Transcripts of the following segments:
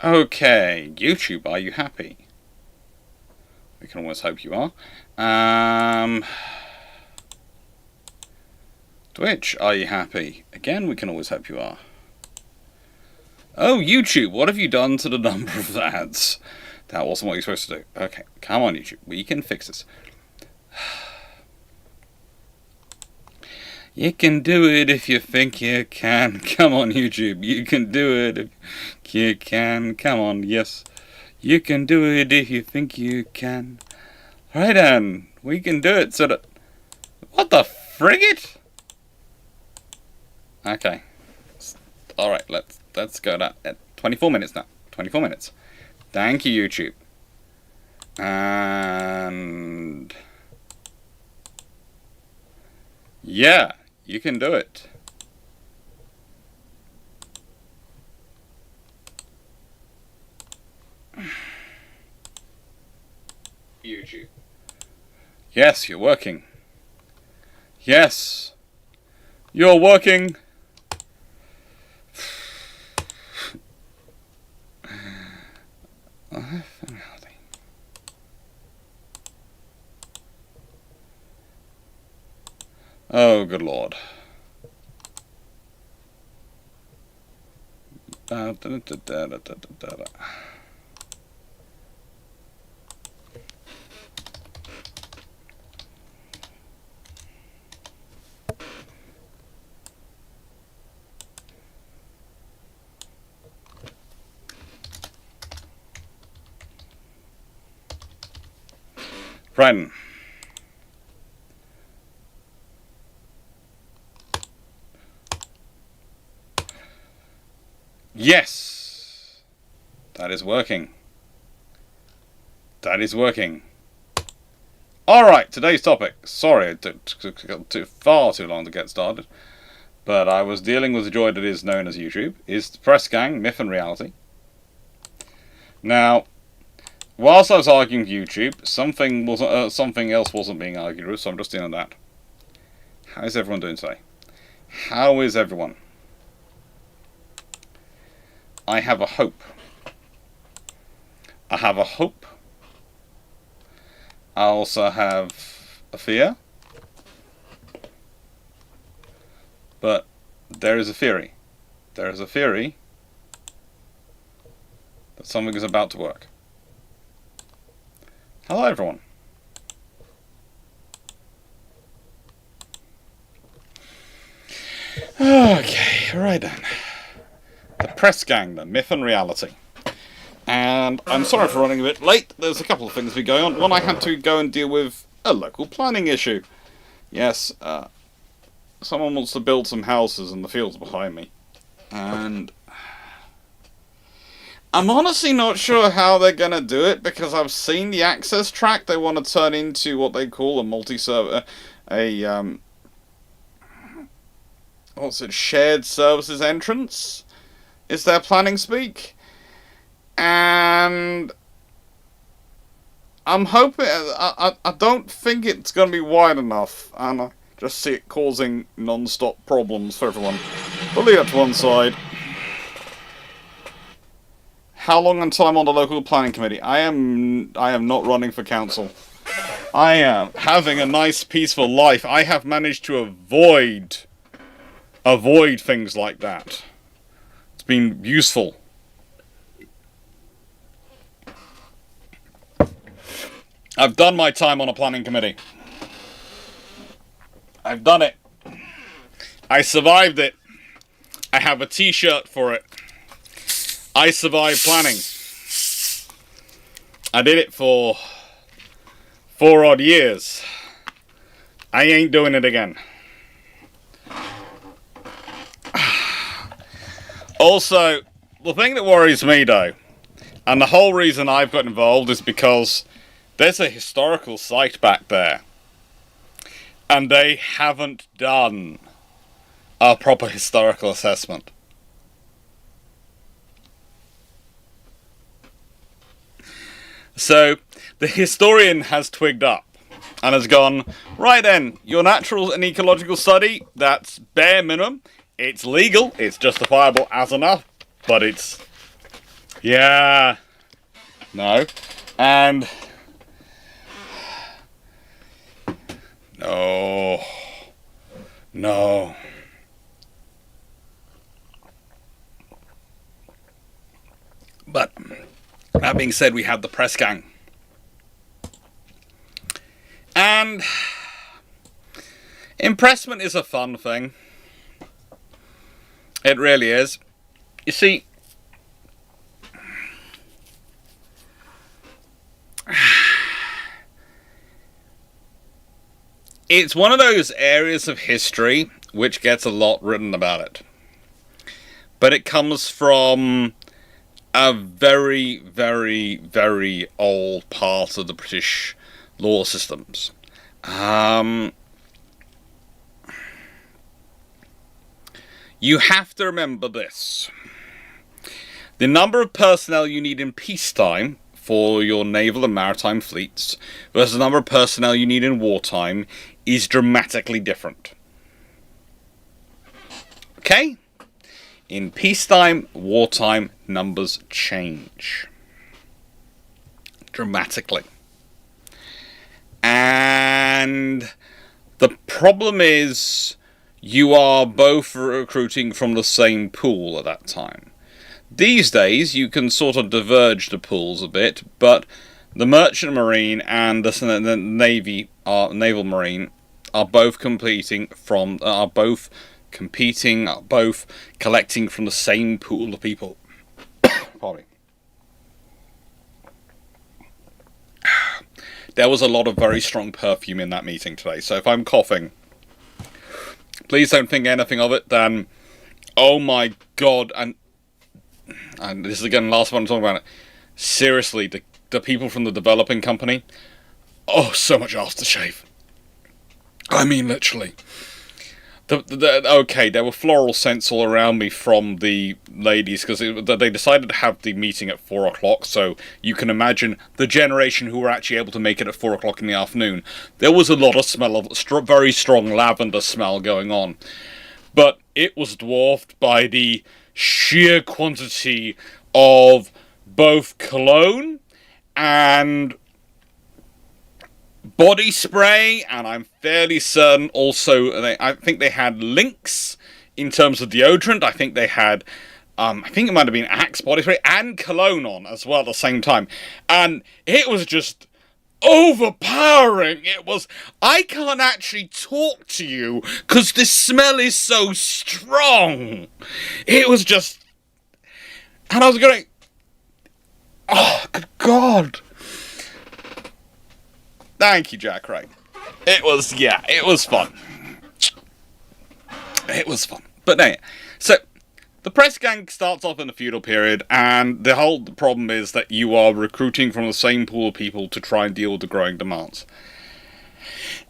Okay, YouTube, are you happy? We can always hope you are. Twitch, are you happy? Again, we can always hope you are. Oh, YouTube, what have you done to the number of ads? That wasn't what you're supposed to do. Okay, come on, YouTube, we can fix this. You can do it if you think you can. Come on, YouTube. You can do it if you can. Come on, yes. You can do it if you think you can. Right then. We can do it so that... What the frigate? Okay. Alright, let's go at 24 minutes now. 24 minutes. Thank you, YouTube. And... yeah. You can do it. YouTube. Yes, you're working. Yes. You're working. Oh, good lord. Right. Yes! That is working. That is working. Alright, today's topic. Sorry, it took far too long to get started. But I was dealing with the joy that is known as YouTube. Is the press gang, myth and reality. Now, whilst I was arguing with YouTube, something else wasn't being argued with, so I'm just dealing with that. How is everyone doing today? How is everyone? I have a hope. I have a hope. I also have a fear. But there is a theory. There is a theory that something is about to work. Hello, everyone. Okay, right then. The press gang, the myth and reality. And I'm sorry for running a bit late. There's a couple of things going on. One, I had to go and deal with a local planning issue. Yes, someone wants to build some houses in the fields behind me. And I'm honestly not sure how they're going to do it, because I've seen the access track they want to turn into what they call a multi-server, what's it, shared services entrance, is their planning speak. And I'm hoping, I don't think it's going to be wide enough, and I just see it causing non-stop problems for everyone. But leave that to one side. How long until I'm on the local planning committee? I am not running for council. I am having a nice peaceful life. I have managed to avoid things like that. It's been useful. I've done my time on a planning committee. I've done it. I survived it. I have a t-shirt for it. I survived planning. I did it for 4 odd years. I ain't doing it again. Also, the thing that worries me though, and the whole reason I've got involved, is because there's a historical site back there, and they haven't done a proper historical assessment. So, the historian has twigged up and has gone, right then, your natural and ecological study, that's bare minimum. It's legal, it's justifiable as enough, but it's Yeah. No. And... No. No. But, that being said, we had the press gang. And... impressment is a fun thing. It really is. You see... it's one of those areas of history which gets a lot written about it. But it comes from a very, very, very old part of the British law systems. You have to remember this. The number of personnel you need in peacetime for your naval and maritime fleets versus the number of personnel you need in wartime is dramatically different. Okay? In peacetime, wartime, numbers change. Dramatically. And the problem is you are both recruiting from the same pool at that time. These days, you can sort of diverge the pools a bit, but the Merchant Marine and the Navy, Naval Marine, are both competing, are both collecting from the same pool of people. Pardon me. There was a lot of very strong perfume in that meeting today, so if I'm coughing, please don't think anything of it. Then, oh my god, and this is again the last one I'm talking about it. Seriously, the people from the developing company, oh, so much aftershave. I mean, literally. Okay, there were floral scents all around me from the ladies, because they decided to have the meeting at 4 o'clock, so you can imagine the generation who were actually able to make it at 4 o'clock in the afternoon. There was a lot of smell of very strong lavender smell going on, but it was dwarfed by the sheer quantity of both cologne and body spray, and I'm fairly certain also, I think they had Lynx in terms of deodorant. I think they had, I think it might have been Axe body spray and cologne on as well at the same time. And it was just overpowering. It was, I can't actually talk to you because the smell is so strong. It was just, and I was going, oh, good God. Thank you, Jack Ray. It was fun. It was fun. But no, so the press gang starts off in the feudal period, and the whole problem is that you are recruiting from the same pool of people to try and deal with the growing demands.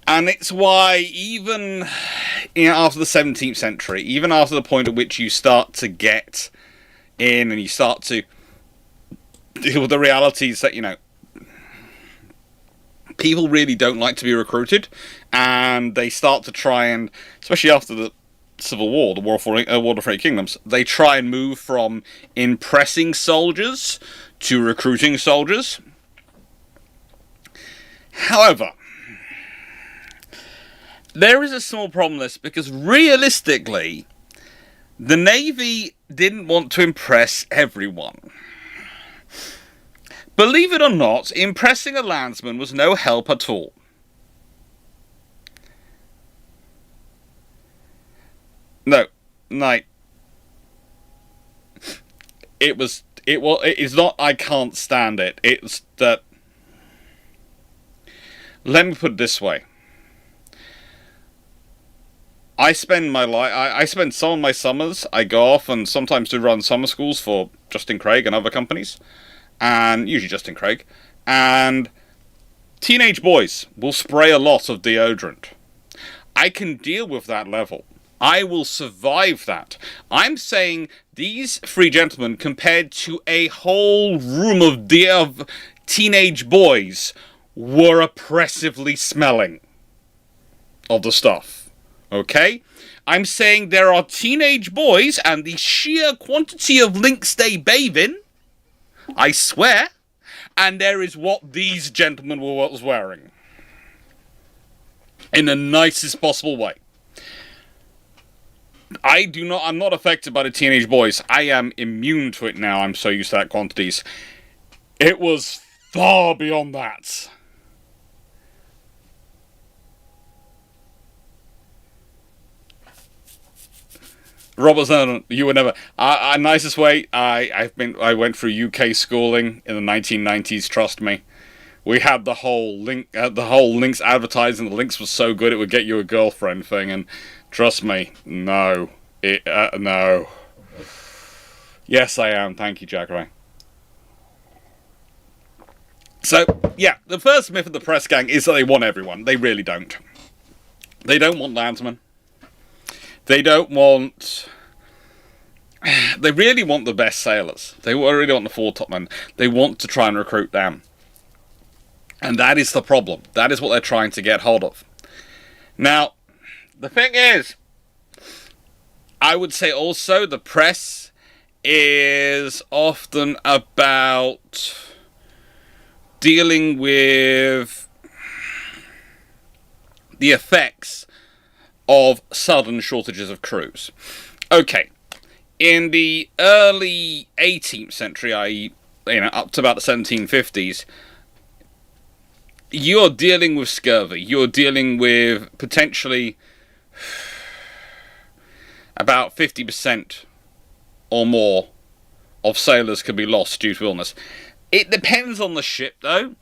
And it's why even after the 17th century, even after the point at which you start to get in and you start to deal with the realities that, people really don't like to be recruited, and they start to try and, especially after the Civil War, the War of the Three Kingdoms, they try and move from impressing soldiers to recruiting soldiers. However, there is a small problem with this, because realistically, the Navy didn't want to impress everyone. Believe it or not, impressing a landsman was no help at all. No. It's not I can't stand it. It's that, let me put it this way. I spend some of my summers, I go off and sometimes do run summer schools for Justin Craig and other companies. And usually Justin Craig, and teenage boys will spray a lot of deodorant. I can deal with that level. I will survive that. I'm saying these three gentlemen, compared to a whole room of teenage boys, were oppressively smelling of the stuff. Okay? I'm saying there are teenage boys, and the sheer quantity of Lynx they bathe in, I swear. And there is what these gentlemen were wearing. In the nicest possible way. I'm not affected by the teenage boys. I am immune to it now. I'm so used to that quantities. It was far beyond that. Robert, you were never. Nicest way. I went through UK schooling in the 1990s. Trust me, we had the whole links advertising. The links was so good it would get you a girlfriend thing. And trust me, no, no. Yes, I am. Thank you, Jack Ray. So yeah, the first myth of the press gang is that they want everyone. They really don't. They don't want landsmen. They don't want... They really want the best sailors. They really want the foretop men. They want to try and recruit them. And that is the problem. That is what they're trying to get hold of. Now, the thing is, I would say also the press is often about dealing with the effects of sudden shortages of crews. Okay, in the early 18th century, i.e., up to about the 1750s, you're dealing with scurvy. You're dealing with potentially about 50% or more of sailors could be lost due to illness. It depends on the ship, though.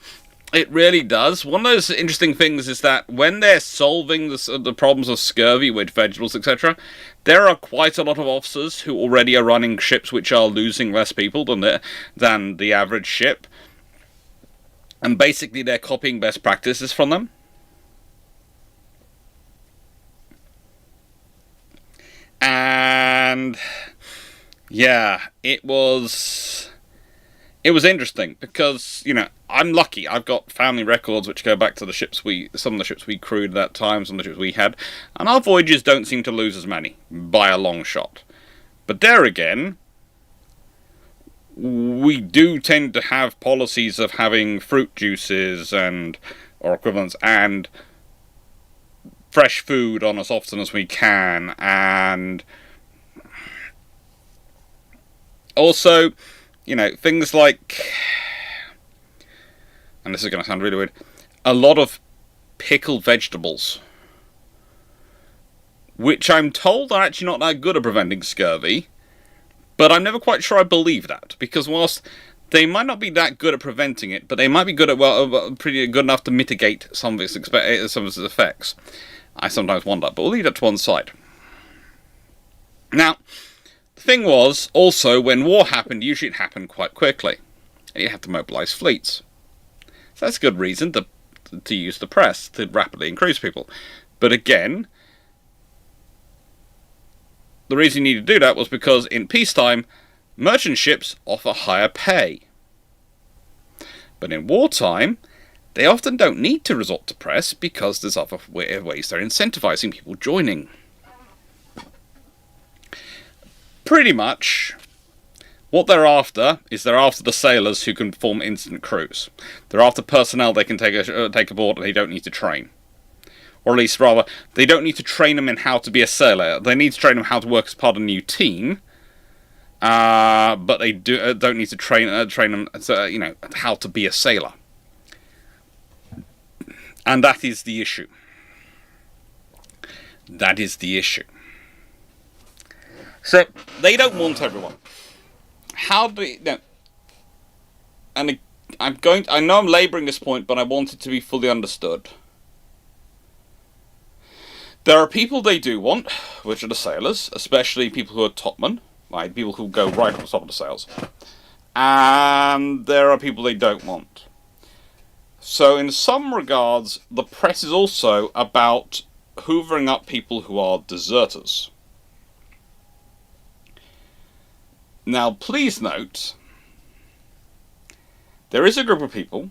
It really does. One of those interesting things is that when they're solving the problems of scurvy with vegetables, etc., there are quite a lot of officers who already are running ships which are losing less people than the average ship. And basically they're copying best practices from them. And yeah, it was interesting because, I'm lucky. I've got family records which go back to some of the ships we crewed at that time, some of the ships we had, and our voyages don't seem to lose as many, by a long shot. But there again, we do tend to have policies of having fruit juices or equivalents and fresh food on as often as we can, and also, things like, and this is going to sound really weird, a lot of pickled vegetables, which I'm told are actually not that good at preventing scurvy, but I'm never quite sure I believe that, because whilst they might not be that good at preventing it, but they might be pretty good enough to mitigate some of its effects. I sometimes wonder, but we'll leave that to one side. Now, the thing was, also, when war happened, usually it happened quite quickly. And you have to mobilise fleets. So that's a good reason to use the press to rapidly increase people. But again, the reason you need to do that was because in peacetime, merchant ships offer higher pay. But in wartime, they often don't need to resort to press because there's other ways they're incentivising people joining. Pretty much, what they're after is the sailors who can form instant crews. They're after personnel they can take aboard and they don't need to train. Or at least, rather, they don't need to train them in how to be a sailor. They need to train them how to work as part of a new team. But they don't need to train them, how to be a sailor. And that is the issue. That is the issue. So, they don't want everyone. How do they... No. And I know I'm labouring this point, but I want it to be fully understood. There are people they do want, which are the sailors, especially people who are topmen, like people who go right on the top of the sails. And there are people they don't want. So in some regards, the press is also about hoovering up people who are deserters. Now, please note, there is a group of people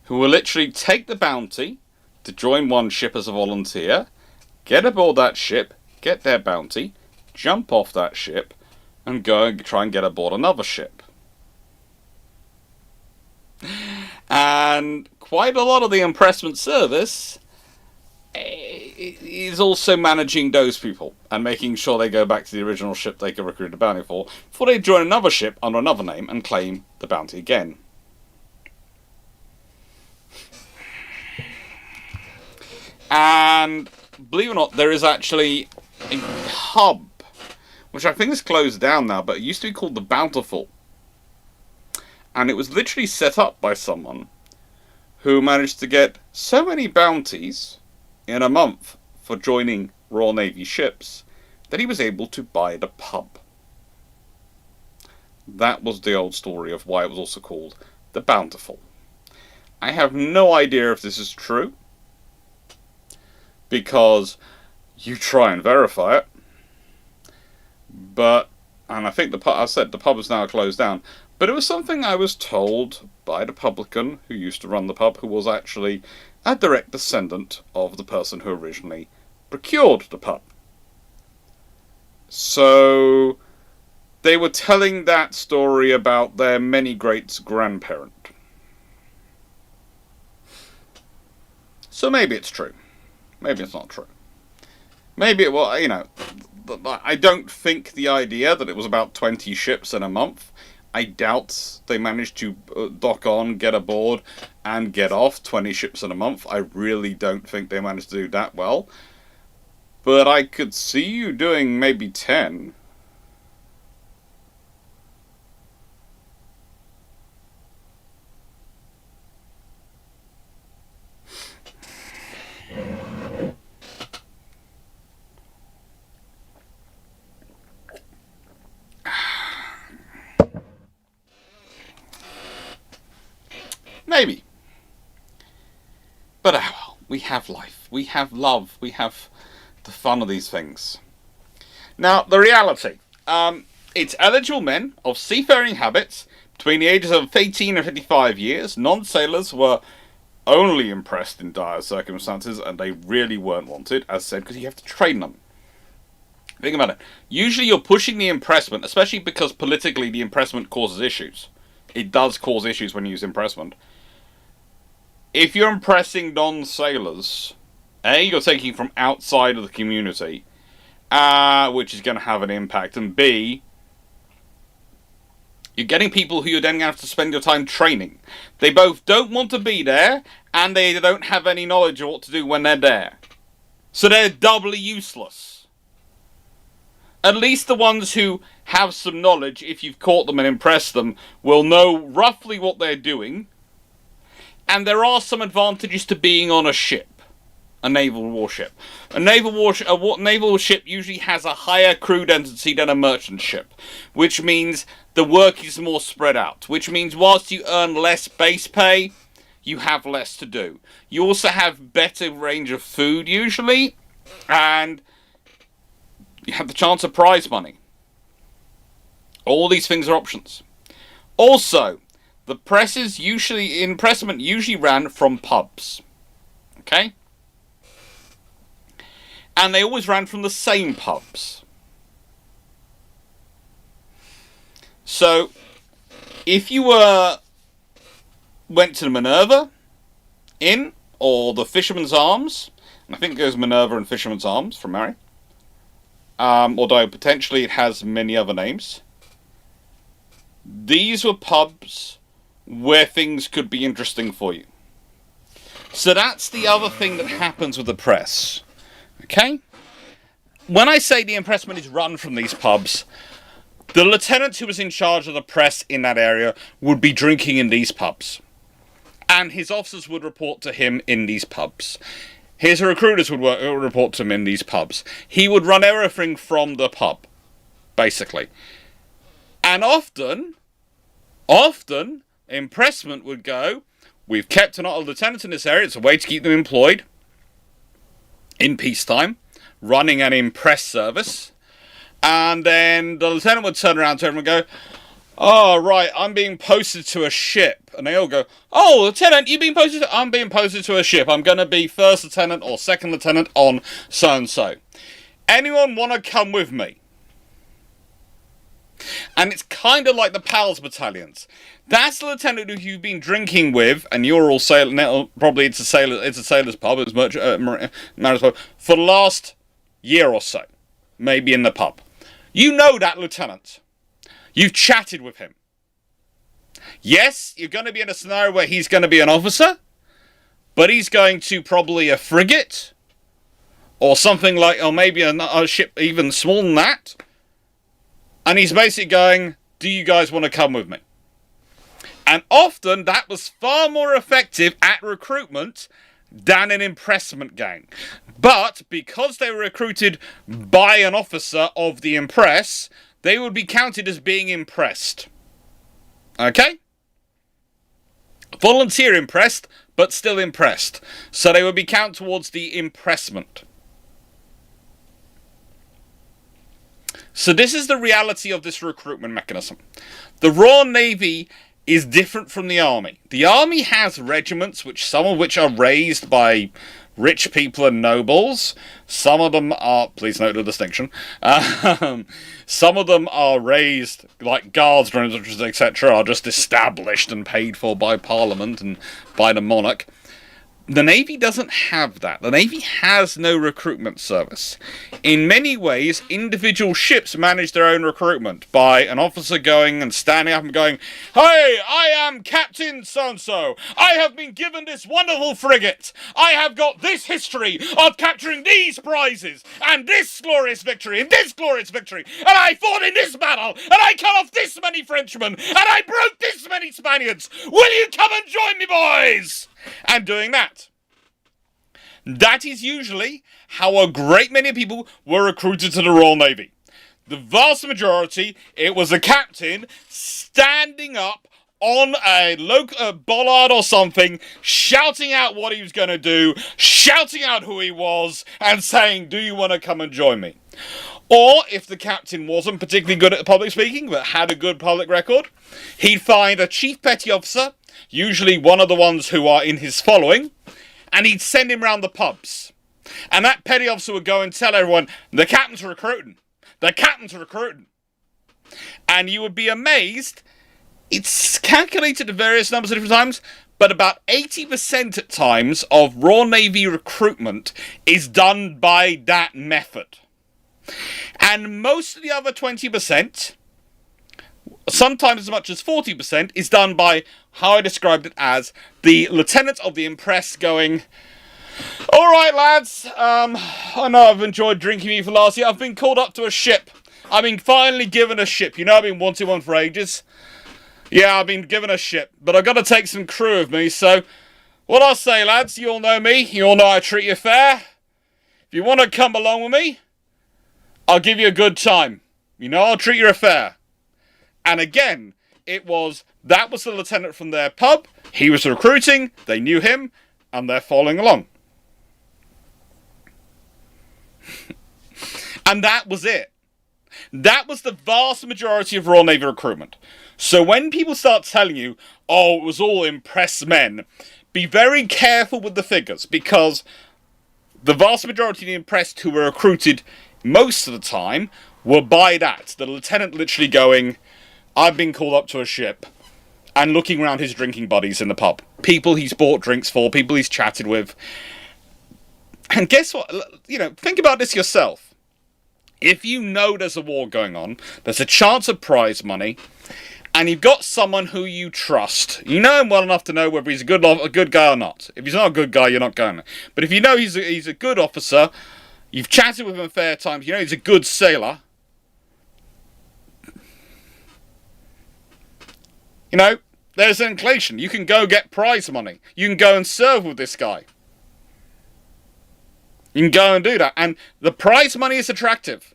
who will literally take the bounty to join one ship as a volunteer, get aboard that ship, get their bounty, jump off that ship, and go and try and get aboard another ship. And quite a lot of the impressment service is also managing those people and making sure they go back to the original ship they could recruit a bounty for before they join another ship under another name and claim the bounty again. And believe it or not, there is actually a hub, which I think is closed down now, but it used to be called the Bountiful. And it was literally set up by someone who managed to get so many bounties in a month for joining Royal Navy ships that he was able to buy the pub. That was the old story of why it was also called the Bountiful. I have no idea if this is true, because you try and verify it, and I think the pub is now closed down, but it was something I was told by the publican who used to run the pub, who was actually a direct descendant of the person who originally procured the pub. So they were telling that story about their many greats grandparent. So maybe it's true. Maybe it's not true. Maybe it will, I don't think the idea that it was about 20 ships in a month. I doubt they managed to dock on, get aboard, and get off 20 ships in a month. I really don't think they managed to do that well. But I could see you doing maybe 10. Maybe. But well, we have life, we have love, we have the fun of these things. Now, the reality. It's eligible men of seafaring habits between the ages of 18 and 55 years. Non-sailors were only impressed in dire circumstances, and they really weren't wanted, as said, because you have to train them. Think about it. Usually you're pushing the impressment, especially because politically the impressment causes issues. It does cause issues when you use impressment. If you're impressing non-sailors, A, you're taking from outside of the community, which is going to have an impact, and B, you're getting people who you're then going to have to spend your time training. They both don't want to be there, and they don't have any knowledge of what to do when they're there. So they're doubly useless. At least the ones who have some knowledge, if you've caught them and impressed them, will know roughly what they're doing. And there are some advantages to being on a ship, a naval warship. A naval ship usually has a higher crew density than a merchant ship, which means the work is more spread out, which means whilst you earn less base pay, you have less to do. You also have better range of food usually, and you have the chance of prize money. All these things are options. Also, the impressment usually ran from pubs. Okay? And they always ran from the same pubs. So, if you went to the Minerva Inn, or the Fisherman's Arms, and I think it goes Minerva and Fisherman's Arms from Mary, although potentially it has many other names, these were pubs where things could be interesting for you. So that's the other thing that happens with the press. Okay? When I say the impressment is run from these pubs, the lieutenant who was in charge of the press in that area would be drinking in these pubs. And his officers would report to him in these pubs. His recruiters would report to him in these pubs. He would run everything from the pub, basically. And often, impressment would go, we've kept a lieutenant in this area, it's a way to keep them employed in peacetime, running an impress service. And then the lieutenant would turn around to him and go, oh, right, I'm being posted to a ship. And they all go, oh, Lieutenant, I'm being posted to a ship. I'm going to be first lieutenant or second lieutenant on so-and-so. Anyone want to come with me? And it's kind of like the PALS battalions. That's the lieutenant who you've been drinking with, and you're all probably it's a sailor's pub, it's mariner's pub, for the last year or so, maybe in the pub. You know that lieutenant. You've chatted with him. Yes, you're going to be in a scenario where he's going to be an officer, but he's going to probably a frigate, or something like, or maybe a ship even smaller than that. And he's basically going, do you guys want to come with me? And often that was far more effective at recruitment than an impressment gang. But because they were recruited by an officer of the impress, they would be counted as being impressed. Okay? Volunteer impressed, but still impressed. So they would be counted towards the impressment. So this is the reality of this recruitment mechanism. The Royal Navy is different from the Army. The Army has regiments, some of which are raised by rich people and nobles. Some of them are, please note the distinction, some of them are raised, like guards, etc., are just established and paid for by Parliament and by the monarch. The Navy doesn't have that. The Navy has no recruitment service. In many ways, individual ships manage their own recruitment by an officer going and standing up and going, "Hey, I am Captain so-and-so. I have been given this wonderful frigate. I have got this history of capturing these prizes and this glorious victory and this glorious victory. And I fought in this battle and I cut off this many Frenchmen and I broke this many Spaniards. Will you come and join me, boys?" And doing that. That is usually how a great many people were recruited to the Royal Navy. The vast majority, it was a captain standing up on a bollard or something, shouting out what he was going to do, shouting out who he was, and saying, "Do you want to come and join me?" Or, if the captain wasn't particularly good at public speaking, but had a good public record, he'd find a chief petty officer, usually one of the ones who are in his following, and he'd send him round the pubs. And that petty officer would go and tell everyone, "The captain's recruiting. The captain's recruiting." And you would be amazed. It's calculated to various numbers at different times, but about 80% at times of Royal Navy recruitment is done by that method. And most of the other 20%, sometimes as much as 40%, is done by how I described it as the lieutenant of the impress going, "All right, lads, I know I've enjoyed drinking you for last year. I've been called up to a ship. I've been finally given a ship. You know, I've been wanting one for ages. Yeah, I've been given a ship, but I've got to take some crew with me, so what I'll say, lads, you all know me. You all know I treat you fair. If you want to come along with me, I'll give you a good time. You know, I'll treat you fair." And again, that was the lieutenant from their pub. He was recruiting, they knew him, and they're following along. And that was it. That was the vast majority of Royal Navy recruitment. So when people start telling you, "Oh, it was all impressed men," be very careful with the figures, because the vast majority of the impressed who were recruited most of the time were by that. The lieutenant literally going, "I've been called up to a ship," and looking around his drinking buddies in the pub. People he's bought drinks for, people he's chatted with. And guess what? You know, think about this yourself. If you know there's a war going on, there's a chance of prize money, and you've got someone who you trust. You know him well enough to know whether he's a good guy or not. If he's not a good guy, you're not going. But if you know he's a good officer, you've chatted with him a fair time, you know he's a good sailor, you know, there's an inclination. You can go get prize money. You can go and serve with this guy. You can go and do that. And the prize money is attractive.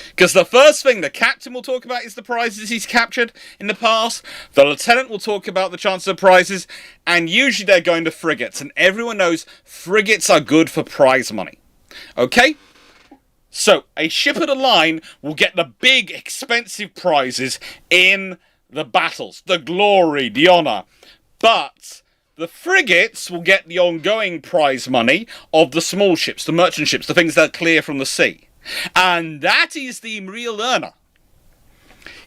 Because the first thing the captain will talk about is the prizes he's captured in the past. The lieutenant will talk about the chance of prizes. And usually they're going to frigates. And everyone knows frigates are good for prize money. Okay? So, a ship of the line will get the big, expensive prizes in the battles. The glory, the honour. But the frigates will get the ongoing prize money of the small ships, the merchant ships, the things that are clear from the sea. And that is the real earner.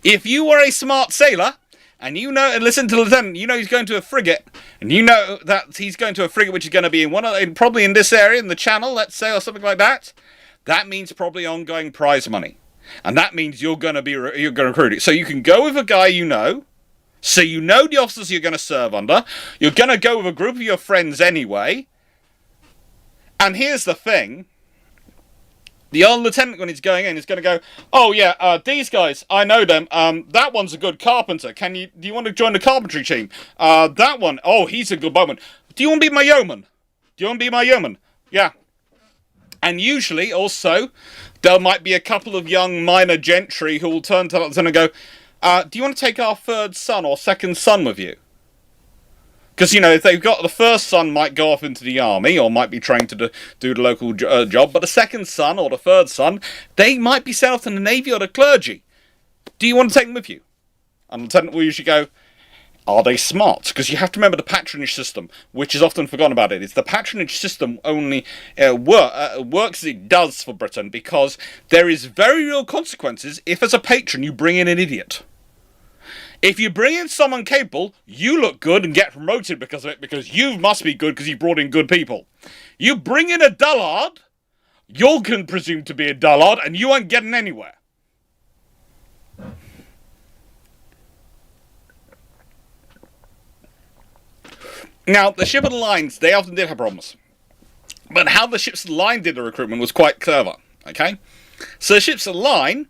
If you are a smart sailor, and you know, and listen to the lieutenant, you know he's going to a frigate, and you know that he's going to a frigate which is going to be probably in this area, in the channel, let's say, or something like that. That means probably ongoing prize money, and that means you're going to recruit it. So you can go with a guy you know. So you know the officers you're going to serve under. You're going to go with a group of your friends anyway. And here's the thing. The old lieutenant, when he's going in, is going to go, oh yeah, these guys, I know them. That one's a good carpenter. Do you want to join the carpentry team? That one, oh, he's a good boatman. Do you want to be my yeoman? Yeah. And usually, also, there might be a couple of young minor gentry who will turn to us and go, do you want to take our third son or second son with you? Because, you know, if they've got the first son might go off into the army or might be trained to do the local job, but the second son or the third son, they might be sent off to the navy or the clergy. Do you want to take them with you? And the lieutenant will usually go, are they smart? Because you have to remember the patronage system, which is often forgotten about it. It's the patronage system only works as it does for Britain because there is very real consequences if as a patron you bring in an idiot. If you bring in someone capable, you look good and get promoted because of it, because you must be good because you brought in good people. You bring in a dullard, you can presume to be a dullard, and you aren't getting anywhere. Now, the ship of the lines, they often did have problems. But how the ships of the line did the recruitment was quite clever, okay? So the ships of the line,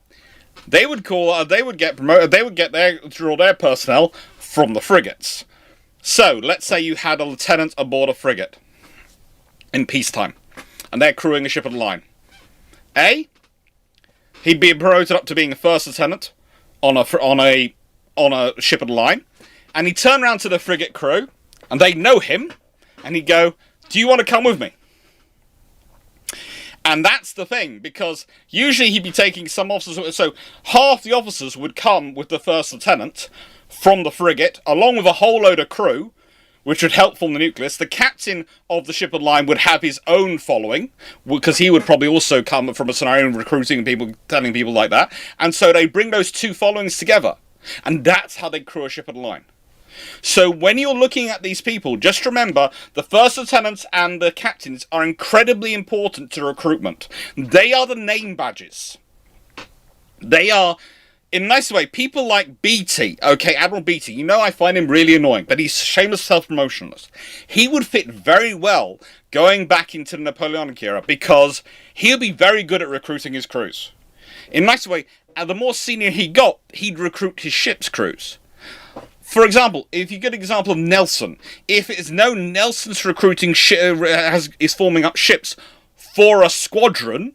they would get promoted, they would draw their personnel from the frigates. So, let's say you had a lieutenant aboard a frigate in peacetime, and they're crewing a ship of the line. He'd be promoted up to being a first lieutenant on a ship of the line, and he'd turn around to the frigate crew, and they'd know him, and he'd go, do you want to come with me? And that's the thing, because usually he'd be taking some officers, so half the officers would come with the first lieutenant from the frigate, along with a whole load of crew, which would help form the nucleus. The captain of the ship of the line would have his own following, because he would probably also come from a scenario of recruiting people, telling people like that. And so they bring those two followings together, and that's how they crew a ship of the line. So when you're looking at these people, just remember the first lieutenants and the captains are incredibly important to recruitment. They are the name badges. They are, in a nice way, people like Beatty. Okay, Admiral Beatty, you know I find him really annoying, but he's shameless self-promotionless. He would fit very well going back into the Napoleonic era because he'll be very good at recruiting his crews. In a nice way, the more senior he got, he'd recruit his ship's crews. For example, if you get an example of Nelson, if it is known Nelson's recruiting is forming up ships for a squadron,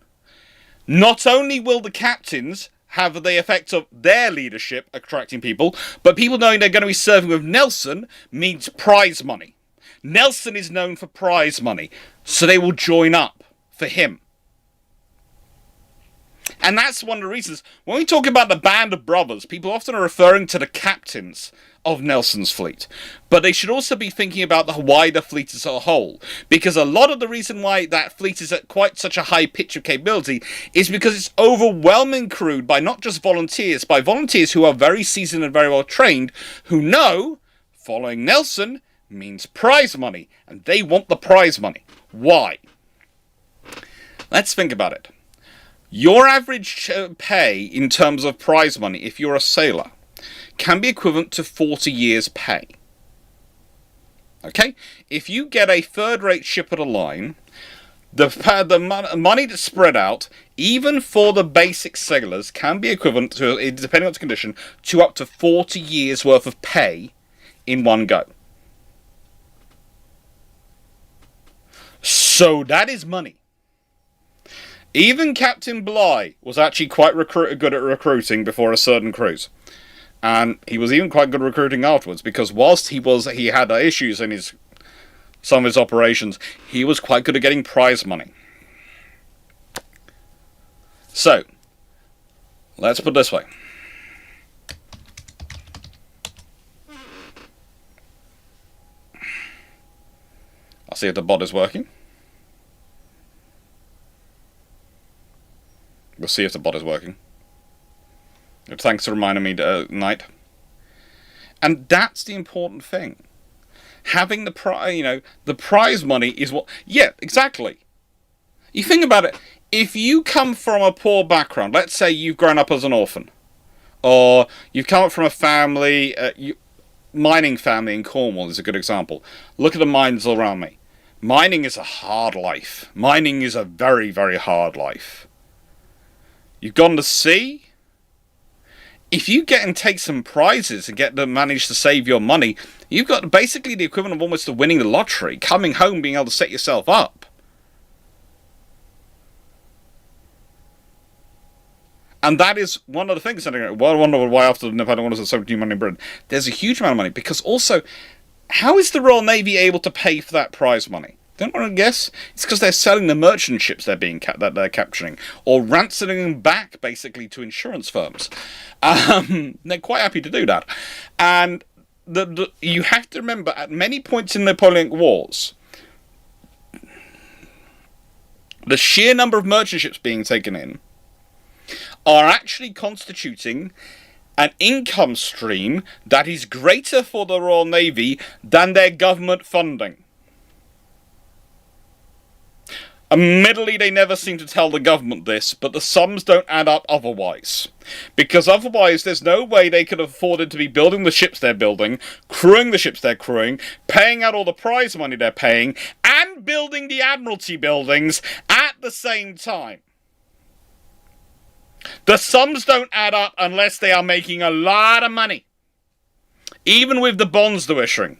not only will the captains have the effect of their leadership attracting people, but people knowing they're going to be serving with Nelson means prize money. Nelson is known for prize money, so they will join up for him. And that's one of the reasons, when we talk about the band of brothers, people often are referring to the captains of Nelson's fleet. But they should also be thinking about the wider fleet as a whole. Because a lot of the reason why that fleet is at quite such a high pitch of capability is because it's overwhelming crewed by not just volunteers, by volunteers who are very seasoned and very well trained, who know following Nelson means prize money. And they want the prize money. Why? Let's think about it. Your average pay in terms of prize money, if you're a sailor, can be equivalent to 40 years' pay. Okay? If you get a third-rate ship of the line, the money that's spread out, even for the basic sailors, can be equivalent to, depending on its condition, to up to 40 years' worth of pay in one go. So that is money. Even Captain Bligh was actually quite good at recruiting before a certain cruise. And he was even quite good at recruiting afterwards, because whilst he had issues in some of his operations, he was quite good at getting prize money. So, let's put it this way. I'll see if the bot is working. We'll see if the bot is working. Thanks for reminding me, Knight. And that's the important thing. Having the prize money is what... Yeah, exactly. You think about it. If you come from a poor background, let's say you've grown up as an orphan, or you've come up from a family, mining family in Cornwall is a good example. Look at the mines around me. Mining is a hard life. Mining is a very, very hard life. You've gone to sea. If you get and take some prizes and get to manage to save your money, you've got basically the equivalent of almost of winning the lottery. Coming home, being able to set yourself up. And that is one of the things. I wonder why after the Naval Wars there's so much money in Britain. There's a huge amount of money because also, how is the Royal Navy able to pay for that prize money? Don't want to guess. It's because they're selling the merchant ships that they're capturing, or ransoming them back basically to insurance firms. They're quite happy to do that, and you have to remember at many points in the Napoleonic Wars, the sheer number of merchant ships being taken in are actually constituting an income stream that is greater for the Royal Navy than their government funding. Admittedly, they never seem to tell the government this, but the sums don't add up otherwise. Because otherwise, there's no way they could have afforded to be building the ships they're building, crewing the ships they're crewing, paying out all the prize money they're paying, and building the Admiralty buildings at the same time. The sums don't add up unless they are making a lot of money. Even with the bonds they're issuing.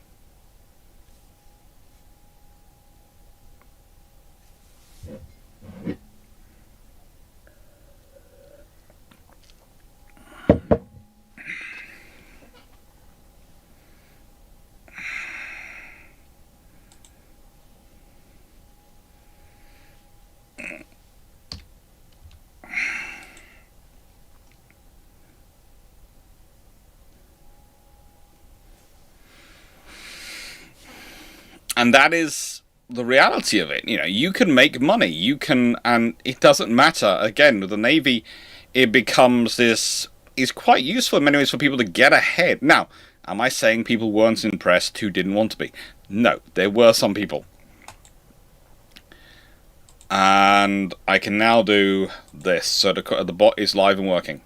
And that is the reality of it. You know, you can make money. You can, and it doesn't matter. Again, with the Navy, it becomes this, is quite useful in many ways for people to get ahead. Now, am I saying people weren't impressed who didn't want to be? No, there were some people. And I can now do this. So the bot is live and working.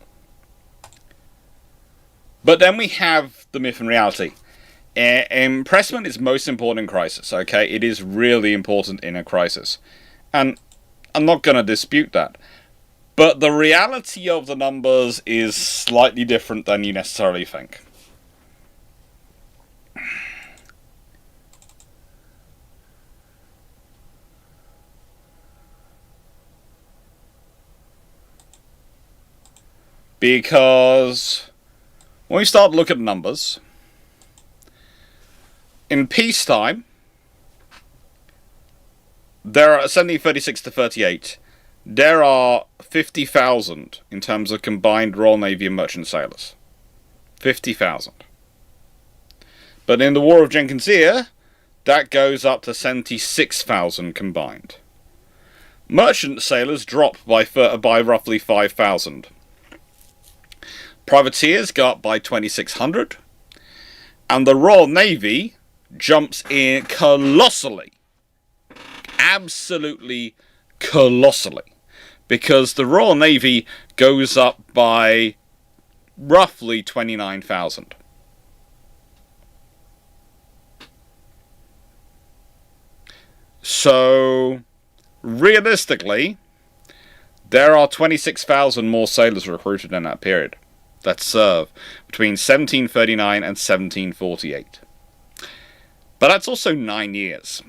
But then we have the myth and reality. Impressment is most important in crisis, okay? It is really important in a crisis. And I'm not going to dispute that. But the reality of the numbers is slightly different than you necessarily think. Because when we start to look at numbers, in peacetime, there are 1736 to 38. There are 50,000 in terms of combined Royal Navy and merchant sailors. 50,000. But in the War of Jenkins' Ear, that goes up to 76,000 combined. Merchant sailors drop by roughly 5,000. Privateers go up by 2,600. And the Royal Navy jumps in colossally. Absolutely colossally. Because the Royal Navy goes up by roughly 29,000. So, realistically, there are 26,000 more sailors recruited in that period that serve between 1739 and 1748. But that's also 9 years.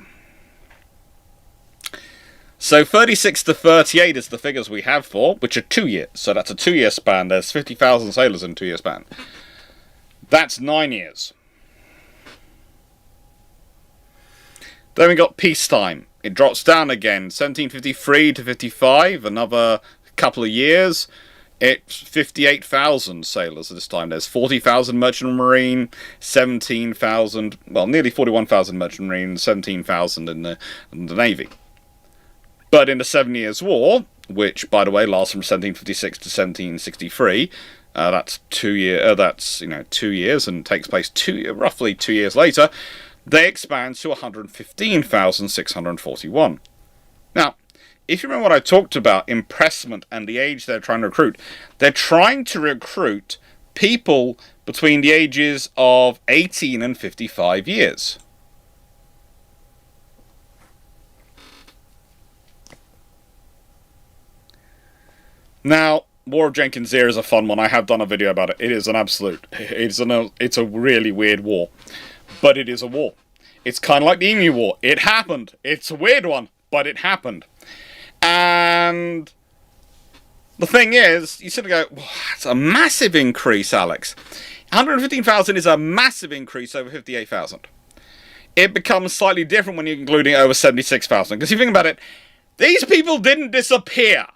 So 36 to 38 is the figures we have for, which are 2 years. So that's a 2-year span. There's 50,000 sailors in a 2-year span. That's 9 years. Then we got peacetime. It drops down again. 1753 to 55, another couple of years. It's 58,000 sailors at this time. There's 40,000 merchant marine, 17,000, well, nearly 41,000 merchant marine, 17,000 in the Navy. But in the 7 Years' War, which, by the way, lasts from 1756 to 1763, That's 2 year. That's 2 years, and takes place roughly 2 years later. They expand to 115,641. Now, if you remember what I talked about, impressment and the age they're trying to recruit, they're trying to recruit people between the ages of 18 and 55 years. Now, War of Jenkins Ear is a fun one. I have done a video about it. It is an absolute... It's a really weird war. But it is a war. It's kind of like the Emu War. It happened. It's a weird one, but it happened. And the thing is, you sort of go, it's a massive increase, Alex. 115,000 is a massive increase over 58,000. It becomes slightly different when you're including over 76,000. Because if you think about it, these people didn't disappear.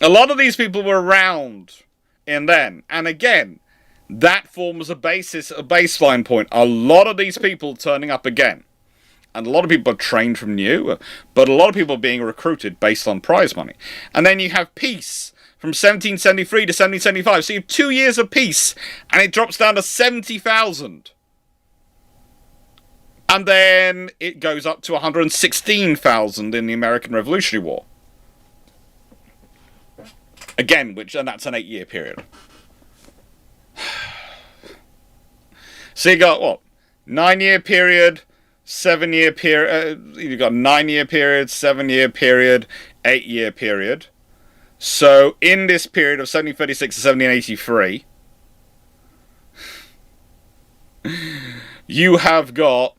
A lot of these people were around in then. And again, that forms a baseline point. A lot of these people turning up again. And a lot of people are trained from new, but a lot of people are being recruited based on prize money. And then you have peace from 1773 to 1775. So you have 2 years of peace, and it drops down to 70,000. And then it goes up to 116,000 in the American Revolutionary War. Again, and that's an 8-year period. So you got, what? 9-year period, 7-year period, you've got 9-year period, 7-year period, 8-year period. So in this period of 1736 to 1783, you have got,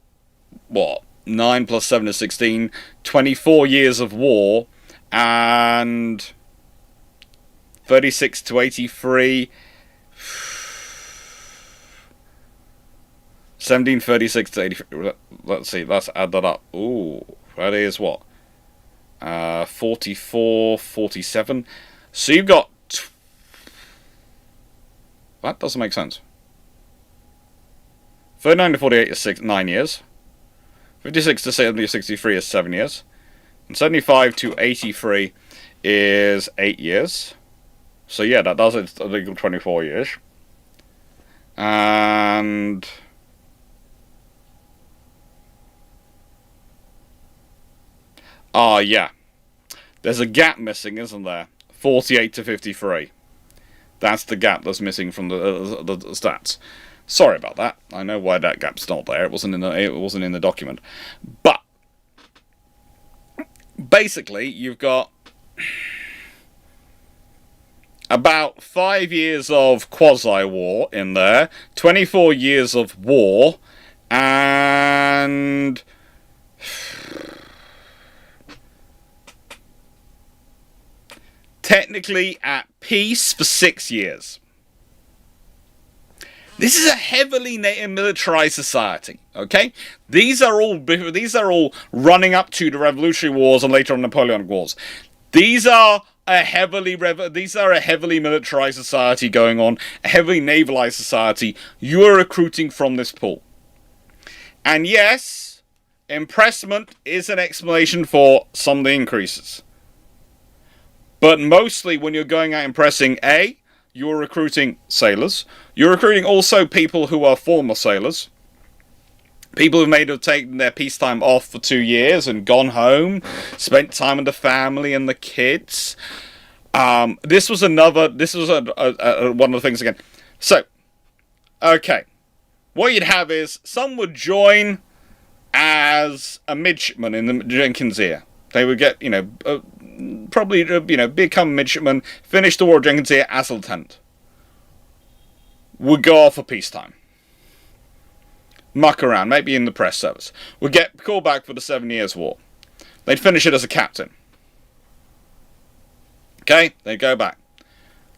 what? 9 plus 7 is 16, 24 years of war, and 36 to 83, 1736 to 83, let's see, let's add that up. Ooh, that is what? 44, 47. So you've got... That doesn't make sense. 39 to 48 is 9 years. 56 to 63 is 7 years. And 75 to 83 is 8 years. So yeah, that does it equal 24 years. And... yeah. There's a gap missing, isn't there? 48 to 53. That's the gap that's missing from the stats. Sorry about that. I know why that gap's not there. It wasn't in the document. But basically, you've got about 5 years of quasi-war in there, 24 years of war, and technically at peace for 6 years. This is a heavily militarized society, okay? These are all running up to the Revolutionary Wars and later on Napoleonic Wars. These are a heavily militarized society going on, a heavily navalized society. You are recruiting from this pool. And yes, impressment is an explanation for some of the increases. But mostly when you're going out impressing, you're recruiting sailors. You're recruiting also people who are former sailors. People who have taken their peacetime off for 2 years and gone home, spent time with the family and the kids. This was one of the things again. So, okay. What you'd have is, some would join as a midshipman in the Jenkins Ear. They would get, probably, become a midshipman, finish the War of Jenkins Ear as a lieutenant. Would go off for peacetime. Muck around, maybe in the press service. Would get called back for the 7 Years' War. They'd finish it as a captain. Okay, they'd go back.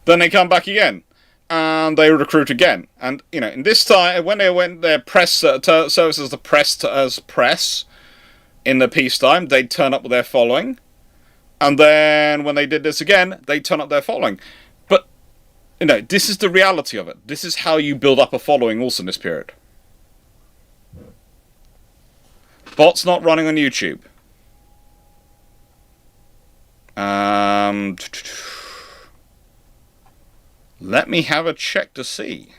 Then they come back again. And they recruit again. And, in this time, when they went their press service as press in the peacetime, they'd turn up with their following. And then when they did this again, they'd turn up their following. But, this is the reality of it. This is how you build up a following also in this period. Bots not running on YouTube. Let me have a check to see.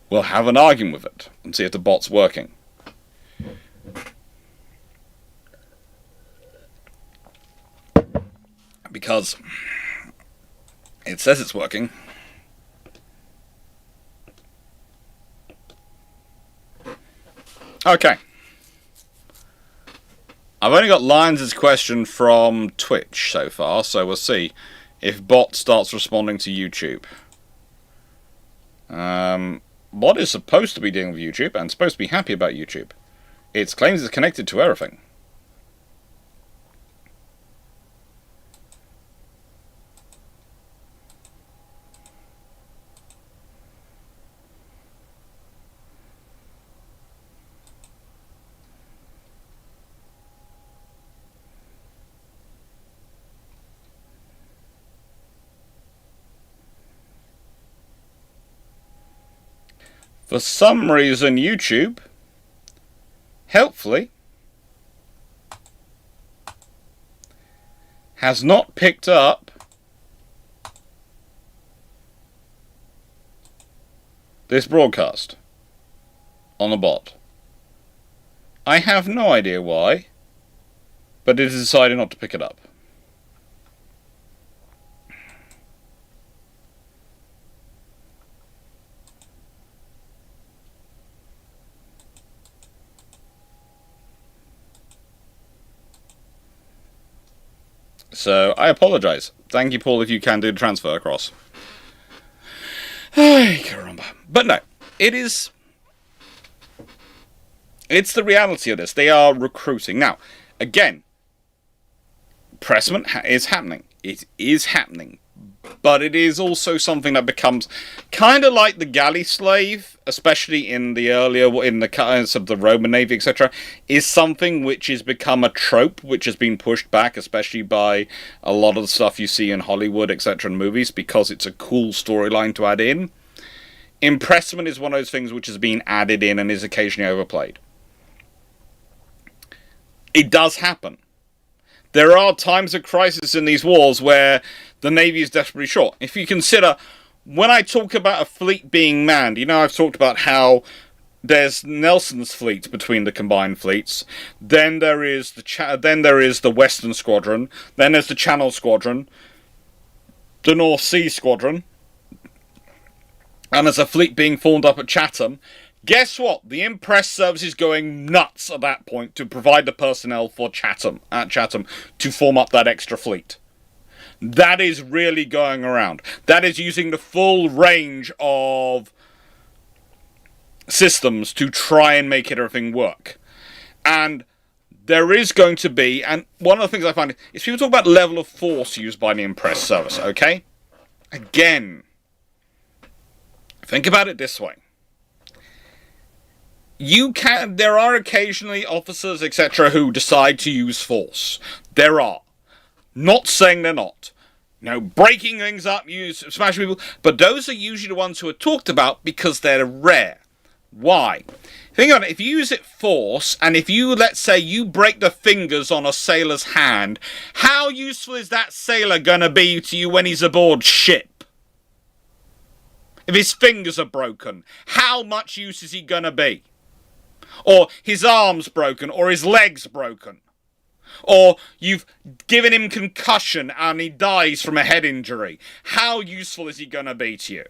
We'll have an argument with it and see if the bot's working. Because it says it's working. Okay. I've only got Lyons' question from Twitch so far, so we'll see if bot starts responding to YouTube. Bot is supposed to be dealing with YouTube and supposed to be happy about YouTube. It claims it's connected to everything. For some reason, YouTube, helpfully, has not picked up this broadcast on the bot. I have no idea why, but it has decided not to pick it up. So, I apologise. Thank you, Paul, if you can do the transfer across. Ay, caramba. But no, it's the reality of this. They are recruiting. Now, again, pressment is happening. It is happening. But it is also something that becomes kind of like the galley slave, especially in the earlier, in the kinds of the Roman Navy, etc., is something which has become a trope, which has been pushed back, especially by a lot of the stuff you see in Hollywood, etc., and movies, because it's a cool storyline to add in. Impressment is one of those things which has been added in and is occasionally overplayed. It does happen. There are times of crisis in these wars where the Navy is desperately short. If you consider, when I talk about a fleet being manned, you know, I've talked about how there's Nelson's fleet between the combined fleets. Then there is the Western Squadron. Then there's the Channel Squadron, the North Sea Squadron, and there's a fleet being formed up at Chatham. Guess what? The Impress service is going nuts at that point to provide the personnel for Chatham to form up that extra fleet. That is really going around. That is using the full range of systems to try and make everything work. And there is going to be, and one of the things I find is people talk about level of force used by the Impress service, okay? Again, think about it this way. There are occasionally officers, etc., who decide to use force. There are. Not saying they're not. No, breaking things up, smashing people. But those are usually the ones who are talked about because they're rare. Why? Think about it. If you use it force, and if you, let's say, you break the fingers on a sailor's hand, how useful is that sailor going to be to you when he's aboard ship? If his fingers are broken, how much use is he going to be? Or his arm's broken, or his leg's broken. Or you've given him concussion and he dies from a head injury. How useful is he going to be to you?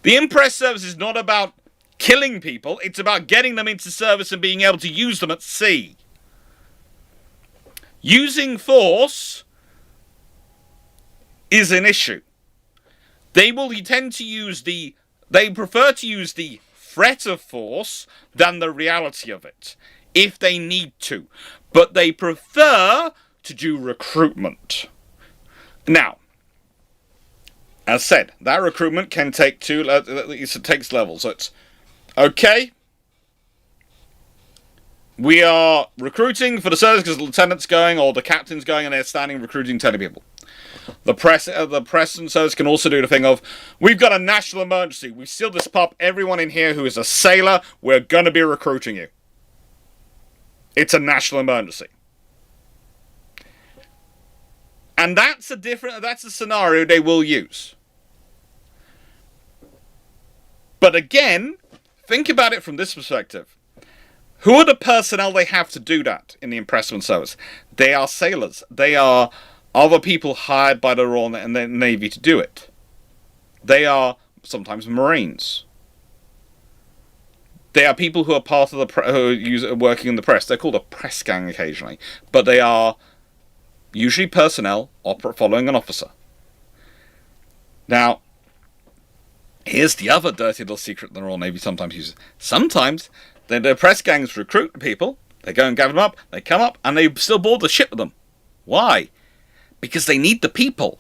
The Impress service is not about killing people, it's about getting them into service and being able to use them at sea. Using force is an issue. They prefer to use the threat of force than the reality of it, if they need to. But they prefer to do recruitment. Now, as said, that recruitment can take it takes levels. So it's, okay, we are recruiting for the service because the lieutenant's going or the captain's going and they're standing recruiting 10 people. The press and service can also do the thing of, we've got a national emergency. We've sealed this pub. Everyone in here who is a sailor, we're going to be recruiting you. It's a national emergency. And that's a scenario they will use. But again, think about it from this perspective. Who are the personnel they have to do that in the impressment service? They are sailors. They are other people hired by the Royal Navy to do it. They are sometimes Marines. They are people who are part of who are working in the press. They're called a press gang occasionally, but they are usually personnel following an officer. Now, here's the other dirty little secret the Royal Navy sometimes uses. Sometimes the press gangs recruit the people. They go and gather them up. They come up and they still board the ship with them. Why? Because they need the people.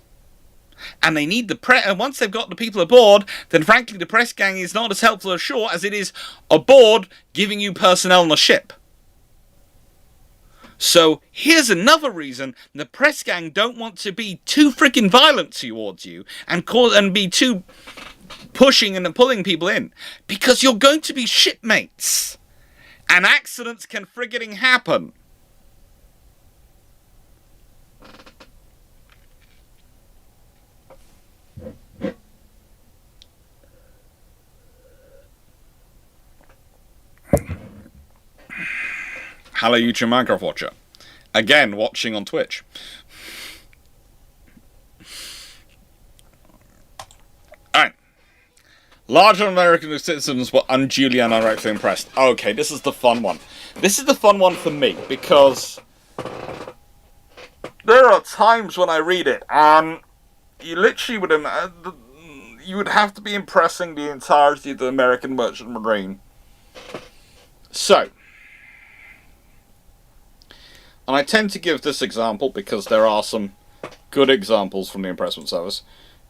And they need and once they've got the people aboard, then frankly the press gang is not as helpful ashore as it is aboard giving you personnel on the ship. So here's another reason the press gang don't want to be too freaking violent towards you and be too pushing and pulling people in. Because you're going to be shipmates. And accidents can frigging happen. Hello, YouTube Minecraft watcher. Again, watching on Twitch. Alright. Larger American citizens were unduly and unrightfully impressed. Okay, this is the fun one. This is the fun one for me, because there are times when I read it, and you literally would have to be impressing the entirety of the American merchant marine. So, and I tend to give this example because there are some good examples from the impressment service,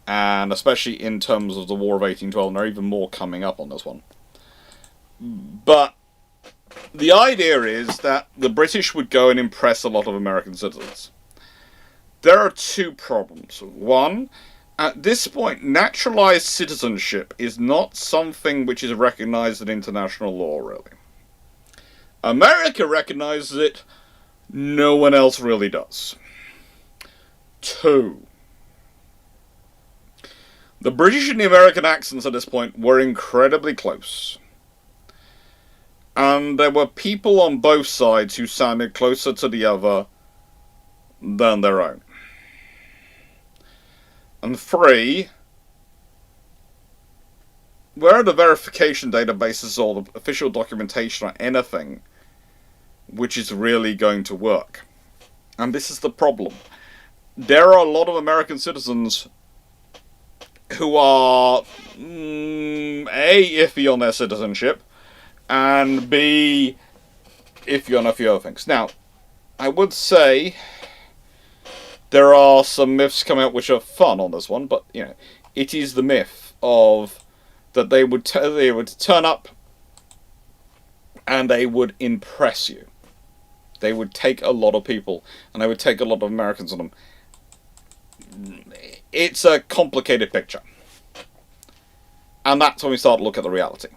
and especially in terms of the War of 1812, and there are even more coming up on this one. But the idea is that the British would go and impress a lot of American citizens. There are two problems. One, at this point, naturalized citizenship is not something which is recognized in international law, really. America recognizes it. No one else really does. Two, the British and the American accents at this point were incredibly close. And there were people on both sides who sounded closer to the other than their own. And three, where the verification databases or the official documentation or anything which is really going to work. And this is the problem. There are a lot of American citizens who are A, iffy on their citizenship, and B, iffy on a few other things. Now, I would say there are some myths coming out which are fun on this one, but, you know, it is the myth of that they would turn up and they would impress you. They would take a lot of people, and they would take a lot of Americans on them. It's a complicated picture. And that's when we start to look at the reality.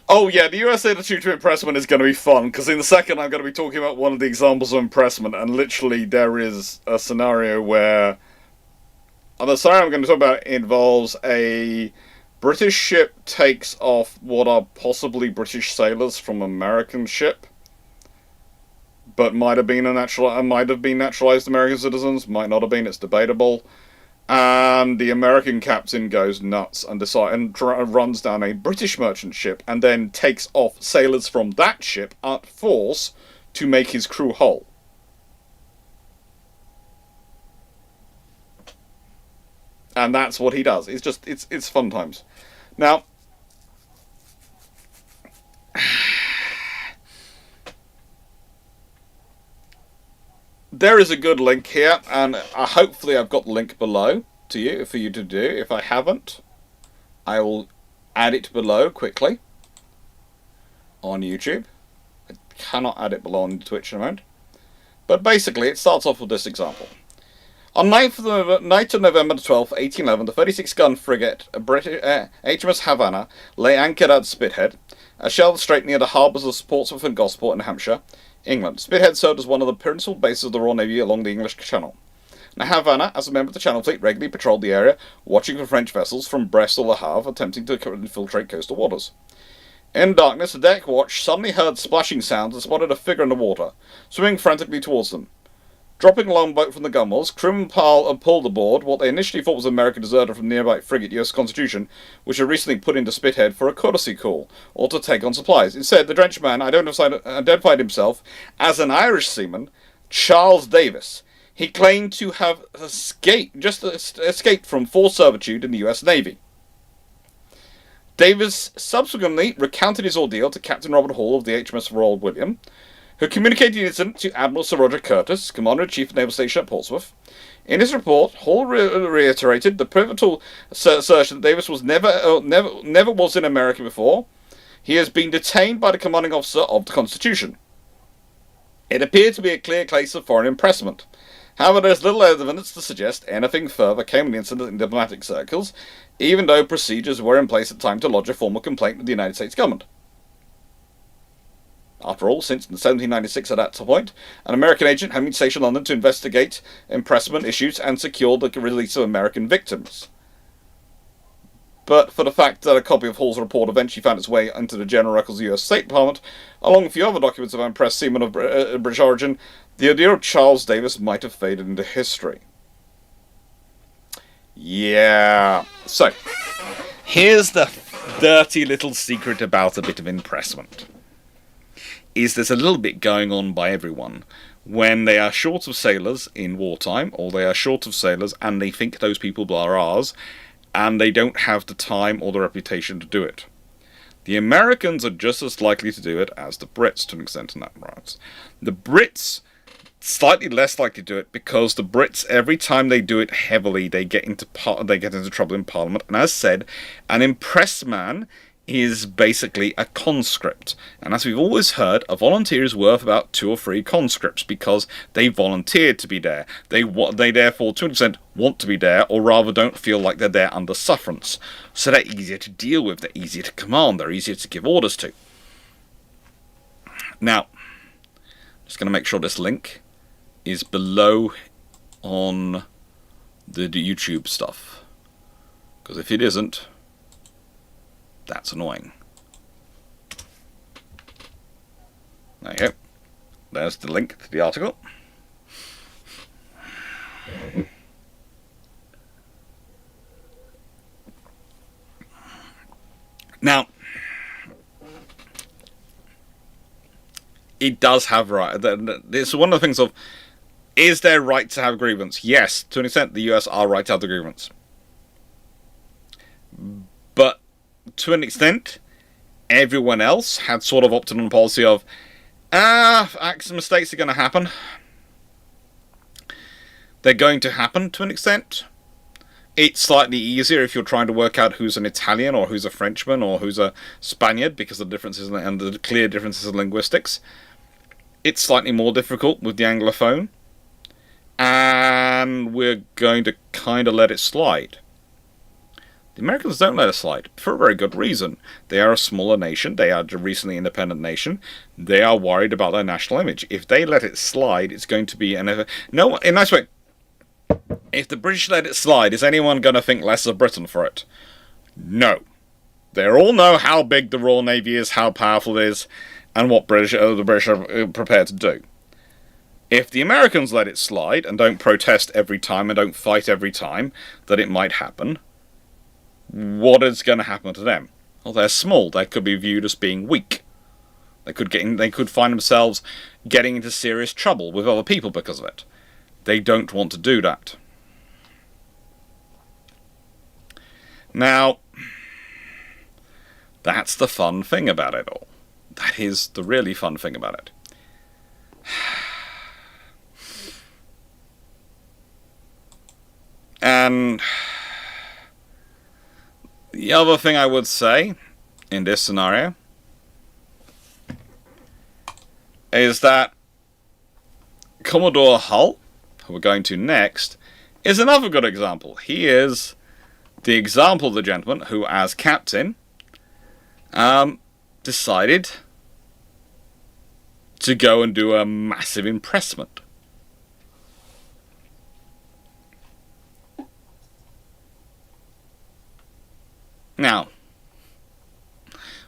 Oh yeah, the US attitude to impressment is going to be fun, because in a second I'm going to be talking about one of the examples of impressment, and literally there is a scenario where... And the scenario I'm going to talk about involves a British ship takes off what are possibly British sailors from an American ship, but might have been naturalized American citizens, might not have been, it's debatable. And the American captain goes nuts and runs down a British merchant ship and then takes off sailors from that ship at force to make his crew whole. And that's what he does. It's fun times. Now, there is a good link here, and hopefully I've got the link below to you for you to do. If I haven't, I will add it below quickly on YouTube. I cannot add it below on Twitch in a moment. But basically, it starts off with this example. On night of November 12th, 1811, the 36-gun frigate HMS Havana lay anchored at Spithead, a shell strait near the harbours of Portsmouth and Gosport in Hampshire, England. Spithead served as one of the principal bases of the Royal Navy along the English Channel. Now, Havana, as a member of the Channel Fleet, regularly patrolled the area, watching for French vessels from Brest or Le Havre attempting to infiltrate coastal waters. In darkness, the deck watch suddenly heard splashing sounds and spotted a figure in the water, swimming frantically towards them. Dropping a longboat from the gunwales, crewmen pulled aboard what they initially thought was an American deserter from the nearby frigate US Constitution, which had recently put into Spithead for a courtesy call, or to take on supplies. Instead, the drenched man identified himself as an Irish seaman, Charles Davis. He claimed to have escaped from forced servitude in the US Navy. Davis subsequently recounted his ordeal to Captain Robert Hall of the HMS Royal William, who communicated the incident to Admiral Sir Roger Curtis, Commander-in-Chief of Naval Station at Portsmouth. In his report, Hall reiterated the pivotal assertion that Davis was never was in America before. He has been detained by the commanding officer of the Constitution. It appeared to be a clear case of foreign impressment. However, there is little evidence to suggest anything further came of the incident in diplomatic circles, even though procedures were in place at the time to lodge a formal complaint with the United States government. After all, since 1796 at that point, an American agent had been stationed in London to investigate impressment issues and secure the release of American victims. But for the fact that a copy of Hall's report eventually found its way into the General Records of the US State Department, along with a few other documents of impressed seamen of British origin, the idea of Charles Davis might have faded into history. Yeah. So, here's the dirty little secret about a bit of impressment. There's a little bit going on by everyone when they are short of sailors in wartime, or they are short of sailors and they think those people are ours, and they don't have the time or the reputation to do it. The Americans are just as likely to do it as the Brits to an extent in that right. The Brits slightly less likely to do it because the Brits, every time they do it heavily, they get into trouble in Parliament. And as said, an impressed man is basically a conscript. And as we've always heard, a volunteer is worth about 2 or 3 conscripts because they volunteered to be there. They therefore, to an extent, want to be there, or rather don't feel like they're there under sufferance. So they're easier to deal with, they're easier to command, they're easier to give orders to. Now, just going to make sure this link is below on the YouTube stuff. Because if it isn't, that's annoying. There you go. There's the link to the article. Now, it does have right. It's one of the things of, is there right to have grievance? Yes, to an extent, the US are right to have the grievance. But to an extent, everyone else had sort of opted on a policy of, acts and mistakes are going to happen. They're going to happen to an extent. It's slightly easier if you're trying to work out who's an Italian or who's a Frenchman or who's a Spaniard because of the differences and the clear differences in linguistics. It's slightly more difficult with the Anglophone. And we're going to kind of let it slide. The Americans don't let it slide, for a very good reason. They are a smaller nation, they are a recently independent nation, they are worried about their national image. If they let it slide, it's going to be in a nice way. If the British let it slide, is anyone going to think less of Britain for it? No. They all know how big the Royal Navy is, how powerful it is, and what the British are prepared to do. If the Americans let it slide, and don't protest every time, and don't fight every time that it might happen, what is going to happen to them? Well, they're small. They could be viewed as being weak. They could find themselves getting into serious trouble with other people because of it. They don't want to do that. Now, that's the fun thing about it all. That is the really fun thing about it. And the other thing I would say in this scenario is that Commodore Hull, who we're going to next, is another good example. He is the example of the gentleman who, as captain, decided to go and do a massive impressment. Now,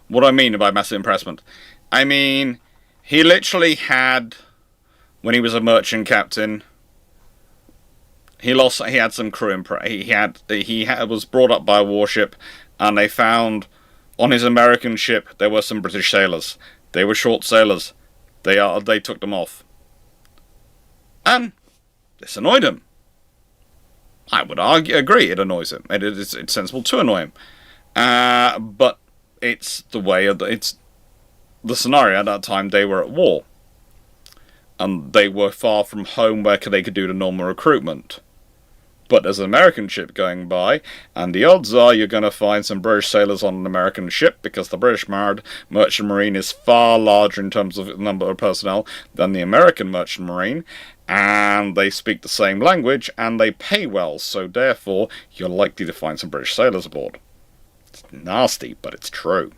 what do I mean by massive impressment? I mean, he literally had, when he was a merchant captain, he had some crew. He was brought up by a warship, and they found on his American ship there were some British sailors. They were short sailors. They took them off, and this annoyed him. I would agree, it annoys him. It's sensible to annoy him. But it's the way of it's the scenario at that time. They were at war, and they were far from home where they could do the normal recruitment. But there's an American ship going by, and the odds are you're going to find some British sailors on an American ship, because the British merchant marine is far larger in terms of number of personnel than the American merchant marine, and they speak the same language, and they pay well, so therefore you're likely to find some British sailors aboard. It's nasty, but it's true.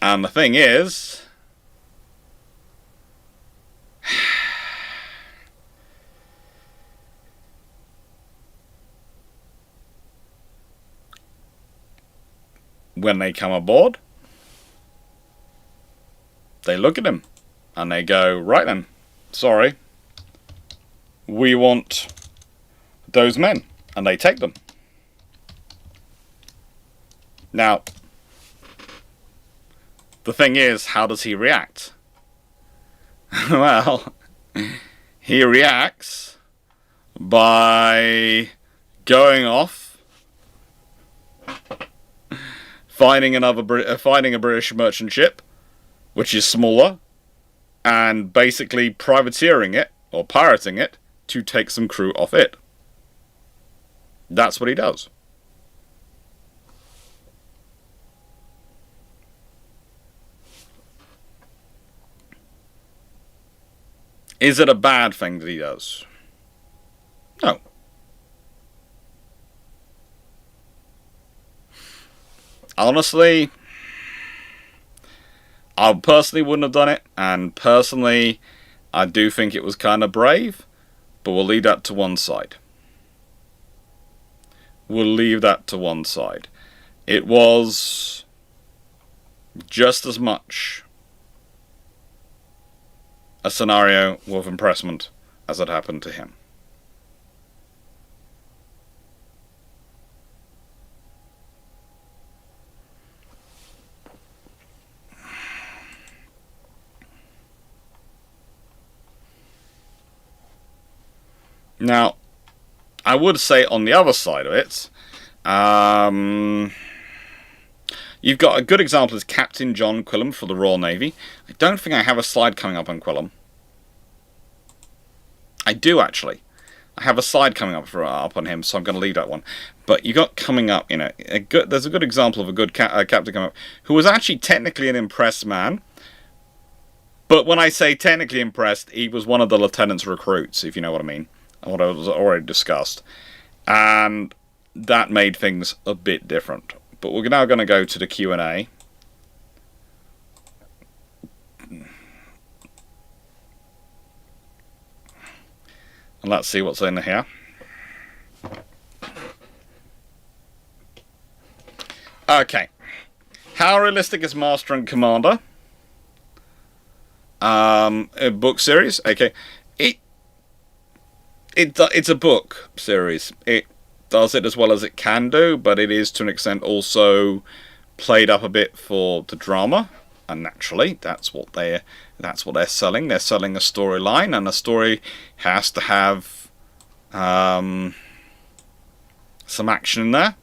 And the thing is, when they come aboard, they look at him and they go, right then, sorry, we want those men, and they take them. Now, the thing is, how does he react? Well, he reacts by going off, finding a British merchant ship, which is smaller, and basically privateering it, or pirating it, to take some crew off it. That's what he does. Is it a bad thing that he does? No. Honestly, I personally wouldn't have done it, and personally, I do think it was kind of brave, but we'll leave that to one side. We'll leave that to one side. It was just as much a scenario with impressment as had happened to him. Now, I would say on the other side of it, you've got a good example is Captain John Quillam for the Royal Navy. I don't think I have a slide coming up on Quillam. I do, actually. I have a slide coming up on him, so I'm going to leave that one. But you got coming up, you know, there's a good example of a good captain coming up, who was actually technically an impressed man. But when I say technically impressed, he was one of the lieutenant's recruits, if you know what I mean. What I was already discussed. And that made things a bit different. But we're now going to go to the Q&A. And let's see what's in here. Okay. How realistic is Master and Commander? A book series. Okay. It's a book series. It does it as well as it can do, but it is to an extent also played up a bit for the drama. And naturally, that's what they're selling. They're selling a storyline, and a story has to have some action in there.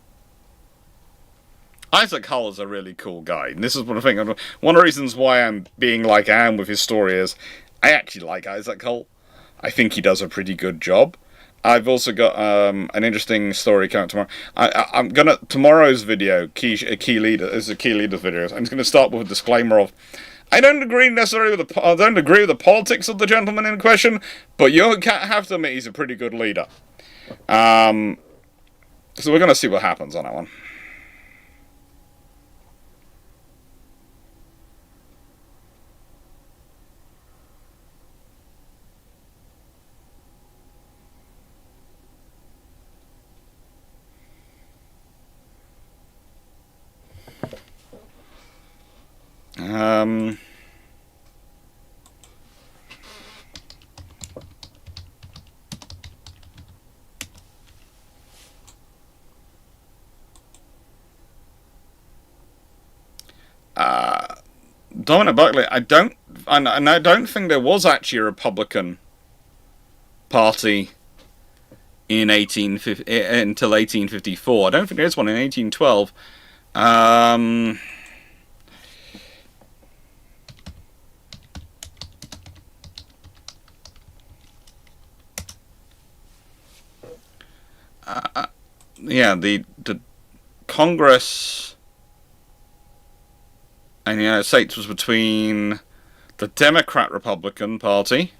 Isaac Hull is a really cool guy, and this is one of the reasons why I'm being like I am with his story is I actually like Isaac Hull. I think he does a pretty good job. I've also got an interesting story coming tomorrow. I'm gonna tomorrow's video, key leader is a key leader video. I'm just gonna start with a disclaimer of I don't agree necessarily with I don't agree with the politics of the gentleman in question, but you have to admit he's a pretty good leader. So we're going to see what happens on that one. Dominic Buckley, I don't think there was actually a Republican Party in until 1854. I don't think there is one in 1812. Yeah, the Congress in the United States was between the Democrat-Republican Party,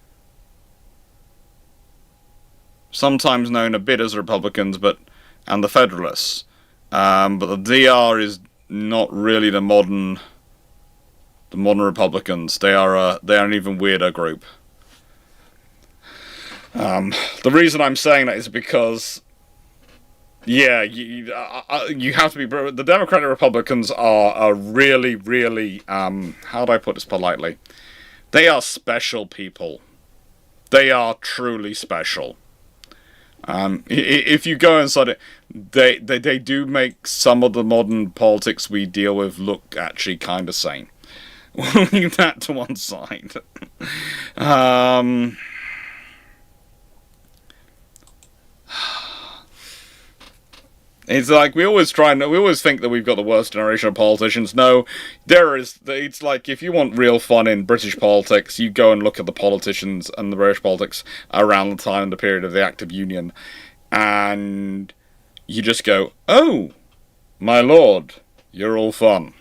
sometimes known a bit as Republicans, and the Federalists. But the DR is not really the modern Republicans. They are an even weirder group. The reason I'm saying that is because, yeah, you have to be. The Democratic Republicans are really, really. How do I put this politely? They are special people. They are truly special. If you go inside it, they do make some of the modern politics we deal with look actually kind of sane. We'll leave that to one side. It's like we always think that we've got the worst generation of politicians. No, it's like if you want real fun in British politics, you go and look at the politicians and the British politics around the time and the period of the Act of Union, and you just go, oh, my lord, you're all fun.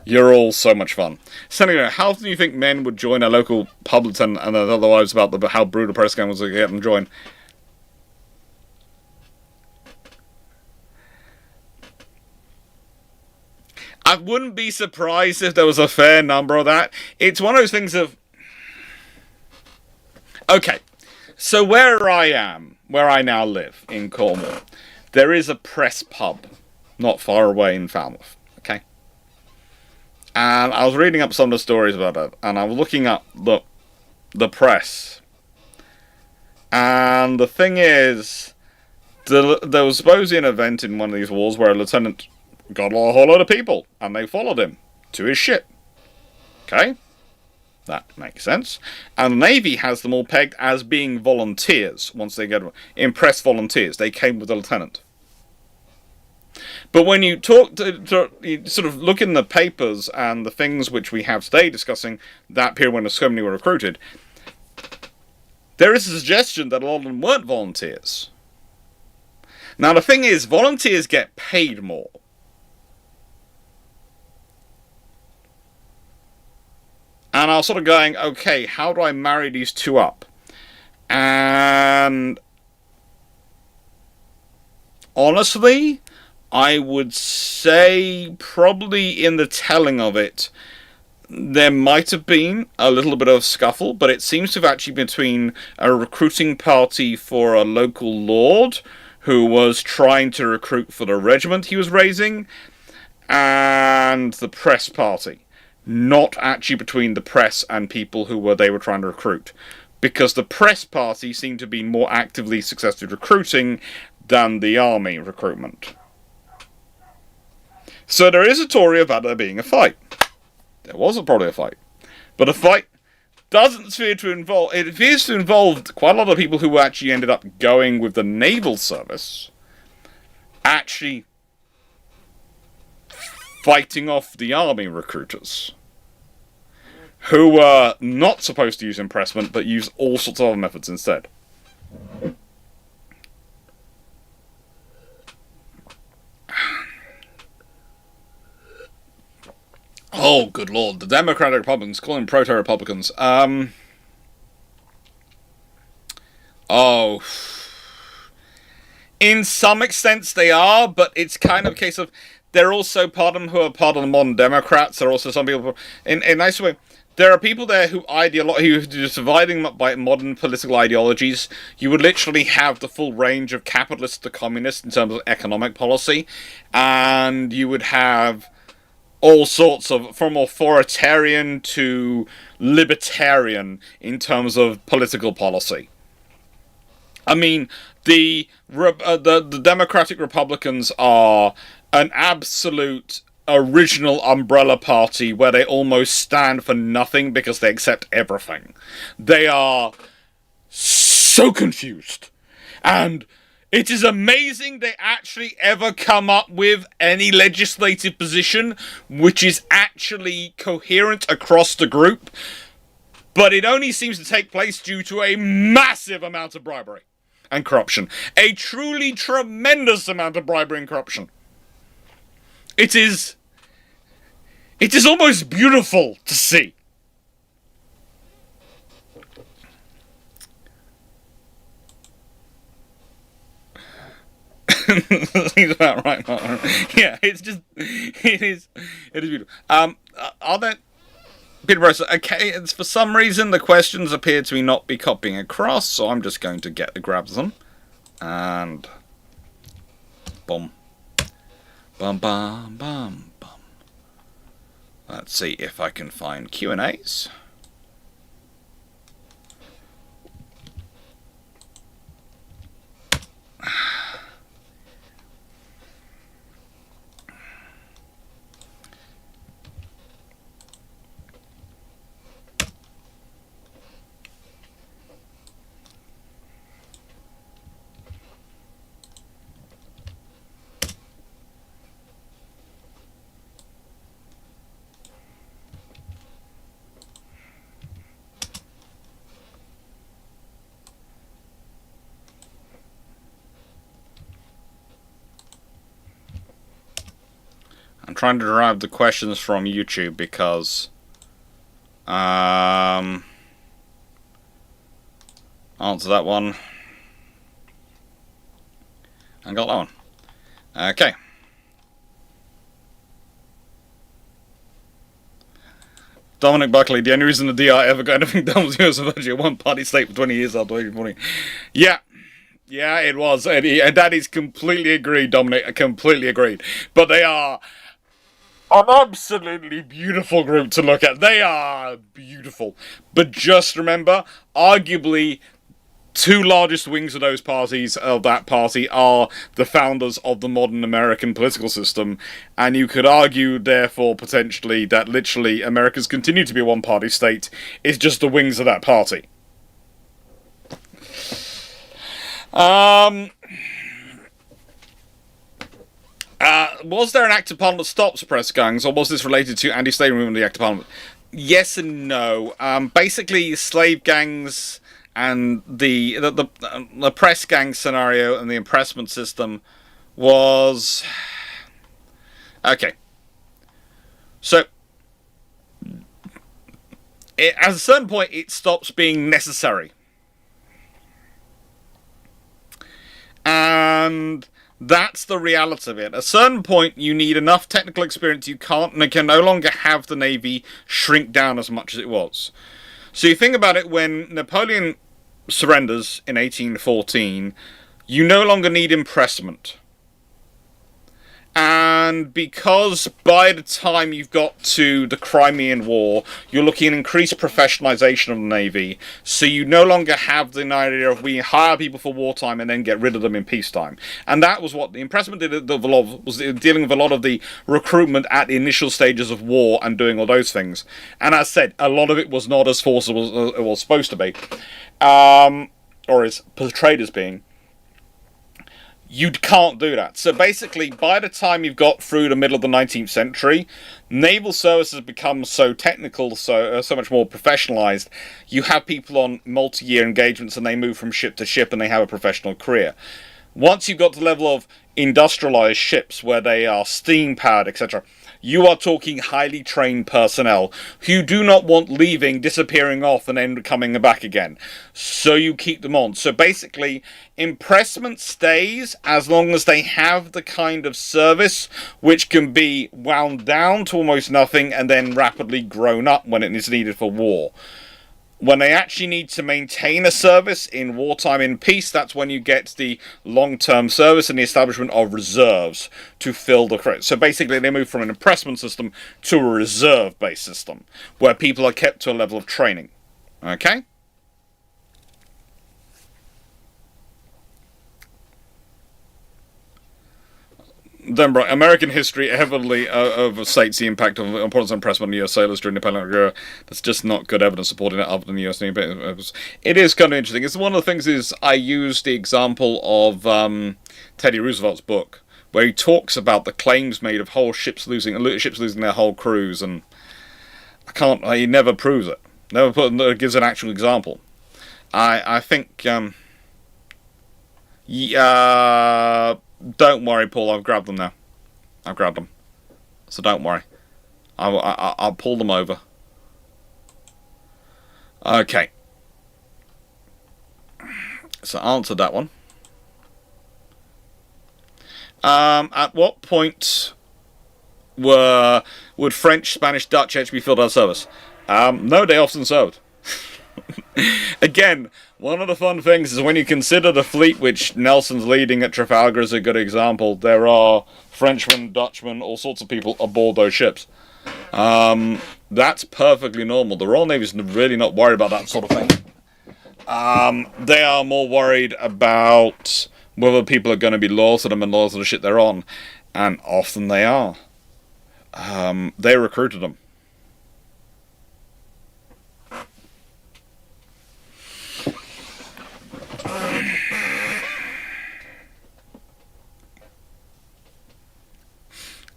You're all so much fun. So anyway, how do you think men would join a local pub and otherwise about how brutal press gang was to get them to join? I wouldn't be surprised if there was a fair number of that. It's one of those things of... Okay, so where I now live, in Cornwall, there is a press pub not far away in Falmouth, okay? And I was reading up some of the stories about it, and I was looking up the press. And the thing is, there was supposedly an event in one of these wars where a lieutenant got a whole lot of people, and they followed him to his ship. Okay? That makes sense. And the Navy has them all pegged as being volunteers, once they get impressed volunteers. They came with the lieutenant. But when you you sort of look in the papers and the things which we have today discussing that period when so many were recruited, there is a suggestion that a lot of them weren't volunteers. Now the thing is, volunteers get paid more. And I was sort of going, okay, how do I marry these two up? And honestly, I would say probably in the telling of it, there might have been a little bit of scuffle, but it seems to have actually been between a recruiting party for a local lord who was trying to recruit for the regiment he was raising, and the press party. Not actually between the press and people they were trying to recruit. Because the press party seemed to be more actively successful recruiting than the army recruitment. So there is a story about there being a fight. There was probably a fight. But a fight doesn't appear to involve... It appears to involve quite a lot of people who actually ended up going with the naval service. Actually fighting off the army recruiters, who were not supposed to use impressment, but use all sorts of other methods instead. Oh, good lord. The Democratic Republicans, call them proto-Republicans. Oh. In some extents they are, but it's kind of a case of they're also part of them who are part of the modern Democrats. There are also some people, in a nice way, there are people there who who are dividing by modern political ideologies. You would literally have the full range of capitalist to communist in terms of economic policy, and you would have all sorts of, from authoritarian to libertarian in terms of political policy. I mean, the Democratic Republicans are an absolute original umbrella party where they almost stand for nothing because they accept everything. They are so confused. And it is amazing they actually ever come up with any legislative position which is actually coherent across the group. But it only seems to take place due to a massive amount of bribery and corruption. A truly tremendous amount of bribery and corruption. It is almost beautiful to see. He's about right, Mark. Yeah, it is beautiful. Are there, Peter Bryce, okay, it's for some reason the questions appear to me not be copying across, so I'm just going to grab them. And boom. Bum bum bum bum. Let's see if I can find Q&As. I'm trying to derive the questions from YouTube because answer that one. I got that one. Okay. Dominic Buckley, the only reason the DR ever got anything done was US virtually a one-party state for 20 years after 1840. Yeah. Yeah, it was. And that is completely agreed, Dominic. I completely agreed. But they are an absolutely beautiful group to look at. They are beautiful. But just remember, arguably, two largest wings of those parties, of that party, are the founders of the modern American political system. And you could argue, therefore, potentially, that literally America's continued to be a one-party state. It's just the wings of that party. Was there an Act of Parliament that stops press gangs, or was this related to anti-slavery movement of the Act of Parliament? Yes and no. Basically, slave gangs and the press gang scenario and the impressment system was... Okay. So, at a certain point, it stops being necessary. And that's the reality of it. At a certain point, you need enough technical experience. You can no longer have the Navy shrink down as much as it was. So you think about it, when Napoleon surrenders in 1814, you no longer need impressment. And because by the time you've got to the Crimean War, you're looking at increased professionalization of the Navy, so you no longer have the idea of we hire people for wartime and then get rid of them in peacetime. And that was what the impressment did, was dealing with a lot of the recruitment at the initial stages of war and doing all those things. And as I said, a lot of it was not as forcible as it was supposed to be, or is portrayed as being. You can't do that. So basically, by the time you've got through the middle of the 19th century, naval service has become so technical, so much more professionalized. You have people on multi-year engagements and they move from ship to ship and they have a professional career. Once you've got to the level of industrialized ships where they are steam-powered, etc., You are talking highly trained personnel who do not want leaving, disappearing off, and then coming back again. So you keep them on. So basically, impressment stays as long as they have the kind of service which can be wound down to almost nothing and then rapidly grown up when it is needed for war. When they actually need to maintain a service in wartime, in peace, that's when you get the long-term service and the establishment of reserves to fill the credits. So basically they move from an impressment system to a reserve-based system, where people are kept to a level of training. Okay? Then, American history heavily overstates the impact of importance of impressment on U.S. sailors during the Napoleonic era. There's just not good evidence supporting it other than the U.S. Navy. It is kind of interesting. It's one of the things is I used the example of Teddy Roosevelt's book, where he talks about the claims made of whole ships losing their whole crews, and he never proves it. Never gives an actual example. I think don't worry, Paul. I've grabbed them now. I've grabbed them. So don't worry. I'll pull them over. Okay. So I answered that one. At what point would French, Spanish, Dutch actually be filled out of service? No, they often served. Again, one of the fun things is when you consider the fleet which Nelson's leading at Trafalgar is a good example. There are Frenchmen, Dutchmen, all sorts of people aboard those ships. That's perfectly normal. The Royal Navy's really not worried about that sort of thing. They are more worried about whether people are going to be loyal to them and loyal to the ship they're on. And often they are. They recruited them.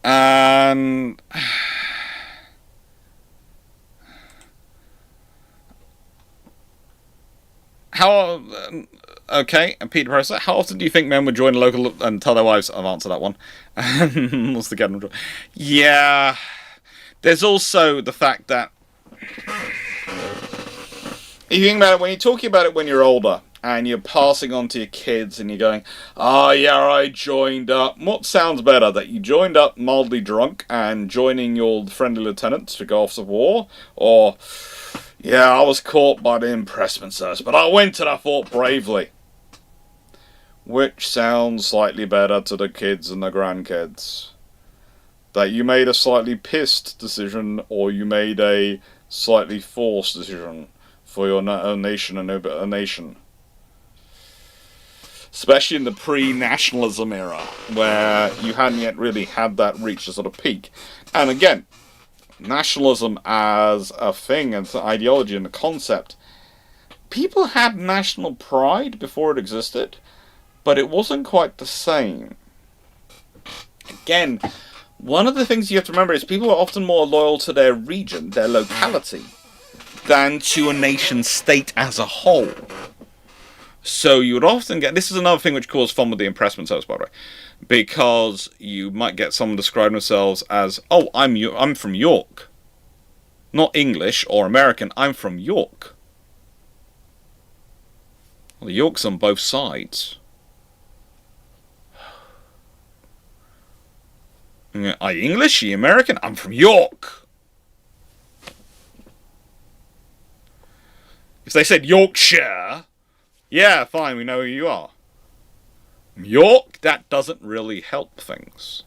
And okay, and Peter Presser, how often do you think men would join a local and tell their wives? I've answered that one. What's the get them? Yeah, there's also the fact that if you think about it, when you're talking about it when you're older, and you're passing on to your kids, and you're going, oh yeah, I joined up. What sounds better, that you joined up mildly drunk and joining your friendly lieutenants to go off to war? Or, yeah, I was caught by the impressment service, but I went to the fort bravely. Which sounds slightly better to the kids and the grandkids? That you made a slightly pissed decision, or you made a slightly forced decision for your nation and a nation? Especially in the pre-nationalism era, where you hadn't yet really had that reach a sort of peak. And again, nationalism as a thing, as an ideology and a concept, people had national pride before it existed, but it wasn't quite the same. Again, one of the things you have to remember is people are often more loyal to their region, their locality, than to a nation state as a whole. So you would often get... This is another thing which caused fun with the impressment service, by the way. Because you might get someone describing themselves as, oh, I'm from York. Not English or American, I'm from York. Well, the York's on both sides. Are you English? Are you American? I'm from York. If they said Yorkshire... Yeah, fine, we know who you are. York, that doesn't really help things.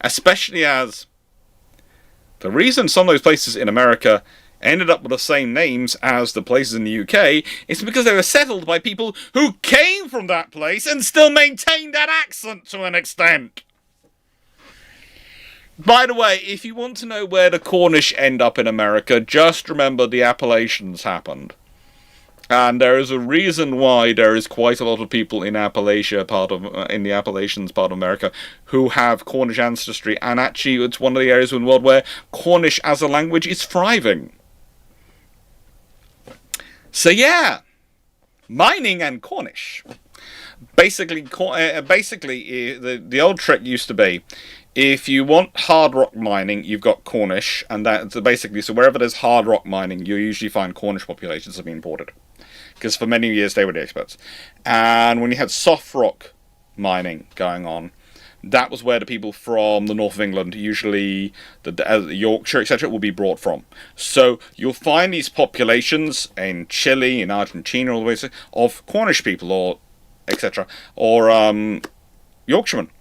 Especially as the reason some of those places in America ended up with the same names as the places in the UK is because they were settled by people who came from that place and still maintained that accent to an extent. By the way, if you want to know where the Cornish end up in America, just remember the Appalachians happened. And there is a reason why there is quite a lot of people in Appalachia, in the Appalachians part of America, who have Cornish ancestry. And actually, it's one of the areas in the world where Cornish as a language is thriving. So yeah, mining and Cornish. Basically, the old trick used to be, If you want hard rock mining, you've got Cornish, and that's basically, so wherever there's hard rock mining, you usually find Cornish populations have been imported. Because for many years they were the experts. And when you had soft rock mining going on, that was where the people from the north of England, usually the Yorkshire, etc., will be brought from. So you'll find these populations in Chile, in Argentina, all the way to, of Cornish people, or etc., or Yorkshiremen.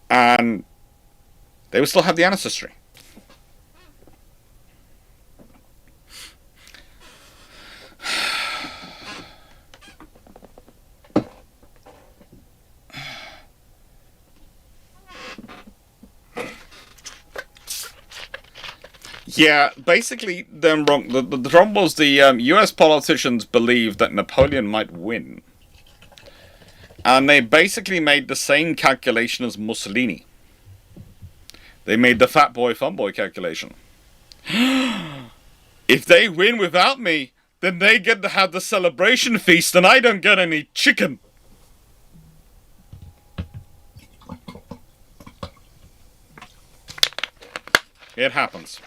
And they would still have the ancestry. Yeah, basically, the problem was the US politicians believed that Napoleon might win. And they basically made the same calculation as Mussolini. They made the fat boy, fun boy calculation. If they win without me, then they get to have the celebration feast and I don't get any chicken. It happens.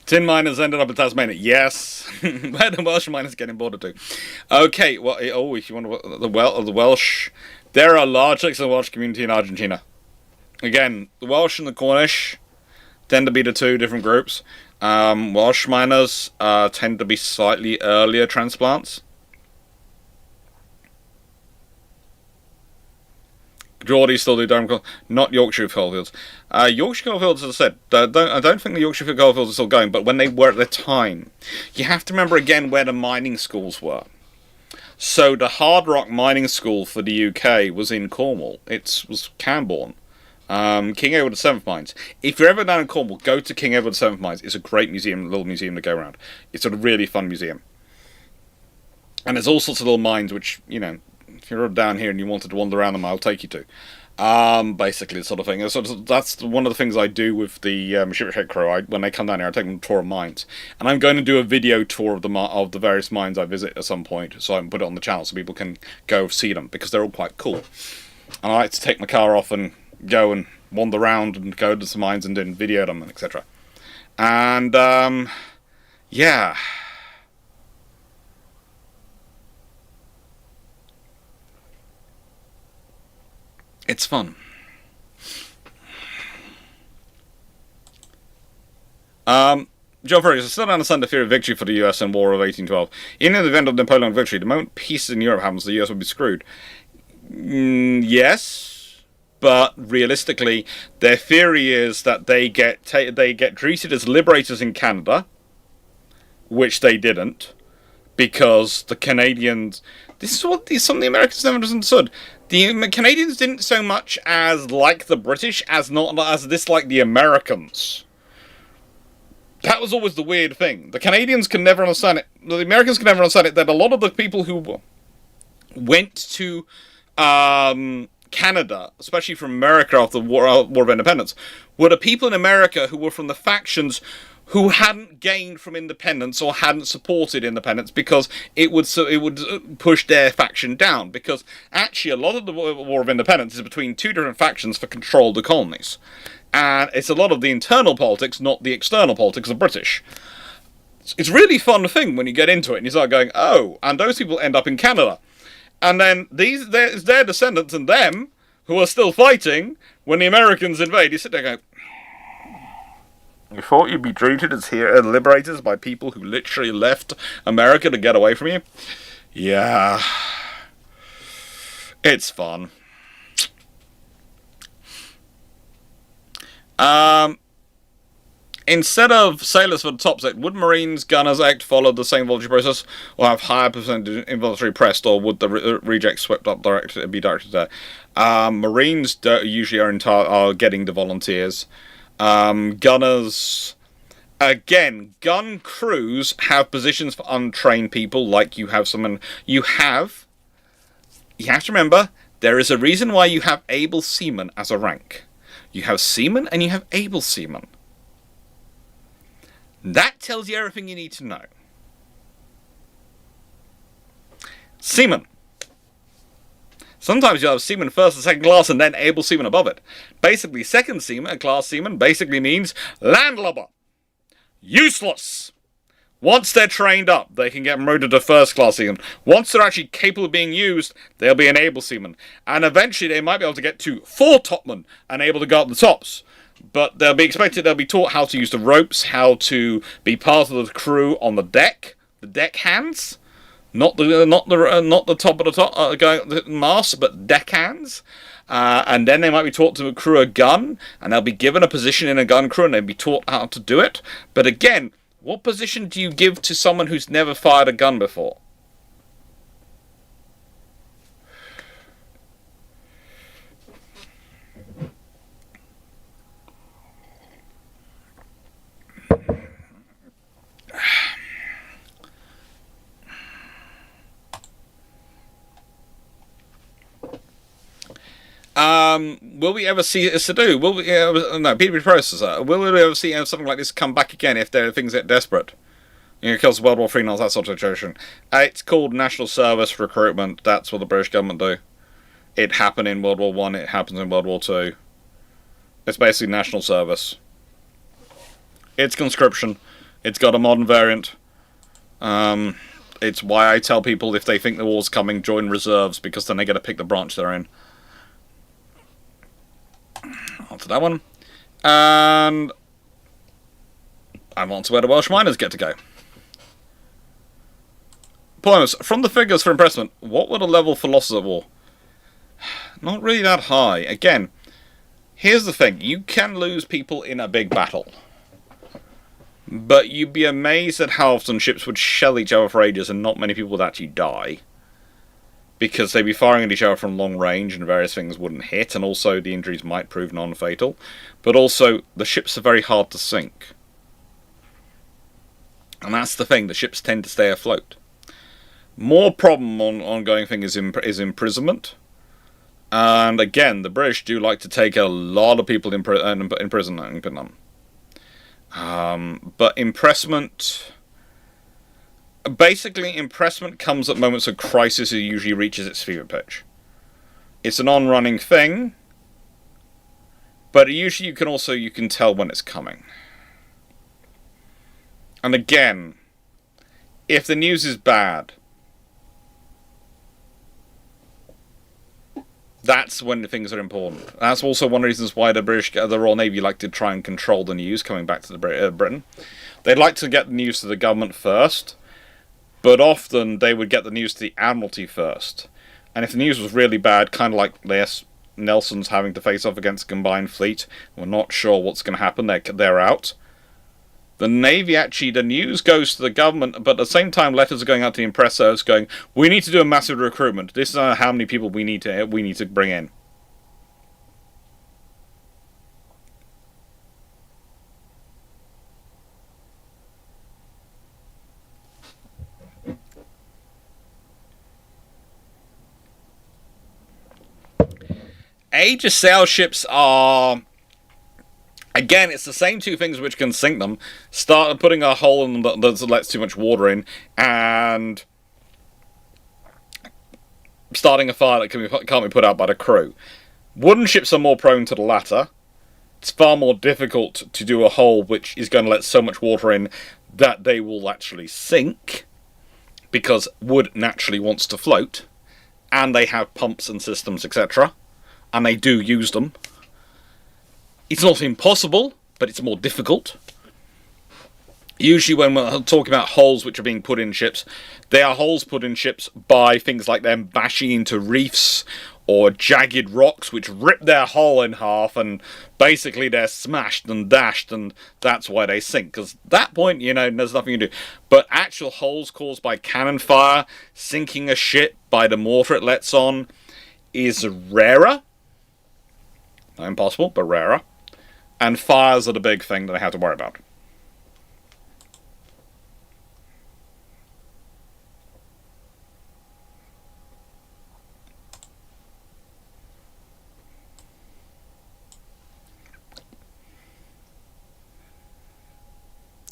Tin miners ended up in Tasmania. Yes, where the Welsh miners get imported to. Okay, well, oh, if you want the Welsh, there are large sections of the Welsh community in Argentina. Again, the Welsh and the Cornish tend to be the two different groups. Welsh miners tend to be slightly earlier transplants. Geordies still do Durham, not Yorkshire coalfields. Yorkshire coalfields, as I said, I don't think the Yorkshire coalfields are still going, but when they were at the time, you have to remember again where the mining schools were. So the hard rock mining school for the UK was in Cornwall. It was Camborne. King Edward VII Mines. If you're ever down in Cornwall, go to King Edward VII Mines. It's a great museum, little museum to go around. It's a really fun museum. And there's all sorts of little mines which, you know, if you're down here and you wanted to wander around them, I'll take you to. Basically, the sort of thing. So that's one of the things I do with the shipwreck crew. When they come down here, I take them on a tour of mines, and I'm going to do a video tour of the various mines I visit at some point, so I can put it on the channel so people can go see them because they're all quite cool. And I like to take my car off and go and wander around and go to some mines and then video them, etc. And yeah. It's fun. Joe Fergus, I still don't understand the fear of victory for the US in War of 1812. In the event of Napoleonic victory, the moment peace in Europe happens, the US would be screwed. Yes, but realistically, their theory is that they get treated as liberators in Canada, which they didn't, because the Canadians. This is what some of the Americans never understood. The Canadians didn't so much as like the British as dislike the Americans. That was always the weird thing. The Canadians can never understand it. The Americans can never understand it. That a lot of the people who went to Canada, especially from America after the War of Independence, were the people in America who were from the factions who hadn't gained from independence or hadn't supported independence because it would push their faction down. Because actually, a lot of the War of Independence is between two different factions for control of the colonies, and it's a lot of the internal politics, not the external politics of the British. It's a really fun thing when you get into it and you start going, oh, and those people end up in Canada, and then there's their descendants and them who are still fighting when the Americans invade. You sit there going, you thought you'd be treated as liberators by people who literally left America to get away from you? Yeah. It's fun. Instead of sailors for the top set, would Marines, Gunners Act follow the same voluntary process, or have higher percentage involuntary pressed, or would the rejects swept up be directed there? Marines usually are getting the volunteers. Gunners, again, gun crews have positions for untrained people, like you have You have to remember, there is a reason why you have able seamen as a rank. You have seamen and you have able seamen. That tells you everything you need to know. Seamen. Sometimes you have seaman first and second class and then able seaman above it. Basically, second seaman, class seaman, basically means landlubber. Useless. Once they're trained up, they can get promoted to first class seaman. Once they're actually capable of being used, they'll be an able seaman. And eventually they might be able to get to foretopmen and able to go up the tops. But they'll be taught how to use the ropes, how to be part of the crew on the deck hands. Not the top of the top going the mast, but deckhands. And then they might be taught to crew a gun, and they'll be given a position in a gun crew, and they'll be taught how to do it. But again, what position do you give to someone who's never fired a gun before? Will we ever see this to do? Will we? No, PDP processor. Will we ever see something like this come back again if things get desperate? Because World War III and all that sort of situation. It's called national service recruitment. That's what the British government do. It happened in World War One. It happens in World War Two. It's basically national service. It's conscription. It's got a modern variant. It's why I tell people if they think the war's coming, join reserves, because then they get to pick the branch they're in. On to that one. And I'm on to where the Welsh miners get to go. Poems. From the figures for impressment, what were the level for losses at war? Not really that high. Again, here's the thing. You can lose people in a big battle. But you'd be amazed at how often ships would shell each other for ages and not many people would actually die. Because they'd be firing at each other from long range and various things wouldn't hit, and also the injuries might prove non-fatal. But also, the ships are very hard to sink. And that's the thing, the ships tend to stay afloat. More problem on ongoing thing is imprisonment. And again, the British do like to take a lot of people in prison. But impressment... Basically, impressment comes at moments of crisis. It usually reaches its fever pitch. It's an on-running thing, but usually you can tell when it's coming. And again, if the news is bad, that's when things are important. That's also one of the reasons why the Royal Navy like to try and control the news coming back to Britain. They'd like to get the news to the government first. But often they would get the news to the Admiralty first. And if the news was really bad, kind of like Nelson's having to face off against a combined fleet, we're not sure what's going to happen, they're out. The Navy the news goes to the government, but at the same time letters are going out to the impressors going, we need to do a massive recruitment. This is how many people we need to bring in. Age of sail ships are... Again, it's the same two things which can sink them. Start putting a hole in them that lets too much water in, and starting a fire that can't be put out by the crew. Wooden ships are more prone to the latter. It's far more difficult to do a hole which is going to let so much water in that they will actually sink, because wood naturally wants to float, and they have pumps and systems, etc., and they do use them. It's not impossible, but it's more difficult. Usually when we're talking about holes which are being put in ships, they are holes put in ships by things like them bashing into reefs or jagged rocks which rip their hull in half, and basically they're smashed and dashed, and that's why they sink. Because at that point, there's nothing you can do. But actual holes caused by cannon fire, sinking a ship by the mortar it lets on, is rarer. Not impossible, but rarer. And fires are the big thing that I have to worry about.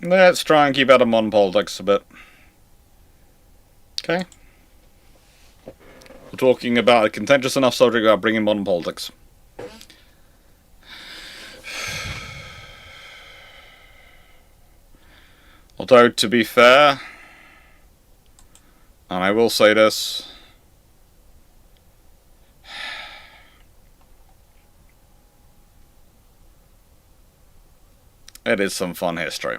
Let's try and keep out of modern politics a bit. Okay? We're talking about a contentious enough subject about bringing modern politics. Although, to be fair, and I will say this, it is some fun history.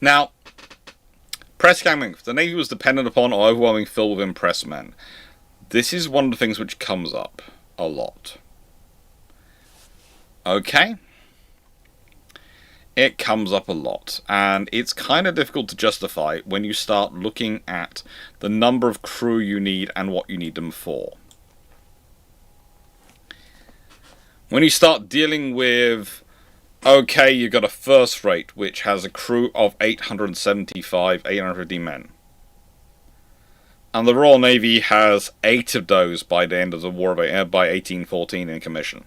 Now, press ganging. The Navy was dependent upon or overwhelming fill with impressed men. This is one of the things which comes up a lot. Okay? It comes up a lot, and it's kind of difficult to justify when you start looking at the number of crew you need and what you need them for. When you start dealing with, okay, you've got a first rate which has a crew of 850 men. And the Royal Navy has 8 of those by the end of the war, by 1814 in commission.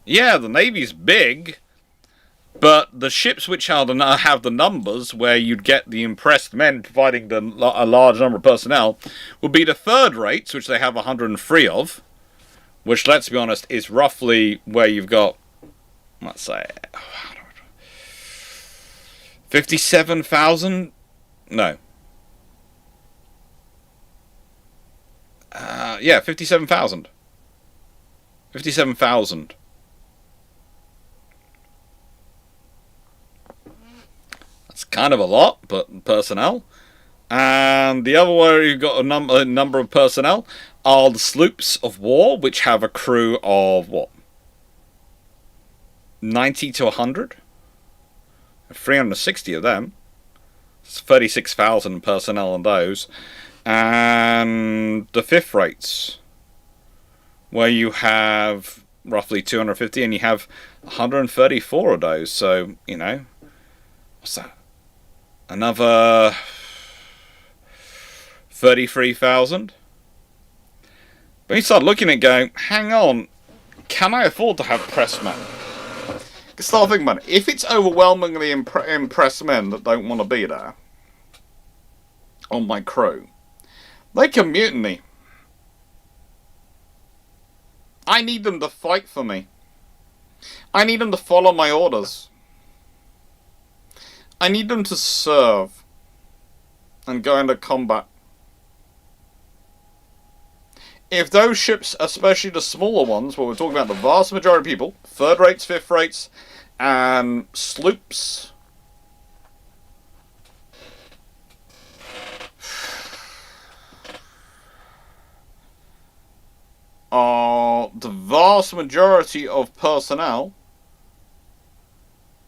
Yeah, the Navy's big, but the ships which have the numbers where you'd get the impressed men providing a large number of personnel would be the third rates, which they have 103 of, which, let's be honest, is roughly where you've got, let's say, 57,000? No. Yeah, 57,000. 57,000. That's kind of a lot, but personnel. And the other where you've got a number of personnel are the sloops of war, which have a crew of, what? 90 to 100? 360 of them. It's 36,000 personnel on those. And the fifth rates, where you have roughly 250, and you have 134 of those. So, you know, what's that? Another 33,000. But you start looking at going, hang on, can I afford to have press men? Start thinking about it. If it's overwhelmingly impressed men that don't want to be there on my crew, they can mutiny. I need them to fight for me. I need them to follow my orders. I need them to serve and go into combat. If those ships, especially the smaller ones, where we're talking about the vast majority of people, third rates, fifth rates, and sloops, are the vast majority of personnel,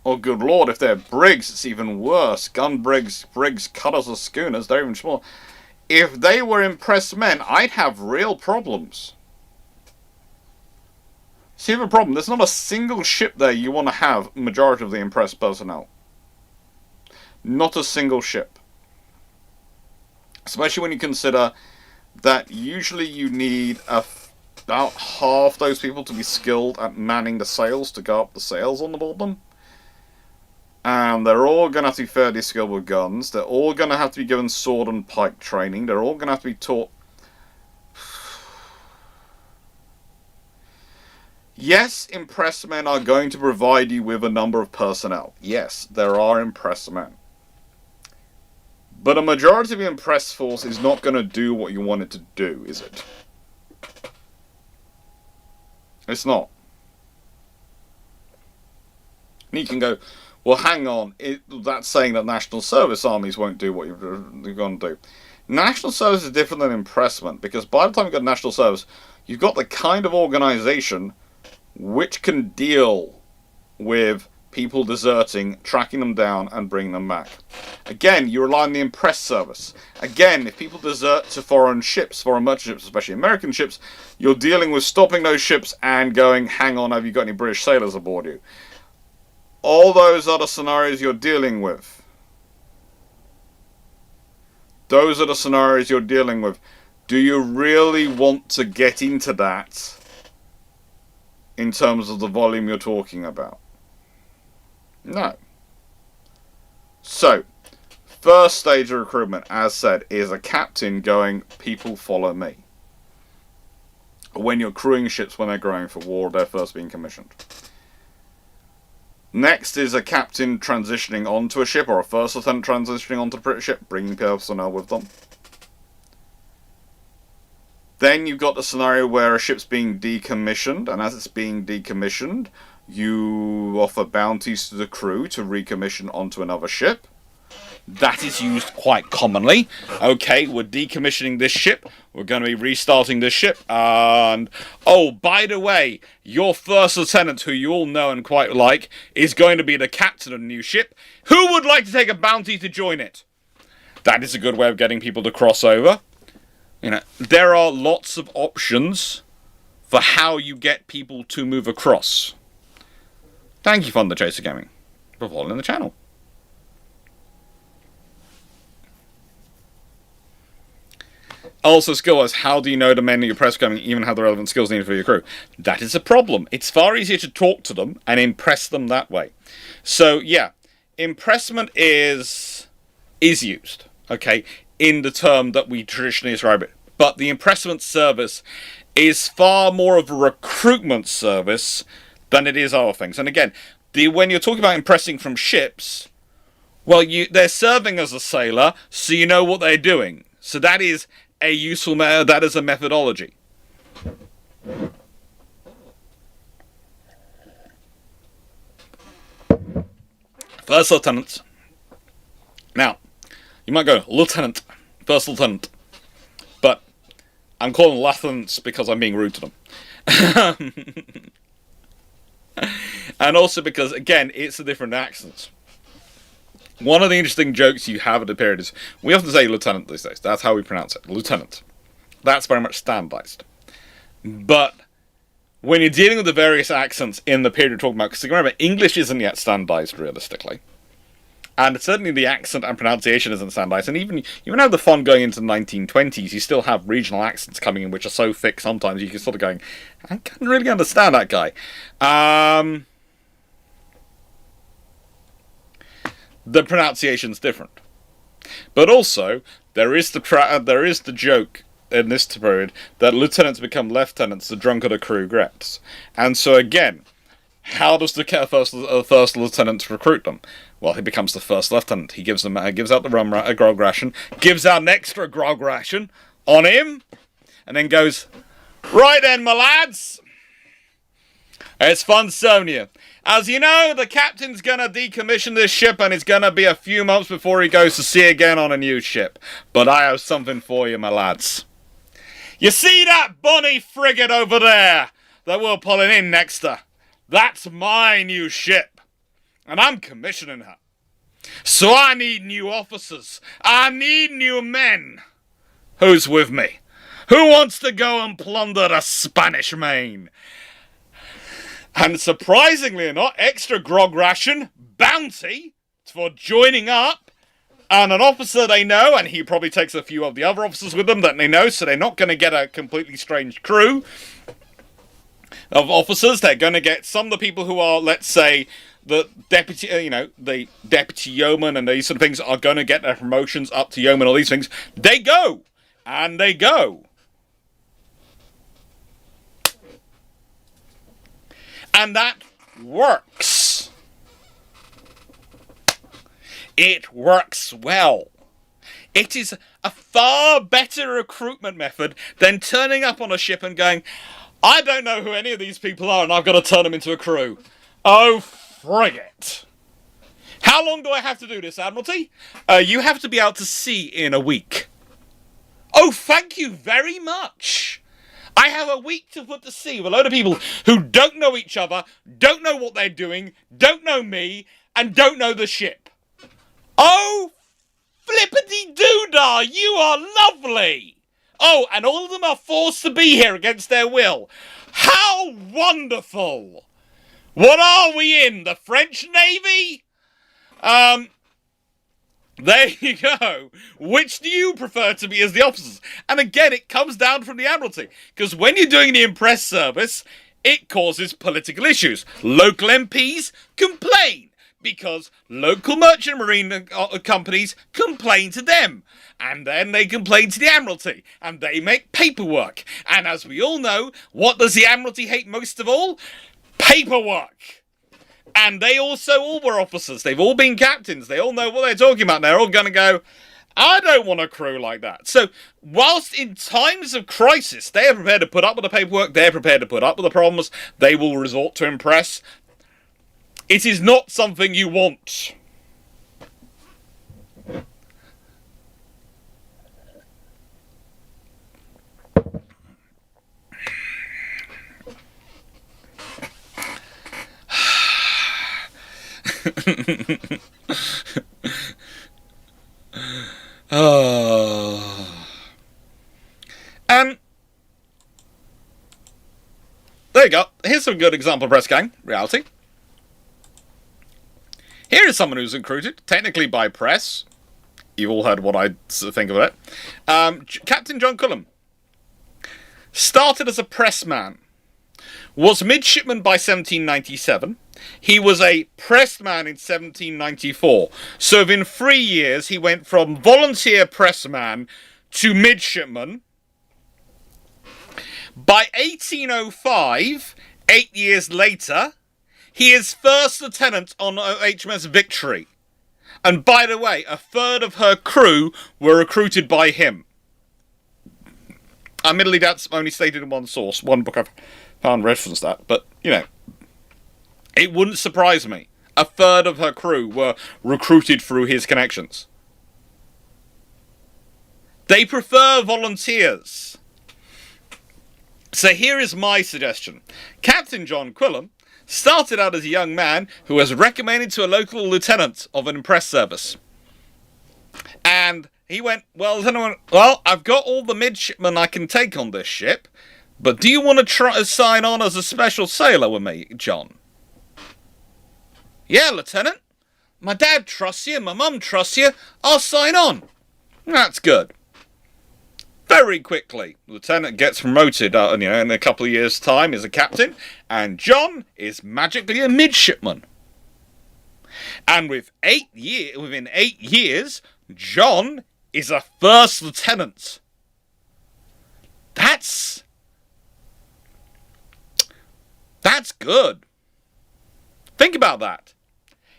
oh good lord, if they're brigs, it's even worse. Gun brigs, cutters or schooners, they're even smaller. If they were impressed men, I'd have real problems. See, you have a problem. There's not a single ship there you want to have majority of the impressed personnel. Not a single ship. Especially when you consider that usually you need about half those people to be skilled at manning the sails, to go up the sails on the board them. And they're all going to have to be fairly skilled with guns. They're all going to have to be given sword and pike training. They're all going to have to be taught. Yes, impressed men are going to provide you with a number of personnel. Yes, there are impressed men. But a majority of the impressed force is not going to do what you want it to do, is it? It's not. And you can go, well, hang on, that's saying that national service armies won't do what you're going to do. National service is different than impressment, because by the time you've got national service, you've got the kind of organisation which can deal with people deserting, tracking them down, and bringing them back. Again, you rely on the impress service. Again, if people desert to foreign ships, foreign merchant ships, especially American ships, you're dealing with stopping those ships and going, hang on, have you got any British sailors aboard you? All those are the scenarios you're dealing with. Those are the scenarios you're dealing with. Do you really want to get into that in terms of the volume you're talking about? No. So, first stage of recruitment, as said, is a captain going, people follow me. When you're crewing ships when they're going for war, they're first being commissioned. Next is a captain transitioning onto a ship, or a first lieutenant transitioning onto a ship, bringing personnel with them. Then you've got the scenario where a ship's being decommissioned, and as it's being decommissioned, you offer bounties to the crew to recommission onto another ship. That is used quite commonly. Okay, we're decommissioning this ship. We're going to be restarting this ship. And, oh, by the way, your first lieutenant, who you all know and quite like, is going to be the captain of the new ship. Who would like to take a bounty to join it? That is a good way of getting people to cross over. You know, there are lots of options for how you get people to move across. Thank you, Thunder Chaser Gaming, for following the channel. Also, skill-wise, how do you know the men that you're press coming even have the relevant skills needed for your crew? That is a problem. It's far easier to talk to them and impress them that way. So, yeah, impressment is used, okay, in the term that we traditionally describe it. But the impressment service is far more of a recruitment service than it is other things. And again, when you're talking about impressing from ships, well, they're serving as a sailor, so you know what they're doing. So that is a useful method. That is a methodology. First lieutenant. Now, you might go, lieutenant, first lieutenant. But I'm calling them lieutenants because I'm being rude to them. And also because, again, it's a different accent. One of the interesting jokes you have at the period is, we often say lieutenant these days. That's how we pronounce it, lieutenant. That's very much standardized. But when you're dealing with the various accents in the period you're talking about, because remember, English isn't yet standardized realistically. And certainly the accent and pronunciation isn't standardized. And even though the fun going into the 1920s, you still have regional accents coming in which are so thick sometimes you can sort of going, I can't really understand that guy. The pronunciation's different. But also, there is the joke in this period that lieutenants become lieutenants the drunker the crew gets. And so again, how does the first lieutenant recruit them? Well, he becomes the first lieutenant. He gives out the grog ration, gives out an extra grog ration on him, and then goes, right then, my lads, it's fun serving you. As you know, the captain's going to decommission this ship, and it's going to be a few months before he goes to sea again on a new ship. But I have something for you, my lads. You see that bonny frigate over there that we're pulling in next to? That's my new ship, and I'm commissioning her. So I need new officers. I need new men. Who's with me? Who wants to go and plunder the Spanish Main? And surprisingly enough, extra grog ration, bounty, for joining up, and an officer they know, and he probably takes a few of the other officers with them that they know, so they're not going to get a completely strange crew of officers. They're going to get some of the people who are, let's say, the deputy, the deputy yeoman and these sort of things are going to get their promotions up to yeoman, all these things. They go, and they go. And that works. It works well. It is a far better recruitment method than turning up on a ship and going, I don't know who any of these people are and I've got to turn them into a crew. Oh, frigate. How long do I have to do this, Admiralty? You have to be out to sea in a week. Oh, thank you very much. I have a week to put to sea with a load of people who don't know each other, don't know what they're doing, don't know me, and don't know the ship. Oh, flippity-doo-dah, you are lovely. Oh, and all of them are forced to be here against their will. How wonderful. What are we in? The French Navy? There you go. Which do you prefer to be as the officers? And again, it comes down from the Admiralty. Because when you're doing the impress service, it causes political issues. Local MPs complain because local merchant marine companies complain to them. And then they complain to the Admiralty. And they make paperwork. And as we all know, what does the Admiralty hate most of all? Paperwork. And they also all were officers. They've all been captains. They all know what they're talking about. They're all going to go, I don't want a crew like that. So, whilst in times of crisis, they are prepared to put up with the paperwork, they're prepared to put up with the problems, they will resort to impress. It is not something you want. And there you go. Here's some good example press gang reality. Here is someone who's recruited, technically by press. You've all heard what I think of it. Captain John Cullum started as a pressman, was midshipman by 1797. He was a pressman in 1794. So within 3 years, he went from volunteer pressman to midshipman. By 1805, 8 years later, he is first lieutenant on HMS Victory. And by the way, a third of her crew were recruited by him. Admittedly, that's only stated in one source. One book I've found referenced that. But, you know, it wouldn't surprise me. A third of her crew were recruited through his connections. They prefer volunteers. So here is my suggestion. Captain John Cullum started out as a young man who was recommended to a local lieutenant of an impress service. And he went, well, I've got all the midshipmen I can take on this ship, but do you want to try to sign on as a special sailor with me, John? Yeah, Lieutenant. My dad trusts you, my mum trusts you, I'll sign on. That's good. Very quickly, Lieutenant gets promoted, in a couple of years' time as a captain, and John is magically a midshipman. And within 8 years, John is a first lieutenant. That's good. Think about that.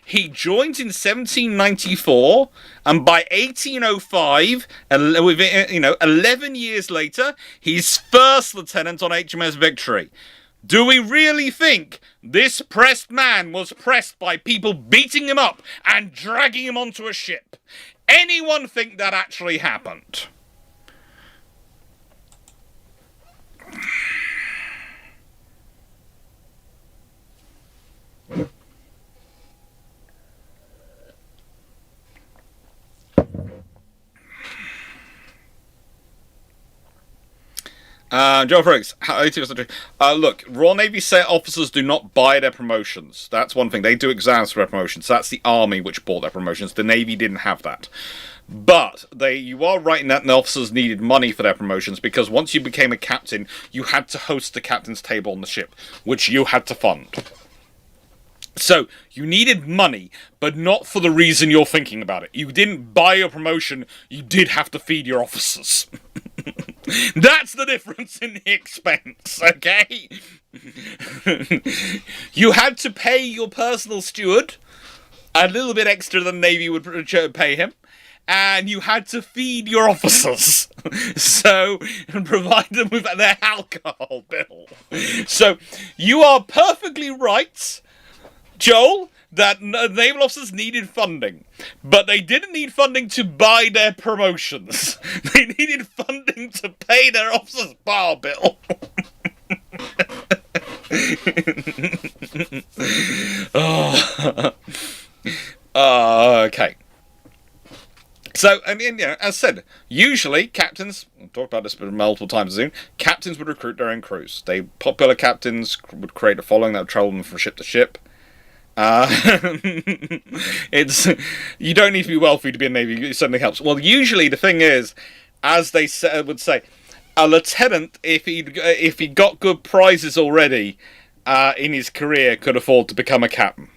He joined in 1794, and by 1805, 11 years later, he's first lieutenant on HMS Victory. Do we really think this pressed man was pressed by people beating him up and dragging him onto a ship? Anyone think that actually happened? Joe Friggs, look, Royal Navy officers do not buy their promotions. That's one thing. They do exams for their promotions. That's the Army which bought their promotions. The Navy didn't have that. But you are right in that the officers needed money for their promotions, because once you became a captain, you had to host the captain's table on the ship, which you had to fund. So, you needed money, but not for the reason you're thinking about it. You didn't buy your promotion, you did have to feed your officers. That's the difference in the expense, okay? You had to pay your personal steward a little bit extra than the Navy would pay him, and you had to feed your officers, and provide them with their alcohol bill. So, you are perfectly right, Joel, that naval officers needed funding. But they didn't need funding to buy their promotions. They needed funding to pay their officers' bar bill. Okay. So, I mean, you know, as said, usually captains, we've talked about this multiple times soon, captains would recruit their own crews. Popular captains would create a following that would travel them from ship to ship. It's you don't need to be wealthy to be a Navy. It certainly helps. Well, usually the thing is, as they would say, a lieutenant, if he got good prizes already in his career, could afford to become a captain.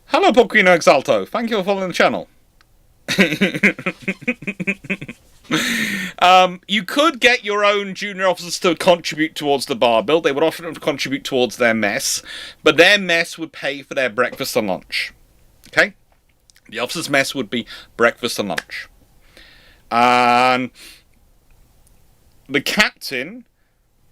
Hello, Poquino Exalto. Thank you for following the channel. You could get your own junior officers to contribute towards the bar bill. They would often contribute towards their mess, but their mess would pay for their breakfast and lunch. Okay? The officers' mess would be breakfast and lunch. And the captain,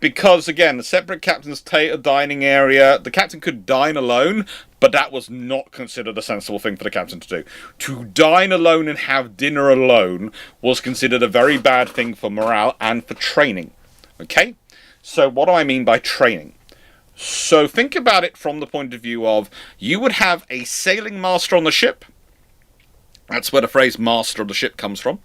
because again, the separate captain's dining area, the captain could dine alone, but that was not considered a sensible thing for the captain to do. To dine alone and have dinner alone was considered a very bad thing for morale and for training. Okay? So what do I mean by training? So think about it from the point of view of, you would have a sailing master on the ship. That's where the phrase master of the ship comes from.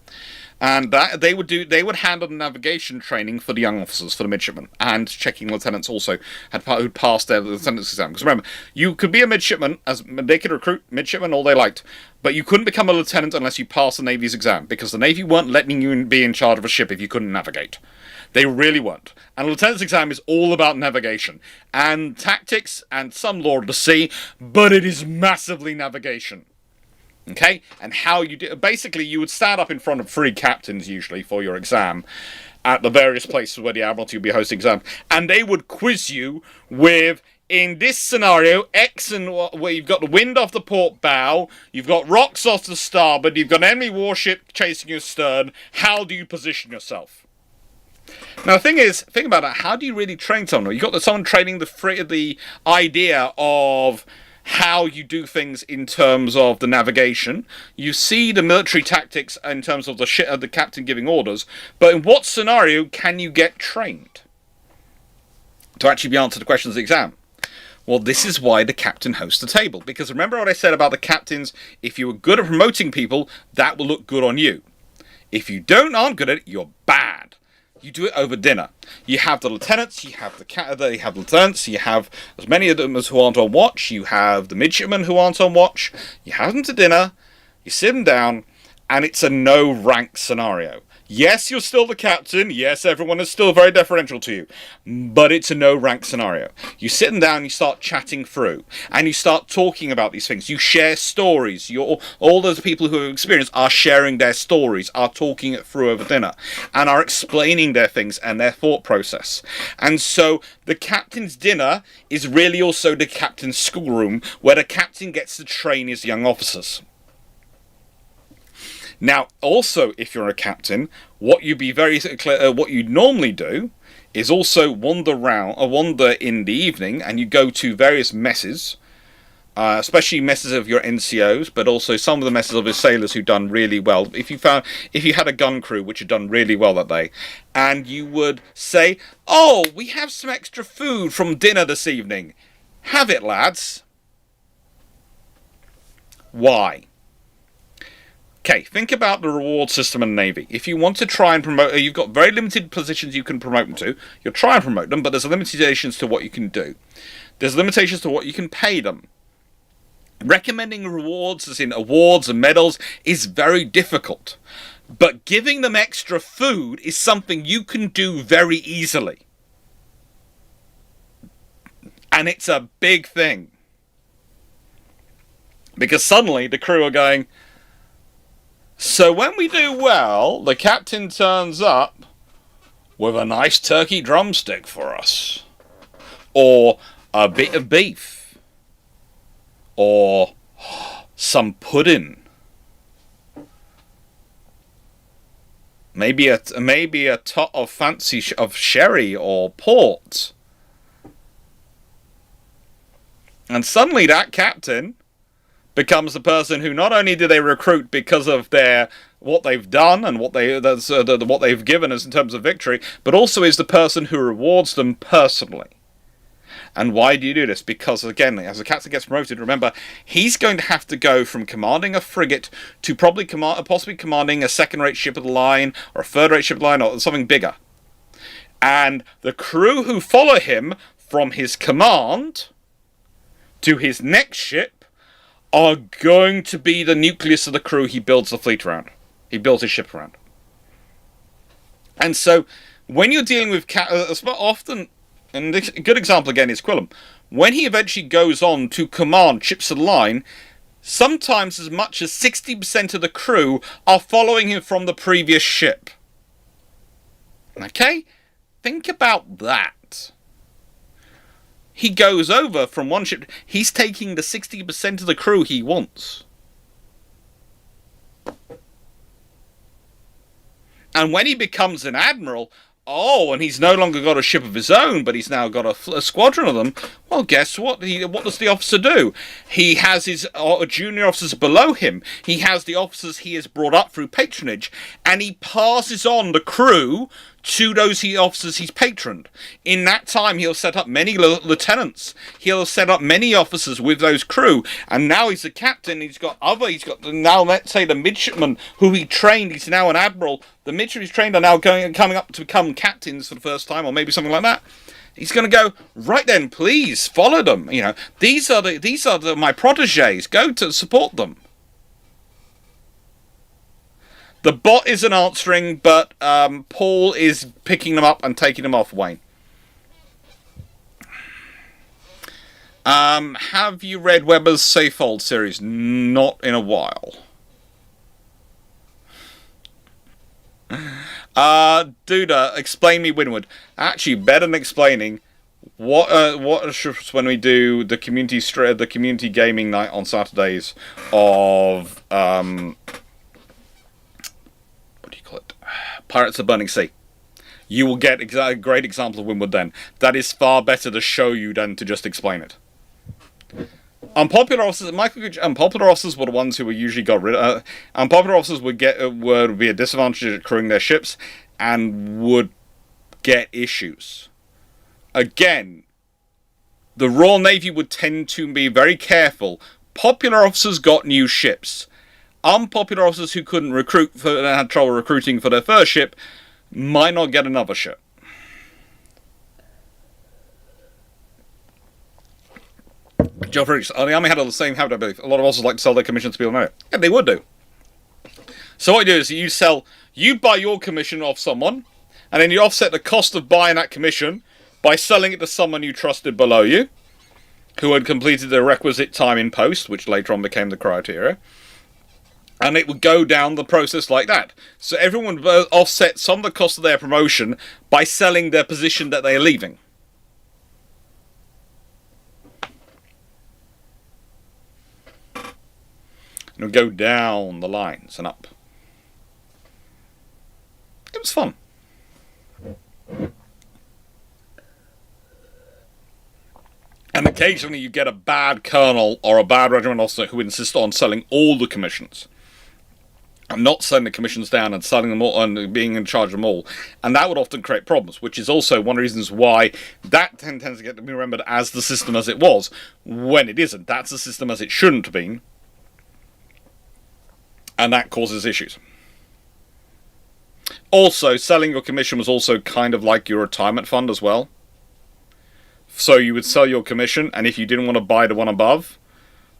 And that they would handle the navigation training for the young officers, for the midshipmen, and checking lieutenants also who'd passed their lieutenant's exam. Because remember, you could be a midshipman, as they could recruit midshipmen all they liked, but you couldn't become a lieutenant unless you passed the Navy's exam, because the Navy weren't letting you be in charge of a ship if you couldn't navigate. They really weren't. And a lieutenant's exam is all about navigation and tactics and some law of the sea, but it is massively navigation. Okay, and how you do, basically you would stand up in front of 3 captains usually for your exam at the various places where the Admiralty would be hosting exams, and they would quiz you with, in this scenario, X and where you've got the wind off the port bow, you've got rocks off the starboard, you've got an enemy warship chasing your stern, how do you position yourself? Now the thing is, think about it, how do you really train someone? You've got someone training the idea of how you do things in terms of the navigation. You see the military tactics in terms of the captain giving orders, but in what scenario can you get trained to actually be answered the questions of the exam? Well, this is why the captain hosts the table. Because remember what I said about the captains, if you were good at promoting people, that will look good on you. If you aren't good at it, you're bad. You do it over dinner. You have the lieutenants, you have lieutenants, you have as many of them as who aren't on watch, you have the midshipmen who aren't on watch, you have them to dinner, you sit them down, and it's a no-rank scenario. Yes, you're still the captain. Yes, everyone is still very deferential to you. But it's a no-rank scenario. You sit them down, you start chatting through. And you start talking about these things. You share stories. All those people who have experience are sharing their stories, are talking it through over dinner, and are explaining their things and their thought process. And so the captain's dinner is really also the captain's schoolroom, where the captain gets to train his young officers. Now, also, if you're a captain, what you'd normally do is also wander in the evening, and you go to various messes, especially messes of your NCOs, but also some of the messes of your sailors who've done really well. If you had a gun crew which had done really well that day, and you would say, "Oh, we have some extra food from dinner this evening. Have it, lads." Why? Okay, think about the reward system in the Navy. If you want to try and promote, you've got very limited positions you can promote them to. You'll try and promote them, but there's limitations to what you can do. There's limitations to what you can pay them. Recommending rewards, as in awards and medals, is very difficult. But giving them extra food is something you can do very easily. And it's a big thing. Because suddenly the crew are going, "So when we do well, the captain turns up with a nice turkey drumstick for us, or a bit of beef, or some pudding, maybe a tot of fancy of sherry or port." And suddenly that captain becomes the person who not only do they recruit because of what they've done and what they've given us in terms of victory, but also is the person who rewards them personally. And why do you do this? Because, again, as the captain gets promoted, remember, he's going to have to go from commanding a frigate to possibly commanding a second-rate ship of the line, or a third-rate ship of the line, or something bigger. And the crew who follow him from his command to his next ship are going to be the nucleus of the crew he builds the fleet around. He builds his ship around. And so, when you're dealing with often, and a good example again is Quillam, when he eventually goes on to command ships of the line, sometimes as much as 60% of the crew are following him from the previous ship. Okay? Think about that. He goes over from one ship, he's taking the 60% of the crew he wants. And when he becomes an admiral, and he's no longer got a ship of his own, but he's now got a squadron of them, well, guess what? What does the officer do? He has his junior officers below him. He has the officers he has brought up through patronage, and he passes on the crew to those officers he's patroned. In that time, he'll set up many lieutenants. He'll set up many officers with those crew, and now he's the captain. He's got now, let's say, the midshipmen who he trained. He's now an admiral. The midshipmen he's trained are now coming up to become captains for the first time, or maybe something like that. He's going to go, right then, please follow them. You know, these are my protégés. Go to support them. The bot isn't answering, but Paul is picking them up and taking them off Wayne. Have you read Weber's Safehold series? Not in a while. Duda, explain me Winwood. Actually, better than explaining, what when we do the community gaming night on Saturdays of Pirates of the Burning Sea. You will get a great example of Winwood then. That is far better to show you than to just explain it. Unpopular officers, unpopular officers were the ones who were usually got rid of. Unpopular officers would be a disadvantage at crewing their ships and would get issues. Again, the Royal Navy would tend to be very careful. Popular officers got new ships. Unpopular officers who couldn't recruit and had trouble recruiting for their first ship might not get another ship. Joe Fredericks, the army had the same habit, I believe. A lot of officers like to sell their commissions to people on merit. Yeah, they would do. So what you do is you buy your commission off someone, and then you offset the cost of buying that commission by selling it to someone you trusted below you, who had completed the requisite time in post, which later on became the criteria. And it would go down the process like that. So everyone would offset some of the cost of their promotion by selling their position that they are leaving. And it would go down the lines and up. It was fun. And occasionally you get a bad colonel or a bad regiment officer who insists on selling all the commissions. And not selling the commissions down and selling them all and being in charge of them all. And that would often create problems, which is also one of the reasons why that tends to get to be remembered as the system as it was, when it isn't. That's the system as it shouldn't have been. And that causes issues. Also, selling your commission was also kind of like your retirement fund as well. So you would sell your commission, and if you didn't want to buy the one above,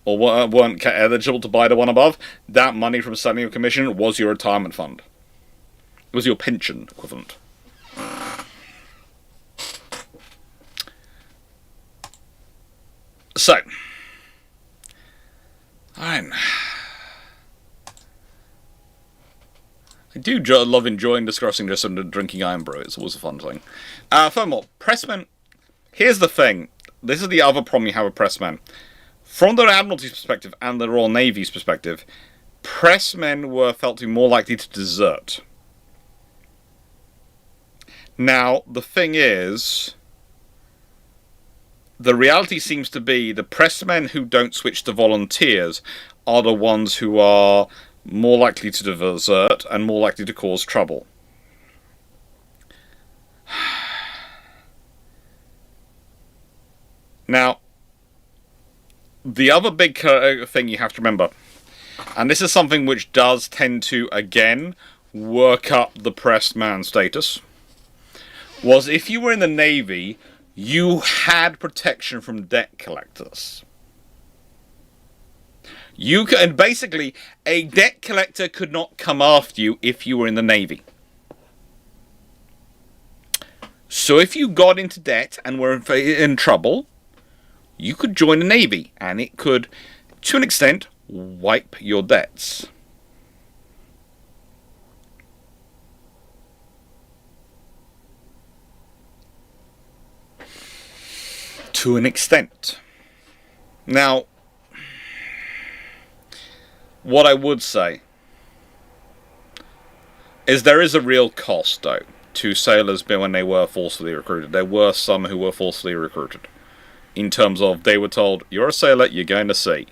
or weren't eligible to buy the one above, that money from selling your commission was your retirement fund. It was your pension equivalent. So, I do love enjoying discussing this and drinking iron brew. It's always a fun thing. Furthermore, pressmen. Here's the thing. This is the other problem you have with pressmen. From the Admiralty's perspective and the Royal Navy's perspective, pressmen were felt to be more likely to desert. Now, the thing is, the reality seems to be the pressmen who don't switch to volunteers are the ones who are more likely to desert and more likely to cause trouble. Now, the other big thing you have to remember, and this is something which does tend to, again, work up the pressed man status, was if you were in the Navy, you had protection from debt collectors. And basically, a debt collector could not come after you if you were in the Navy. So if you got into debt and were in trouble, you could join the Navy, and it could, to an extent, wipe your debts. To an extent. Now, what I would say is there is a real cost, though, to sailors when they were forcefully recruited. There were some who were forcefully recruited. In terms of, they were told, you're a sailor, you're going to sea.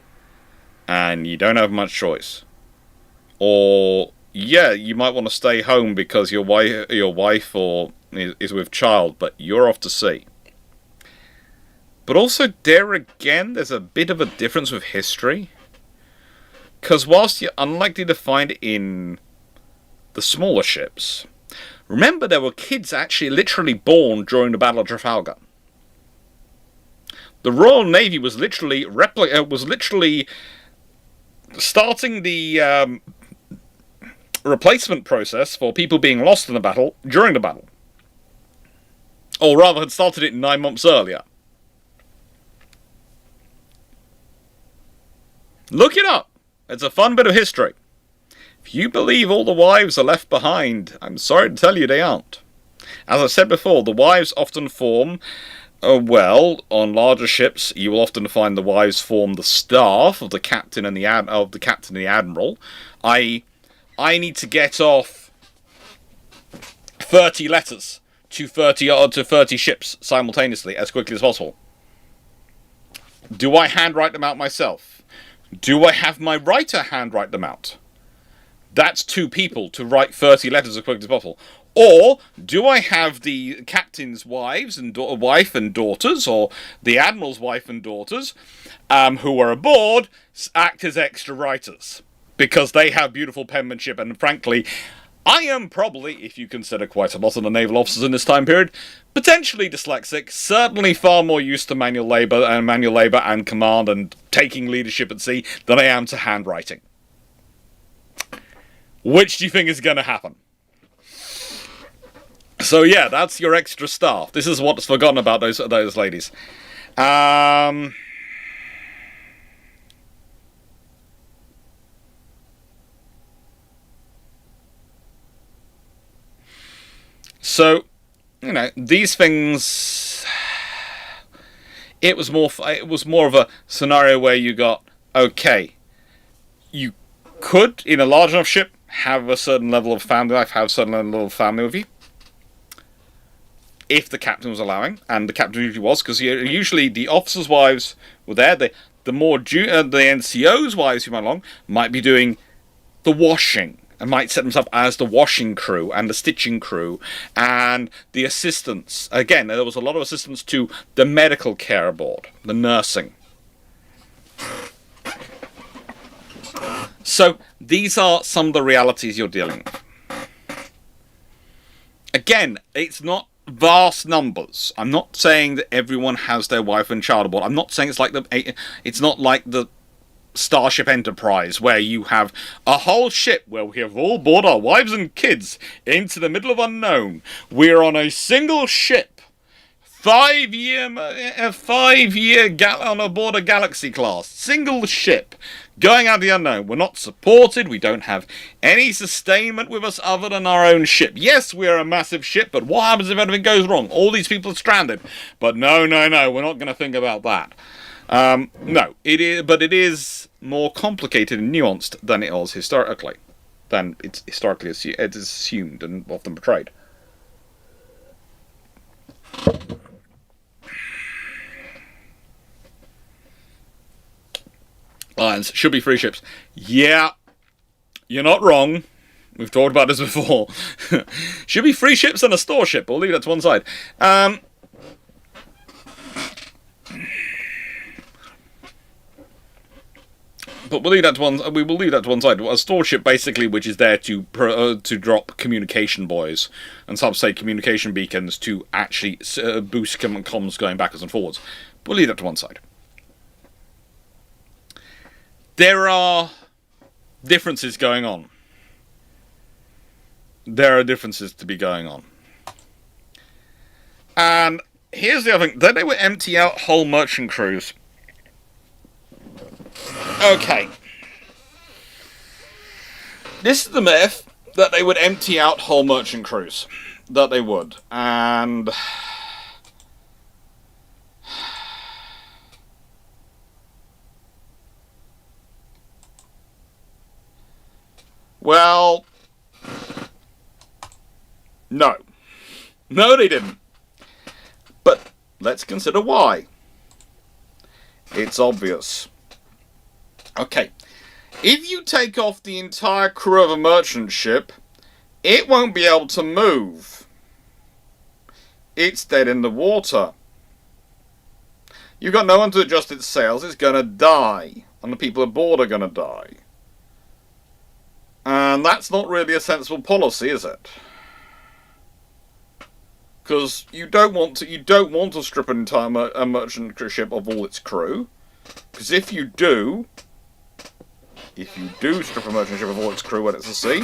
And you don't have much choice. Or, yeah, you might want to stay home because your wife is with child, but you're off to sea. But also, there again, there's a bit of a difference with history. Because whilst you're unlikely to find it in the smaller ships, remember there were kids actually literally born during the Battle of Trafalgar. The Royal Navy was literally starting the replacement process for people being lost in the battle during the battle. Or rather, had started it 9 months earlier. Look it up. It's a fun bit of history. If you believe all the wives are left behind, I'm sorry to tell you they aren't. As I said before, the wives often form, on larger ships, you will often find the wives form the staff of the captain and the admiral. I need to get off 30 letters to 30 ships simultaneously as quickly as possible. Do I handwrite them out myself? Do I have my writer handwrite them out? That's 2 people to write 30 letters as quickly as possible. Or do I have the captain's wife and daughters, or the admiral's wife and daughters, who are aboard, act as extra writers because they have beautiful penmanship, and frankly, I am probably, if you consider quite a lot of the naval officers in this time period, potentially dyslexic, certainly far more used to manual labour and command and taking leadership at sea than I am to handwriting. Which do you think is going to happen? So yeah, that's your extra staff. This is what's forgotten about those ladies. So, these things. It was more of a scenario where you got, okay, you could, in a large enough ship, have a certain level of family life, have a certain level of family with you, if the captain was allowing, and the captain usually was, because usually the officers' wives were there. The NCO's wives who went along might be doing the washing, and might set themselves as the washing crew and the stitching crew and the assistants. Again, there was a lot of assistance to the medical care aboard, the nursing. So these are some of the realities you're dealing with. Again, it's not vast numbers. I'm not saying that everyone has their wife and child aboard. I'm not saying it's not like the Starship Enterprise, where you have a whole ship where we have all brought our wives and kids into the middle of unknown. We're on a single ship, 5 year on aboard a Galaxy class, single ship, going out of the unknown. We're not supported. We don't have any sustainment with us other than our own ship. Yes, we're a massive ship, but what happens if anything goes wrong? All these people are stranded. But no, we're not going to think about that. No, it is more complicated and nuanced than it was historically. Than it's historically it is assumed and often portrayed. Lions should be free ships. Yeah, you're not wrong. We've talked about this before. Should be free ships and a store ship. We'll leave that to one side. But we'll leave that to one. We will leave that to one side. A store ship, basically, which is there to drop communication buoys and some say communication beacons to actually boost comms going backwards and forwards. But we'll leave that to one side. There are differences going on. There are differences to be going on. And here's the other thing. Then they would empty out whole merchant crews. Okay. This is the myth that they would empty out whole merchant crews. That they would. And... well... no. No, they didn't. But let's consider why. It's obvious. Okay. If you take off the entire crew of a merchant ship, it won't be able to move. It's dead in the water. You've got no one to adjust its sails, it's gonna die. And the people aboard are gonna die. And that's not really a sensible policy, is it? Because you don't want to strip an entire merchant ship of all its crew. Because if you do strip a merchant ship of all its crew when it's at sea,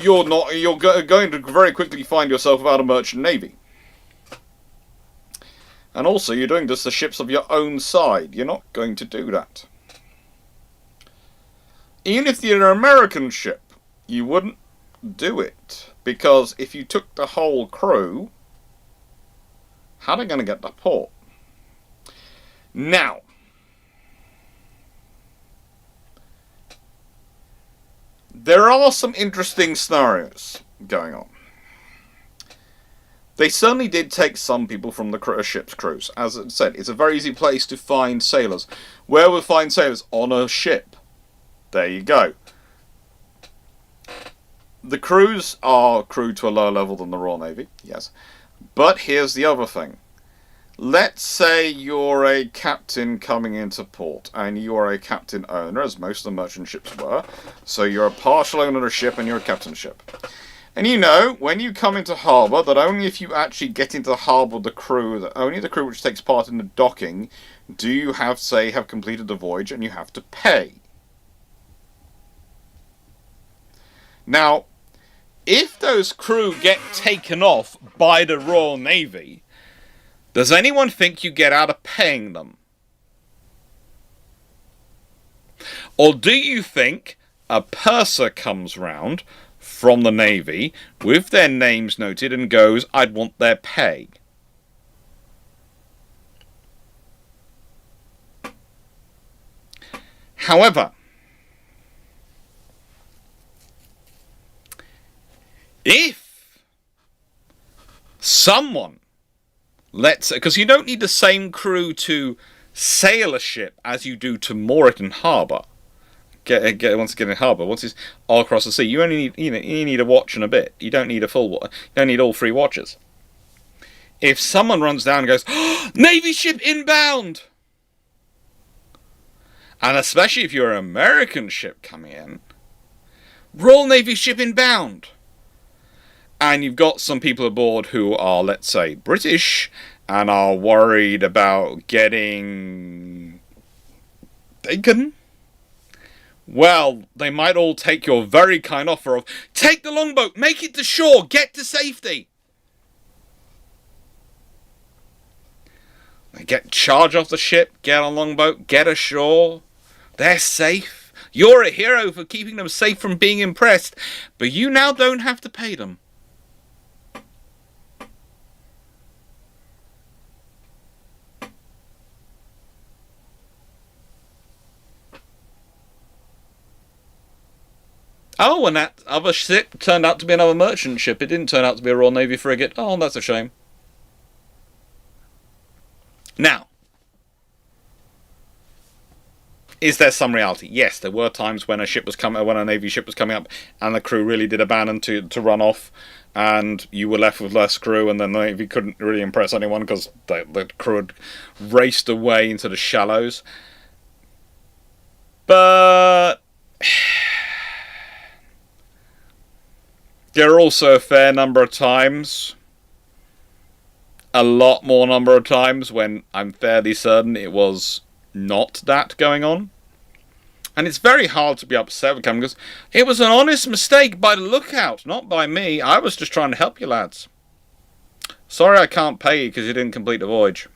you're going to very quickly find yourself without a merchant navy. And also, you're doing this to ships of your own side. You're not going to do that. Even if you're an American ship, you wouldn't do it. Because if you took the whole crew, how are they going to get to port? Now, there are some interesting scenarios going on. They certainly did take some people from the ship's crews. As I said, it's a very easy place to find sailors. Where we'll find sailors? On a ship. There you go. The crews are crewed to a lower level than the Royal Navy, yes. But here's the other thing. Let's say you're a captain coming into port, and you are a captain owner, as most of the merchant ships were. So you're a partial owner of a ship, and you're a captain ship. And you know, when you come into harbour, that only if you actually get into the harbour with the crew, that only the crew which takes part in the docking, do you have completed the voyage, and you have to pay. Now, if those crew get taken off by the Royal Navy, does anyone think you get out of paying them? Or do you think a purser comes round from the Navy with their names noted and goes, I'd want their pay? However, if someone, because you don't need the same crew to sail a ship as you do to moor it in harbour. Once it's in harbour, once it's all across the sea, you only need you need a watch and a bit. You don't need a full watch. You don't need all 3 watches. If someone runs down and goes, oh, Navy ship inbound, and especially if you're an American ship coming in, Royal Navy ship inbound. And you've got some people aboard who are, let's say, British and are worried about getting taken. Well, they might all take your very kind offer of, take the longboat, make it to shore, get to safety. They get charge off the ship, get on a longboat, get ashore. They're safe. You're a hero for keeping them safe from being impressed, but you now don't have to pay them. Oh, and that other ship turned out to be another merchant ship. It didn't turn out to be a Royal Navy frigate. Oh, that's a shame. Now, is there some reality? Yes, there were times when a Navy ship was coming up, and the crew really did abandon to run off, and you were left with less crew, and then the Navy couldn't really impress anyone because the crew had raced away into the shallows. But there are also a fair number of times, a lot more number of times, when I'm fairly certain it was not that going on. And it's very hard to be upset with Cameron because it was an honest mistake by the lookout, not by me. I was just trying to help you lads. Sorry I can't pay you because you didn't complete the voyage.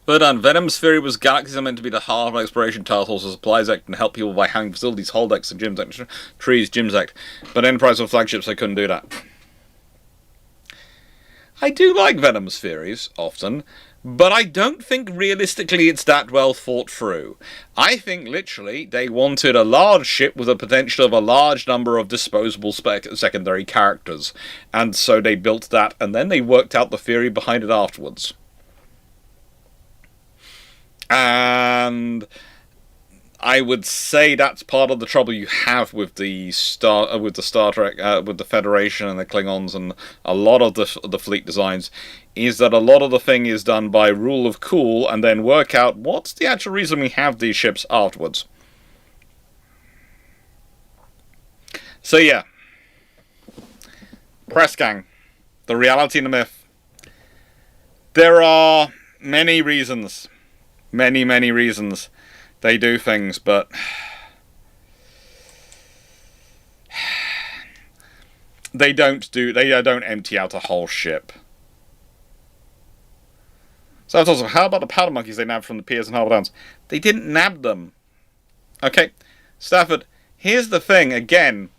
But Venom's theory was galaxies are meant to be the heart of exploration task force, supplies act and help people by having facilities, holodecks and gyms act, trees, gyms act. But Enterprise or flagships, they couldn't do that. I do like Venom's theories, often, but I don't think realistically it's that well thought through. I think literally they wanted a large ship with a potential of a large number of disposable secondary characters, and so they built that, and then they worked out the theory behind it afterwards. And I would say that's part of the trouble you have with the Star Trek, with the Federation and the Klingons, and a lot of the fleet designs, is that a lot of the thing is done by rule of cool, and then work out what's the actual reason we have these ships afterwards. So yeah, Press Gang, the reality and the myth. There are many reasons. Many reasons they do things, but they don't empty out a whole ship. So that's also, how about the powder monkeys they nabbed from the piers and harbour downs? They didn't nab them. Okay, Stafford, here's the thing, again,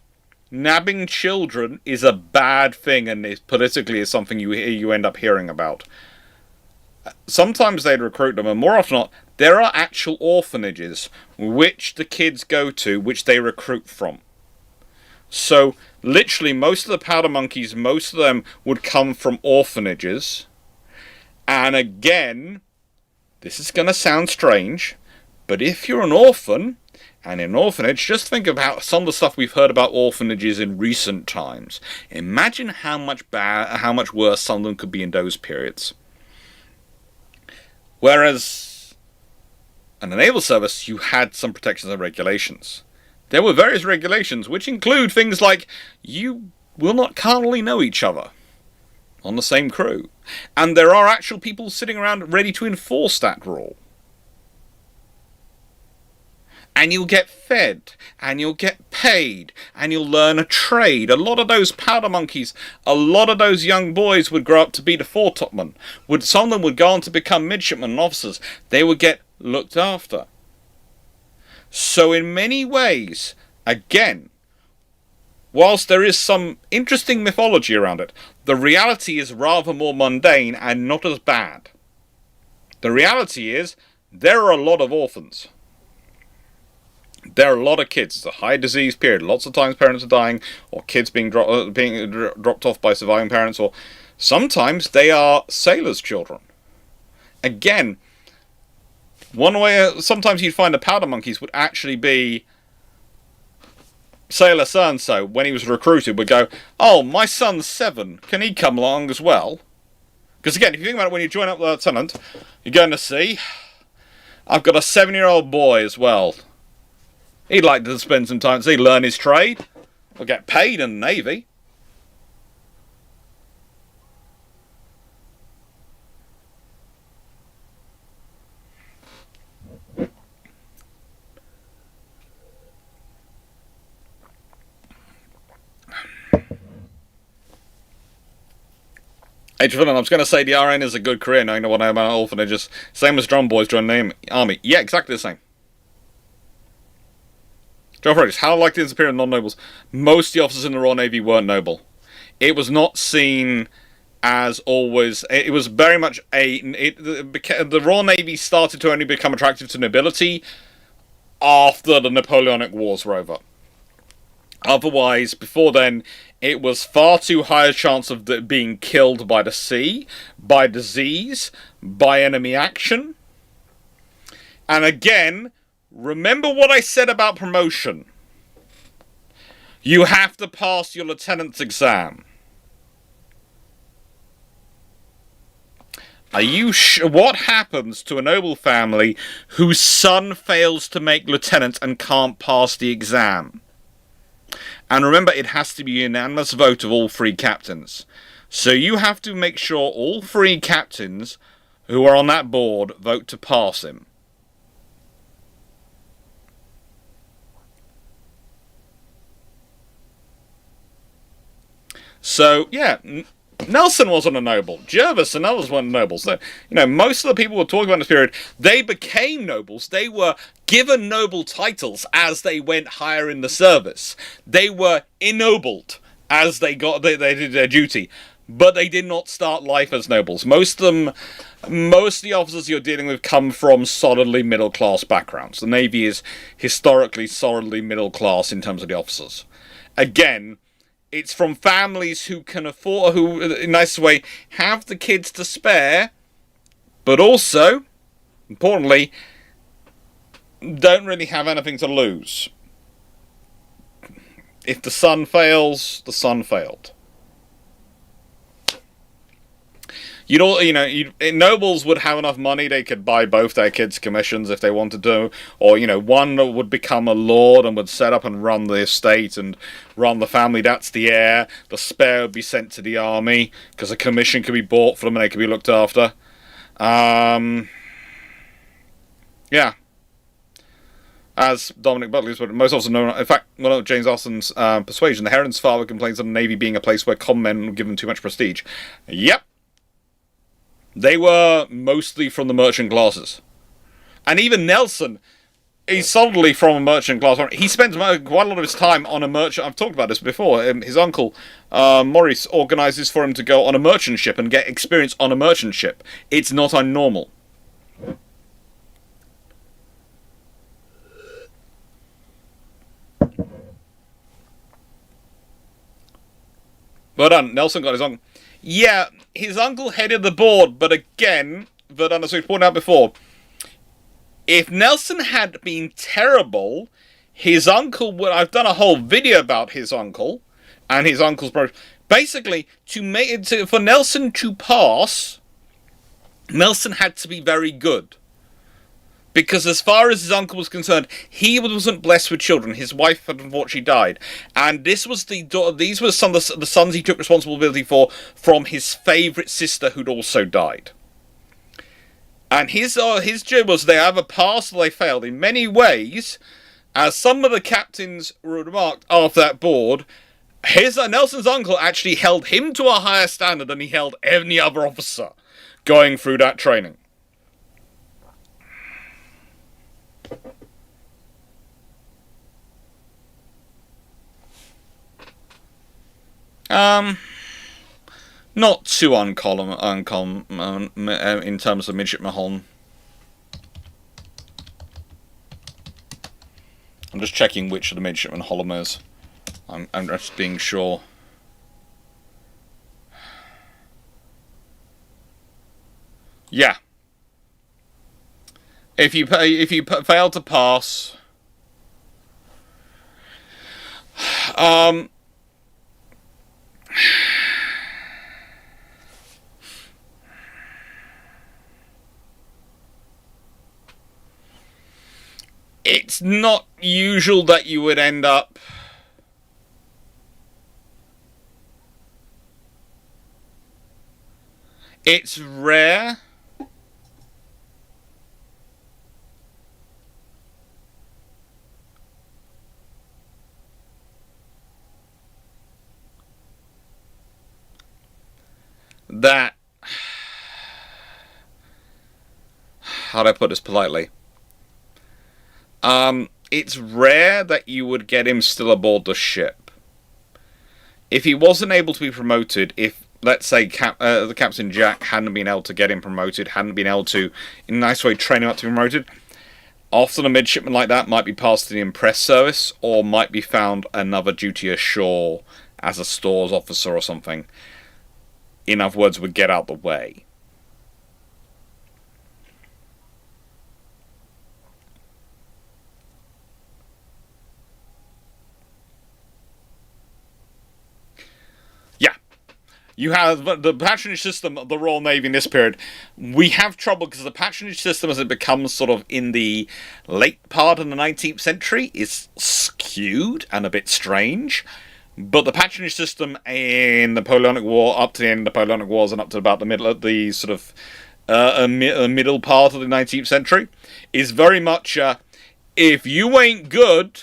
nabbing children is a bad thing, and it politically is something you end up hearing about. Sometimes they'd recruit them, and more often not, there are actual orphanages which the kids go to, which they recruit from. So, literally, most of the powder monkeys, most of them would come from orphanages. And again, this is going to sound strange, but if you're an orphan, and in an orphanage, just think about some of the stuff we've heard about orphanages in recent times. Imagine how much worse some of them could be in those periods. Whereas in the Naval Service, you had some protections and regulations. There were various regulations, which include things like you will not carnally know each other on the same crew. And there are actual people sitting around ready to enforce that rule. And you'll get fed, and you'll get paid, and you'll learn a trade. A lot of those powder monkeys, a lot of those young boys would grow up to be the foretopmen. Some of them would go on to become midshipmen and officers. They would get looked after. So in many ways, again, whilst there is some interesting mythology around it, the reality is rather more mundane and not as bad. The reality is, there are a lot of orphans. There are a lot of kids. It's a high disease period. Lots of times parents are dying, or kids being dropped off by surviving parents, or sometimes they are sailors' children. Again, one way, sometimes you'd find the powder monkeys would actually be Sailor so-and-so, when he was recruited, would go, oh, my son's 7, can he come along as well? Because again, if you think about it, when you join up with a lieutenant, you're going to see, I've got a 7-year-old boy as well. He'd like to spend some time, so he'd learn his trade. He'll get paid in the Navy. I was going to say the RN is a good career, knowing what I know about orphanages. Same as drum boys join the army. Yeah, exactly the same. How likely is the appearance of non-nobles? Most of the officers in the Royal Navy weren't noble. It was not seen as always. It was very much the Royal Navy started to only become attractive to nobility after the Napoleonic Wars were over. Otherwise, before then, it was far too high a chance of being killed by the sea, by disease, by enemy action. And again, remember what I said about promotion. You have to pass your lieutenant's exam. Are you what happens to a noble family whose son fails to make lieutenant and can't pass the exam? And remember, it has to be a unanimous vote of all 3 captains. So you have to make sure all 3 captains who are on that board vote to pass him. So, yeah, Nelson wasn't a noble. Jervis and others weren't nobles. So, most of the people we're talking about in this period, they became nobles. They were given noble titles as they went higher in the service. They were ennobled as they did their duty. But they did not start life as nobles. Most of the officers you're dealing with come from solidly middle-class backgrounds. The Navy is historically solidly middle-class in terms of the officers. Again, it's from families who can afford, who, in a nice way, have the kids to spare, but also, importantly, don't really have anything to lose. If the son fails, the son failed. Nobles would have enough money, they could buy both their kids' commissions if they wanted to, or, one would become a lord and would set up and run the estate and run the family, that's the heir. The spare would be sent to the army, because a commission could be bought for them and they could be looked after. Yeah. As Dominic Buckley's put it, most officers know, in fact, one of James Austen's persuasion, the Heron's father complains of the Navy being a place where common men were given too much prestige. Yep. They were mostly from the merchant classes. And even Nelson, he's solidly from a merchant class. He spends quite a lot of his time on a merchant. I've talked about this before. His uncle, Maurice, organises for him to go on a merchant ship and get experience on a merchant ship. It's not unnormal. But Nelson got his uncle. Yeah, his uncle headed the board, but again, as we pointed out before, if Nelson had been terrible, his uncle would... I've done a whole video about his uncle and his uncle's brother. Basically, for Nelson to pass, Nelson had to be very good. Because as far as his uncle was concerned, he wasn't blessed with children. His wife had unfortunately died. And these were some of the sons he took responsibility for from his favourite sister who'd also died. And his job was they either passed or they failed. In many ways, as some of the captains remarked after that board, Nelson's uncle actually held him to a higher standard than he held any other officer going through that training. Not too uncommon in terms of midshipman Holm. I'm just checking which of the midshipman Holm is. I'm just being sure. Yeah. If you fail to pass, it's not usual that you would end up it's rare that, how do I put this politely? It's rare that you would get him still aboard the ship. If he wasn't able to be promoted, if, let's say, the Captain Jack hadn't been able to get him promoted, hadn't been able to, in a nice way, train him up to be promoted, Often a midshipman like that might be passed to the impress service, or might be found another duty ashore as a stores officer or something. In other words, would get out the way. Yeah. You have the patronage system of the Royal Navy in this period. We have trouble because the patronage system, as it becomes sort of in the late part of the 19th century, is skewed and a bit strange. But the patronage system in the Napoleonic War, up to the end of the Napoleonic Wars and up to about the middle of the sort of middle part of the 19th century, is very much if you ain't good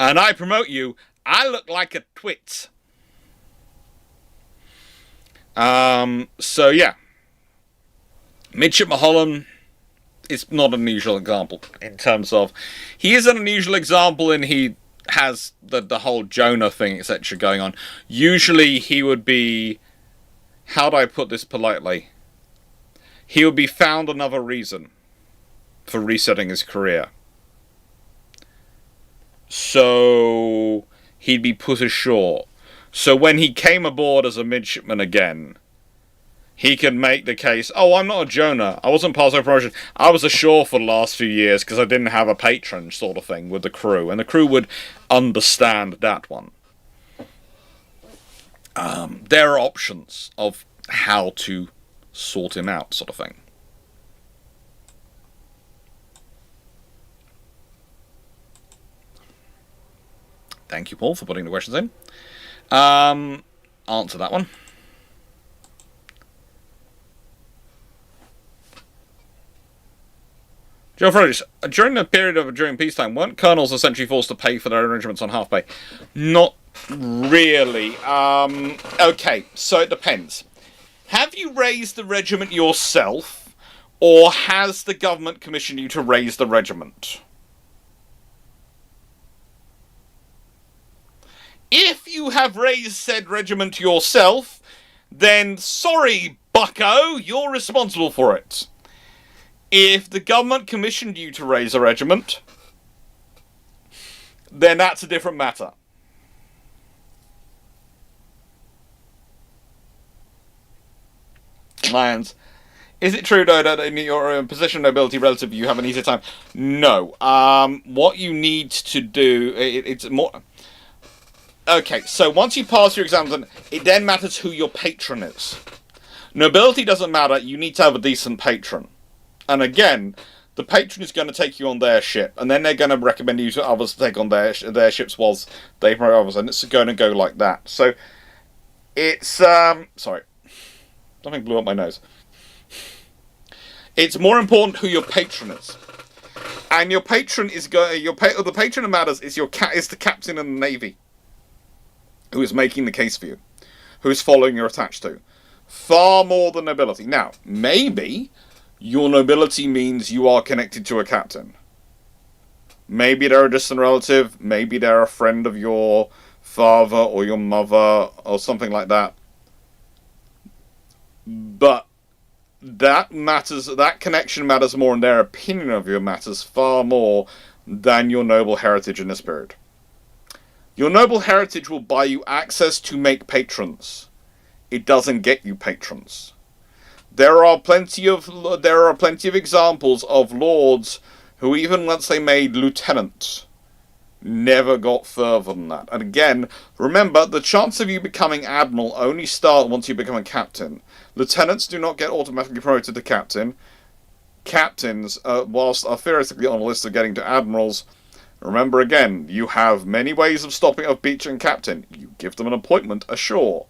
and I promote you, I look like a twit. So yeah, Midshipman Holland is not an unusual example in terms of he is an unusual example and he has the whole Jonah thing etc. going on. Usually he would be, how do I put this politely? He would be found another reason for resetting his career. So he'd be put ashore. So when he came aboard as a midshipman again, he could make the case, oh, I'm not a Jonah. I wasn't passed over promotion. I was ashore for the last few years because I didn't have a patron sort of thing with the crew. And the crew would understand that one. There are options of how to sort him out sort of thing. Thank you, Paul, for putting the questions in. Answer that one. Joe Frodis, during the period of during peacetime, weren't colonels essentially forced to pay for their own regiments on half pay? Not really. Okay, so it depends. Have you raised the regiment yourself, or has the government commissioned you to raise the regiment? If you have raised said regiment yourself, then sorry, bucko, you're responsible for it. If the government commissioned you to raise a regiment, then that's a different matter. Lions. Is it true, though, that in your position of nobility relative, you have an easier time? No. What you need to do, it's more... Okay, so once you pass your exams, it then matters who your patron is. Nobility doesn't matter, you need to have a decent patron. And again, the patron is going to take you on their ship, and then they're going to recommend you to others to take on their ships whilst they promote others, and it's going to go like that. So, it's, sorry. Something blew up my nose. It's more important who your patron is. And your patron is the patron that matters is the captain of the Navy, who is making the case for you, who is following you're attached to. Far more than nobility. Now, maybe your nobility means you are connected to a captain. Maybe they're a distant relative, maybe they're a friend of your father or your mother or something like that. But that matters, that connection matters more, and their opinion of you matters far more than your noble heritage in this period. Your noble heritage will buy you access to make patrons. It doesn't get you patrons. There are plenty of examples of lords who, even once they made lieutenant, never got further than that. And again, remember, the chance of you becoming admiral only start once you become a captain. Lieutenants do not get automatically promoted to captain. Captains, whilst are theoretically on a list of getting to admirals, remember again, you have many ways of beaching captain. You give them an appointment ashore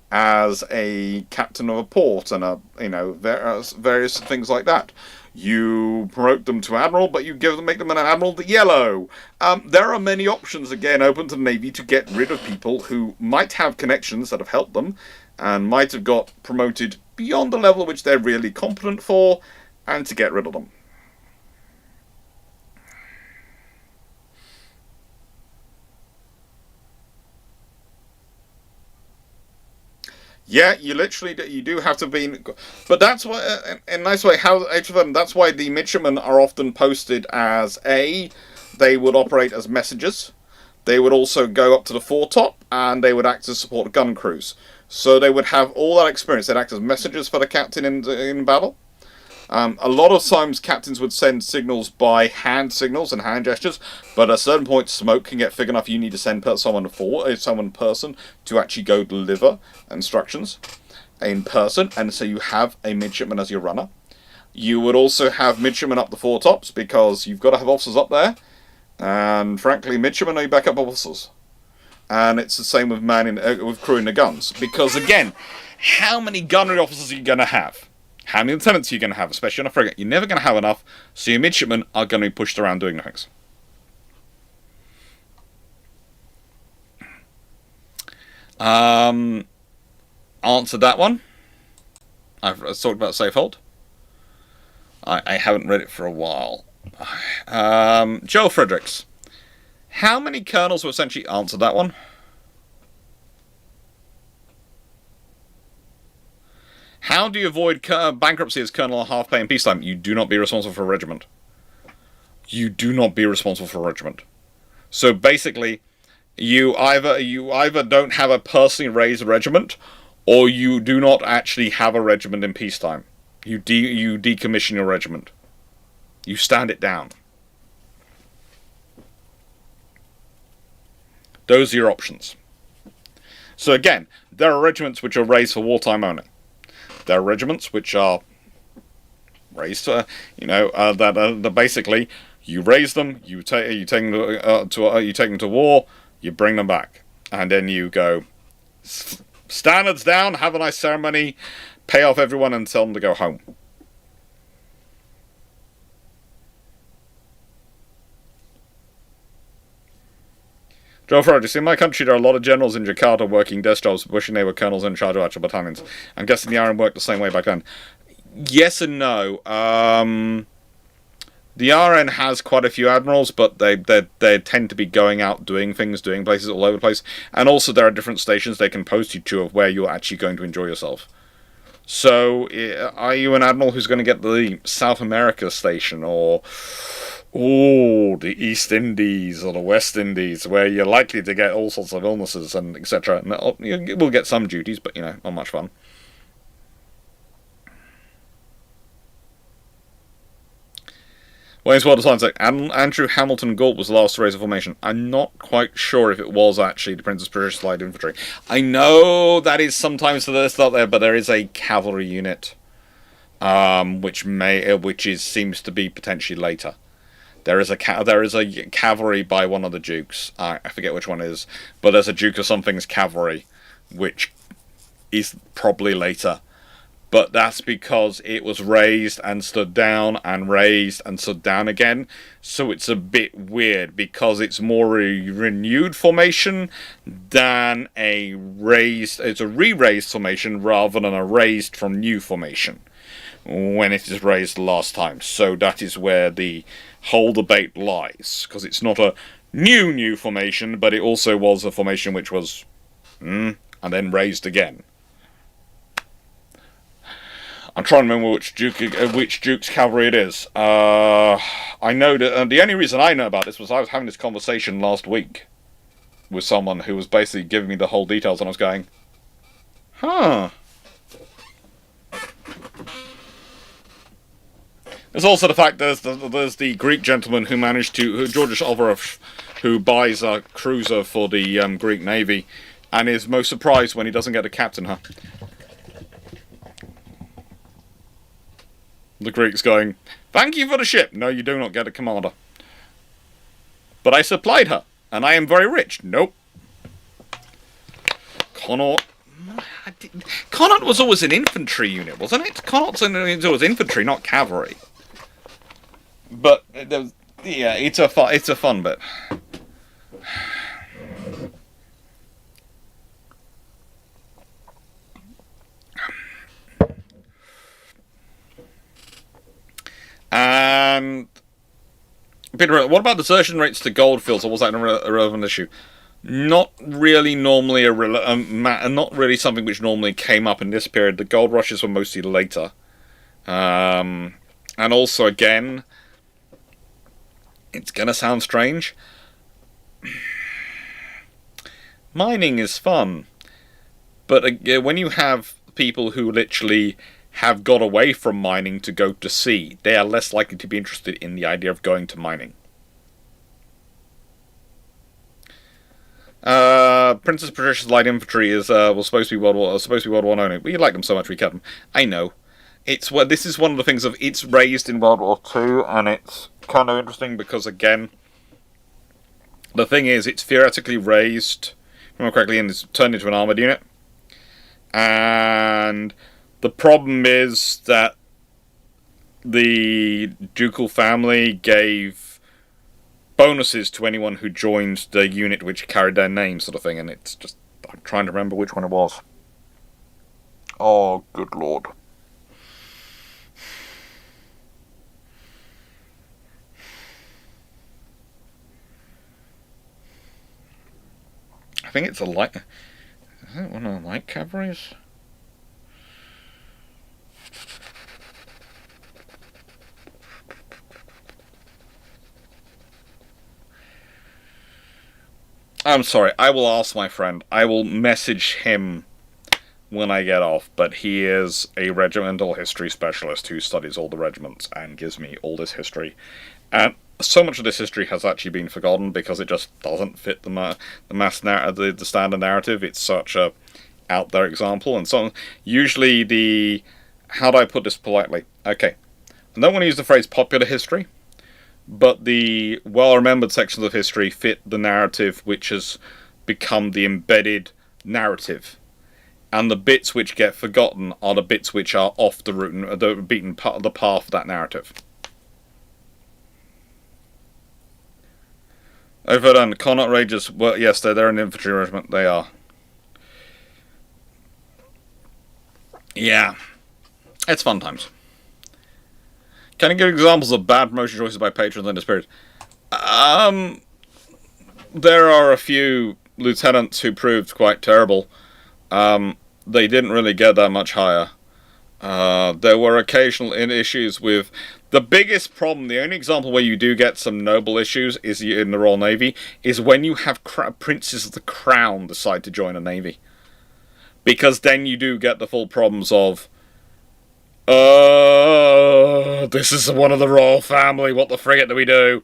as a captain of a port and various things like that. You promote them to admiral, but you make them an admiral the yellow. There are many options again open to the Navy to get rid of people who might have connections that have helped them and might have got promoted beyond the level which they're really competent for, and to get rid of them. Yeah, you literally you do have to be, but that's why, in a nice way, how that's why the midshipmen are often posted as they would operate as messengers. They would also go up to the foretop, and they would act as support gun crews. So they would have all that experience. They'd act as messengers for the captain in battle. A lot of times, captains would send signals by hand signals and hand gestures, but at a certain point, smoke can get thick enough. You need to send someone in person to actually go deliver instructions in person, and so you have a midshipman as your runner. You would also have midshipmen up the foretops because you've got to have officers up there, and frankly, midshipmen are your backup officers. And it's the same with with crewing the guns, because again, how many gunnery officers are you going to have? How many lieutenants are you going to have, especially on a frigate? You're never going to have enough, so your midshipmen are going to be pushed around doing things. Answered that one. I've talked about safe hold. I haven't read it for a while. Joe Fredericks. How many colonels were essentially answered that one? How do you avoid bankruptcy as colonel or half pay in peacetime? You do not be responsible for a regiment. You do not be responsible for a regiment. So basically, you either don't have a personally raised regiment, or you do not actually have a regiment in peacetime. You decommission your regiment. You stand it down. Those are your options. So again, there are regiments which are raised for wartime only. There are regiments which are raised to, that basically you raise them, you take them to war, you bring them back, and then you go standards down, have a nice ceremony, pay off everyone, and tell them to go home. Joe Frodis, in my country there are a lot of generals in Jakarta working desk jobs, wishing they were colonels in charge of actual battalions. I'm guessing the RN worked the same way back then. Yes and no. The RN has quite a few admirals, but they tend to be going out, doing things, doing places all over the place. And also there are different stations they can post you to of where you're actually going to enjoy yourself. So, are you an admiral who's going to get the South America station, or the East Indies or the West Indies, where you're likely to get all sorts of illnesses and etc. You will get some duties, but not much fun. Wayne's World of Science, Andrew Hamilton Galt was the last to raise a formation. I'm not quite sure if it was actually the Princess British Light Infantry. I know that is sometimes the list out there, but there is a cavalry unit, which seems to be potentially later. There is a cavalry by one of the dukes. I forget which one it is, but there's a Duke of something's cavalry, which is probably later. But that's because it was raised and stood down and raised and stood down again. So it's a bit weird because it's more a renewed formation than a raised. It's a re-raised formation rather than a raised from new formation when it is raised the last time. So that is where the whole debate lies, because it's not a new formation, but it also was a formation which was and then raised again. I'm trying to remember which Duke's cavalry it is. I know that the only reason I know about this was I was having this conversation last week with someone who was basically giving me the whole details, and I was going, huh. There's also the fact there's the Greek gentleman who managed to, Georgios Ovarov, who buys a cruiser for the Greek Navy, and is most surprised when he doesn't get a captain her. The Greeks going, thank you for the ship. No, you do not get a commander. But I supplied her, and I am very rich. Nope. Connaught was always an infantry unit, wasn't it? Connaught's always infantry, not cavalry. But yeah, it's a fun bit. And Peter, what about desertion rates to goldfields, or was that an irrelevant issue? Not really normally not really something which normally came up in this period. The gold rushes were mostly later. And also, again, it's gonna sound strange. Mining is fun, but when you have people who literally have got away from mining to go to sea, they are less likely to be interested in the idea of going to mining. Princess Patricia's light infantry was supposed to be World War only. We like them so much we kept them. I know. This is one of the things of it's raised in World War II, and it's kind of interesting because, again, the thing is, it's theoretically raised, if I remember correctly, and it's turned into an armoured unit. And the problem is that the ducal family gave bonuses to anyone who joined the unit which carried their name, sort of thing, and it's just, I'm trying to remember which one it was. Oh, good lord. I think it's a light. Is it one of the light cavalries? I'm sorry, I will ask my friend. I will message him when I get off, but he is a regimental history specialist who studies all the regiments and gives me all this history. And so much of this history has actually been forgotten because it just doesn't fit the standard narrative. It's such a out there example, and so usually how do I put this politely? Okay, I don't want to use the phrase popular history, but the well-remembered sections of history fit the narrative which has become the embedded narrative. And the bits which get forgotten are the bits which are off the route, the beaten path of that narrative. Overdone. Connaught Rangers. Well, yes, they're an infantry regiment. They are. Yeah, it's fun times. Can you give examples of bad promotion choices by patrons in this period? There are a few lieutenants who proved quite terrible. They didn't really get that much higher. There were occasional issues with... The biggest problem, the only example where you do get some noble issues is in the Royal Navy, is when you have princes of the crown decide to join a navy. Because then you do get the full problems of, this is one of the royal family, what the frigate do we do?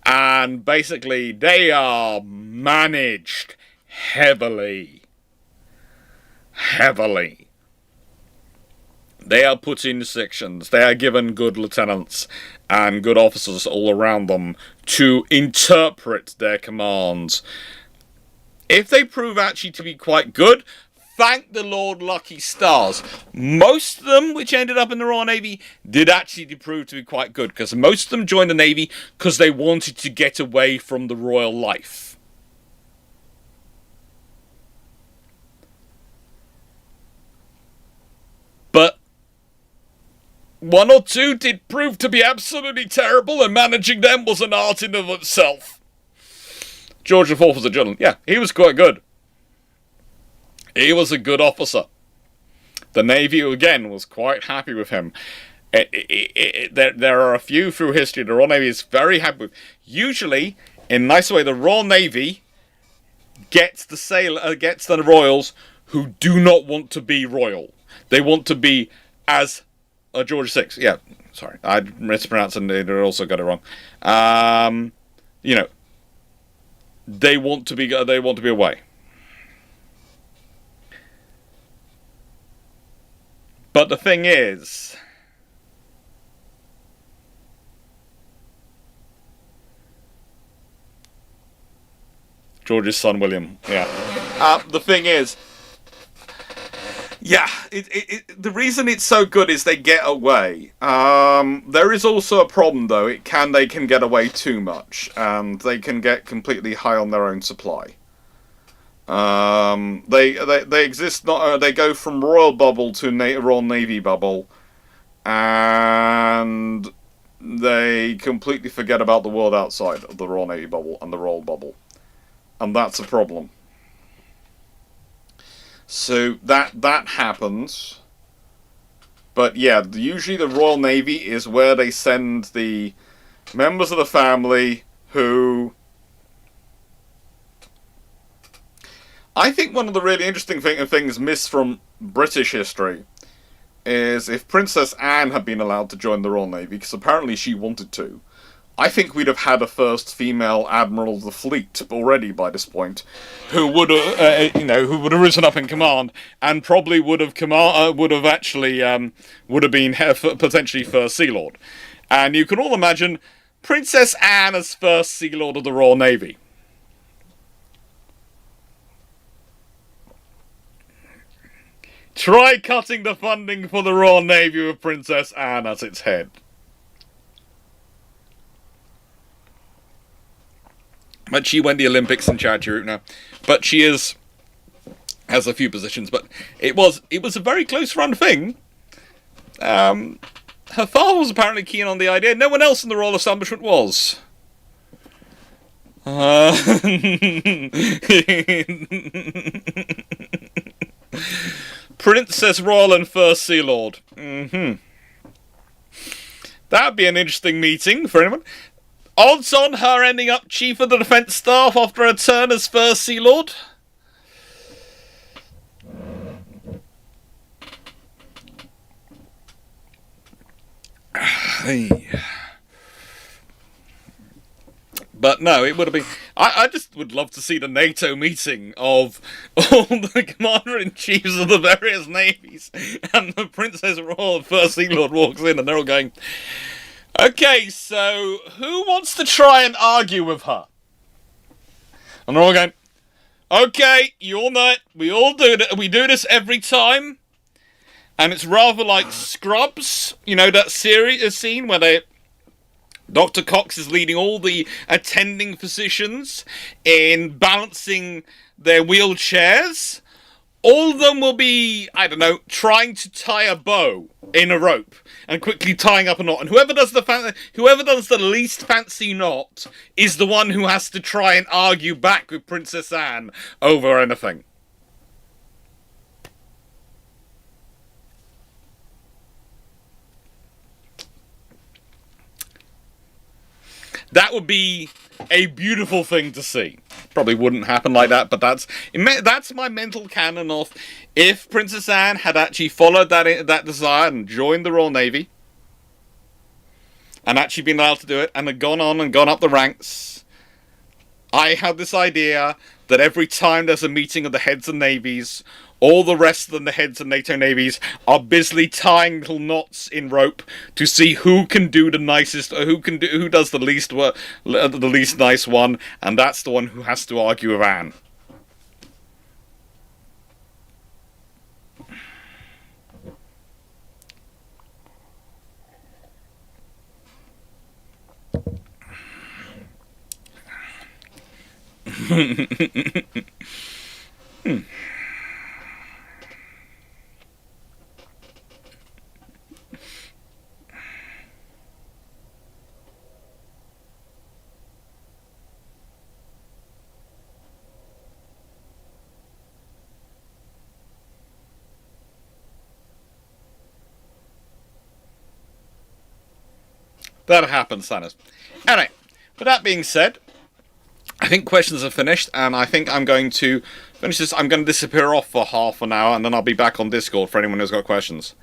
And basically, they are managed heavily. Heavily. They are put in sections. They are given good lieutenants and good officers all around them to interpret their commands. If they prove actually to be quite good, thank the Lord lucky stars. Most of them, which ended up in the Royal Navy, did actually prove to be quite good, because most of them joined the Navy because they wanted to get away from the royal life. But one or two did prove to be absolutely terrible, and managing them was an art in of itself. George IV was a gentleman. Yeah, he was quite good. He was a good officer. The Navy, again, was quite happy with him. There are a few through history the Royal Navy is very happy with. Usually, in a nice way, the Royal Navy gets the royals who do not want to be royal. They want to be as George VI. Yeah, sorry, I mispronounced and they also got it wrong. They want to be away. But the thing is, George's son William. Yeah. The thing is, yeah, the reason it's so good is they get away. There is also a problem though. They can get away too much, and they can get completely high on their own supply. They exist. They go from royal bubble to Royal Navy bubble, and they completely forget about the world outside of the Royal Navy bubble and the royal bubble. and that's a problem. So that happens. But yeah, usually the Royal Navy is where they send the members of the family who... I think one of the really interesting things missed from British history is if Princess Anne had been allowed to join the Royal Navy, because apparently she wanted to, I think we'd have had a first female admiral of the fleet already by this point, who would have, who would have risen up in command and probably would have been potentially First Sea Lord. And you can all imagine Princess Anne as First Sea Lord of the Royal Navy. Try cutting the funding for the Royal Navy with Princess Anne at its head. But she went the Olympics and charity route now. But she has a few positions. But it was a very close run thing. Her father was apparently keen on the idea. No one else in the royal establishment was. Princess Royal and First Sea Lord. That'd be an interesting meeting for anyone. Odds on her ending up Chief of the Defence Staff after her turn as First Sea Lord? But no, it would have been... I just would love to see the NATO meeting of all the Commander-in-Chiefs of the various navies, and the Princess Royal First Sea Lord walks in and they're all going, okay, so who wants to try and argue with her? And they're all going, okay, you all know it, we all do it, we do this every time. And it's rather like Scrubs, you know, that scene where Dr. Cox is leading all the attending physicians in balancing their wheelchairs. All of them will be, I don't know, trying to tie a bow in a rope and quickly tying up a knot. And whoever does the least fancy knot is the one who has to try and argue back with Princess Anne over anything. That would be a beautiful thing to see. Probably wouldn't happen like that, but that's my mental canon of if Princess Anne had actually followed that desire and joined the Royal Navy, and actually been allowed to do it, and had gone on and gone up the ranks. I had this idea that every time there's a meeting of the heads of navies, all the rest of the heads of NATO navies are busily tying little knots in rope to see who can do the nicest, or who does the least nice one, and that's the one who has to argue with Anne. That happens, Thanos. Anyway, with that being said, I think questions are finished, and I think I'm going to finish this. I'm going to disappear off for half an hour, and then I'll be back on Discord for anyone who's got questions.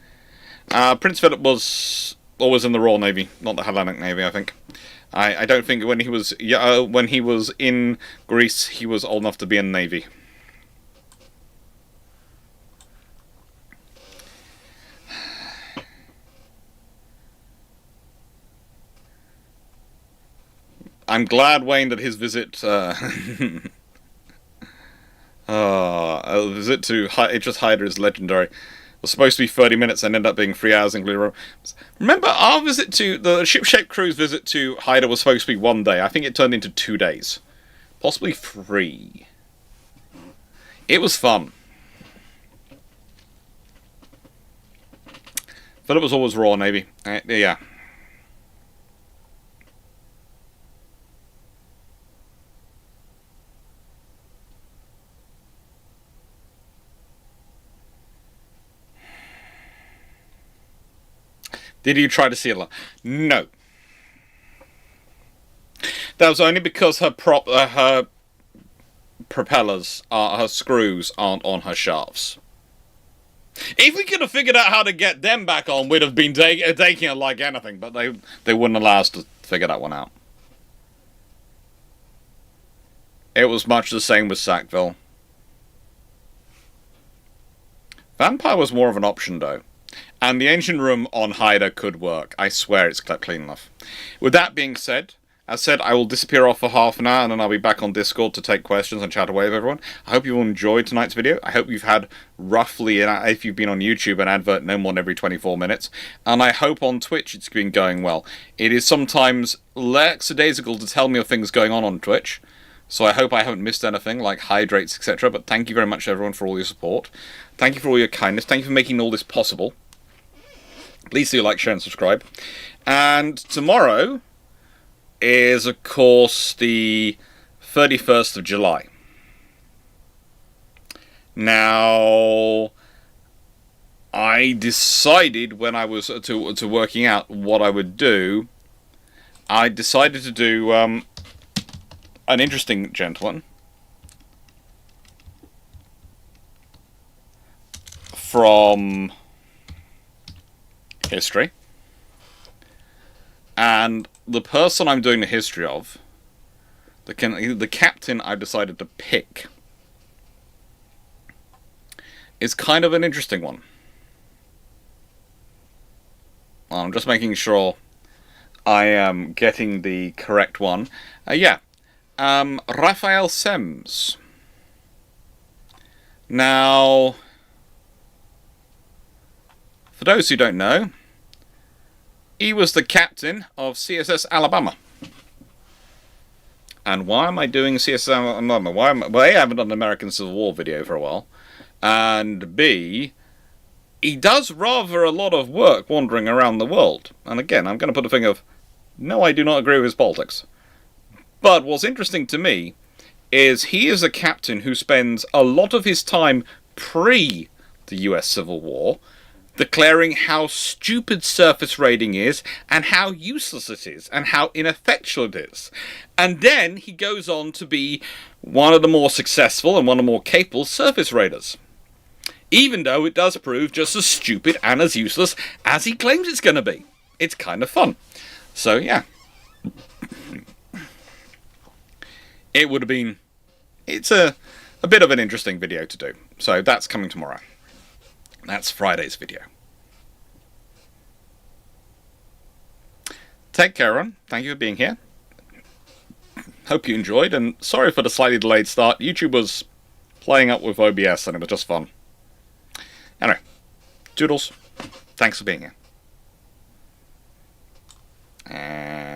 Prince Philip was always in the Royal Navy, not the Hellenic Navy, I think. I don't think when he was in Greece, he was old enough to be in the Navy. I'm glad, Wayne, that his visit, a visit to Idris Haida is legendary. It was supposed to be 30 minutes and ended up being 3 hours, including... Remember, our visit to... The ship-shaped cruise visit to Haida was supposed to be 1 day. I think it turned into 2 days. Possibly 3. It was fun. Philip was always Royal Navy. Yeah. Did you try to seal her? No. That was only because her her propellers, her screws aren't on her shafts. If we could have figured out how to get them back on, we'd have been taking it like anything, but they wouldn't allow us to figure that one out. It was much the same with Sackville. Vampire was more of an option, though. And the Ancient Room on Hyder could work. I swear it's clean enough. With that being said, as said, I will disappear off for half an hour and then I'll be back on Discord to take questions and chat away with everyone. I hope you all enjoyed tonight's video. I hope you've had roughly, if you've been on YouTube, an advert no more than every 24 minutes. And I hope on Twitch it's been going well. It is sometimes lackadaisical to tell me of things going on Twitch. So I hope I haven't missed anything, like hydrates, etc. But thank you very much, everyone, for all your support. Thank you for all your kindness. Thank you for making all this possible. Please do like, share, and subscribe. And tomorrow is, of course, the 31st of July. Now, I decided when I was to working out what I would do, I decided to do an interesting gentleman from history. And the person I'm doing the history of, the captain I decided to pick, is kind of an interesting one. I'm just making sure I am getting the correct one. Raphael Semmes. Now, for those who don't know, he was the captain of CSS Alabama. And why am I doing CSS Alabama? Well, A, I haven't done an American Civil War video for a while. And B, he does rather a lot of work wandering around the world. And again, I'm going to put a thing of, no, I do not agree with his politics. But what's interesting to me is he is a captain who spends a lot of his time pre the US Civil War declaring how stupid surface raiding is, and how useless it is, and how ineffectual it is. And then he goes on to be one of the more successful and one of the more capable surface raiders. Even though it does prove just as stupid and as useless as he claims it's going to be. It's kind of fun. So, yeah. It would have been... It's a bit of an interesting video to do. So that's coming tomorrow. That's Friday's video. Take care, everyone. Thank you for being here. Hope you enjoyed, and sorry for the slightly delayed start. YouTube was playing up with OBS, and it was just fun. Anyway, doodles. Thanks for being here. And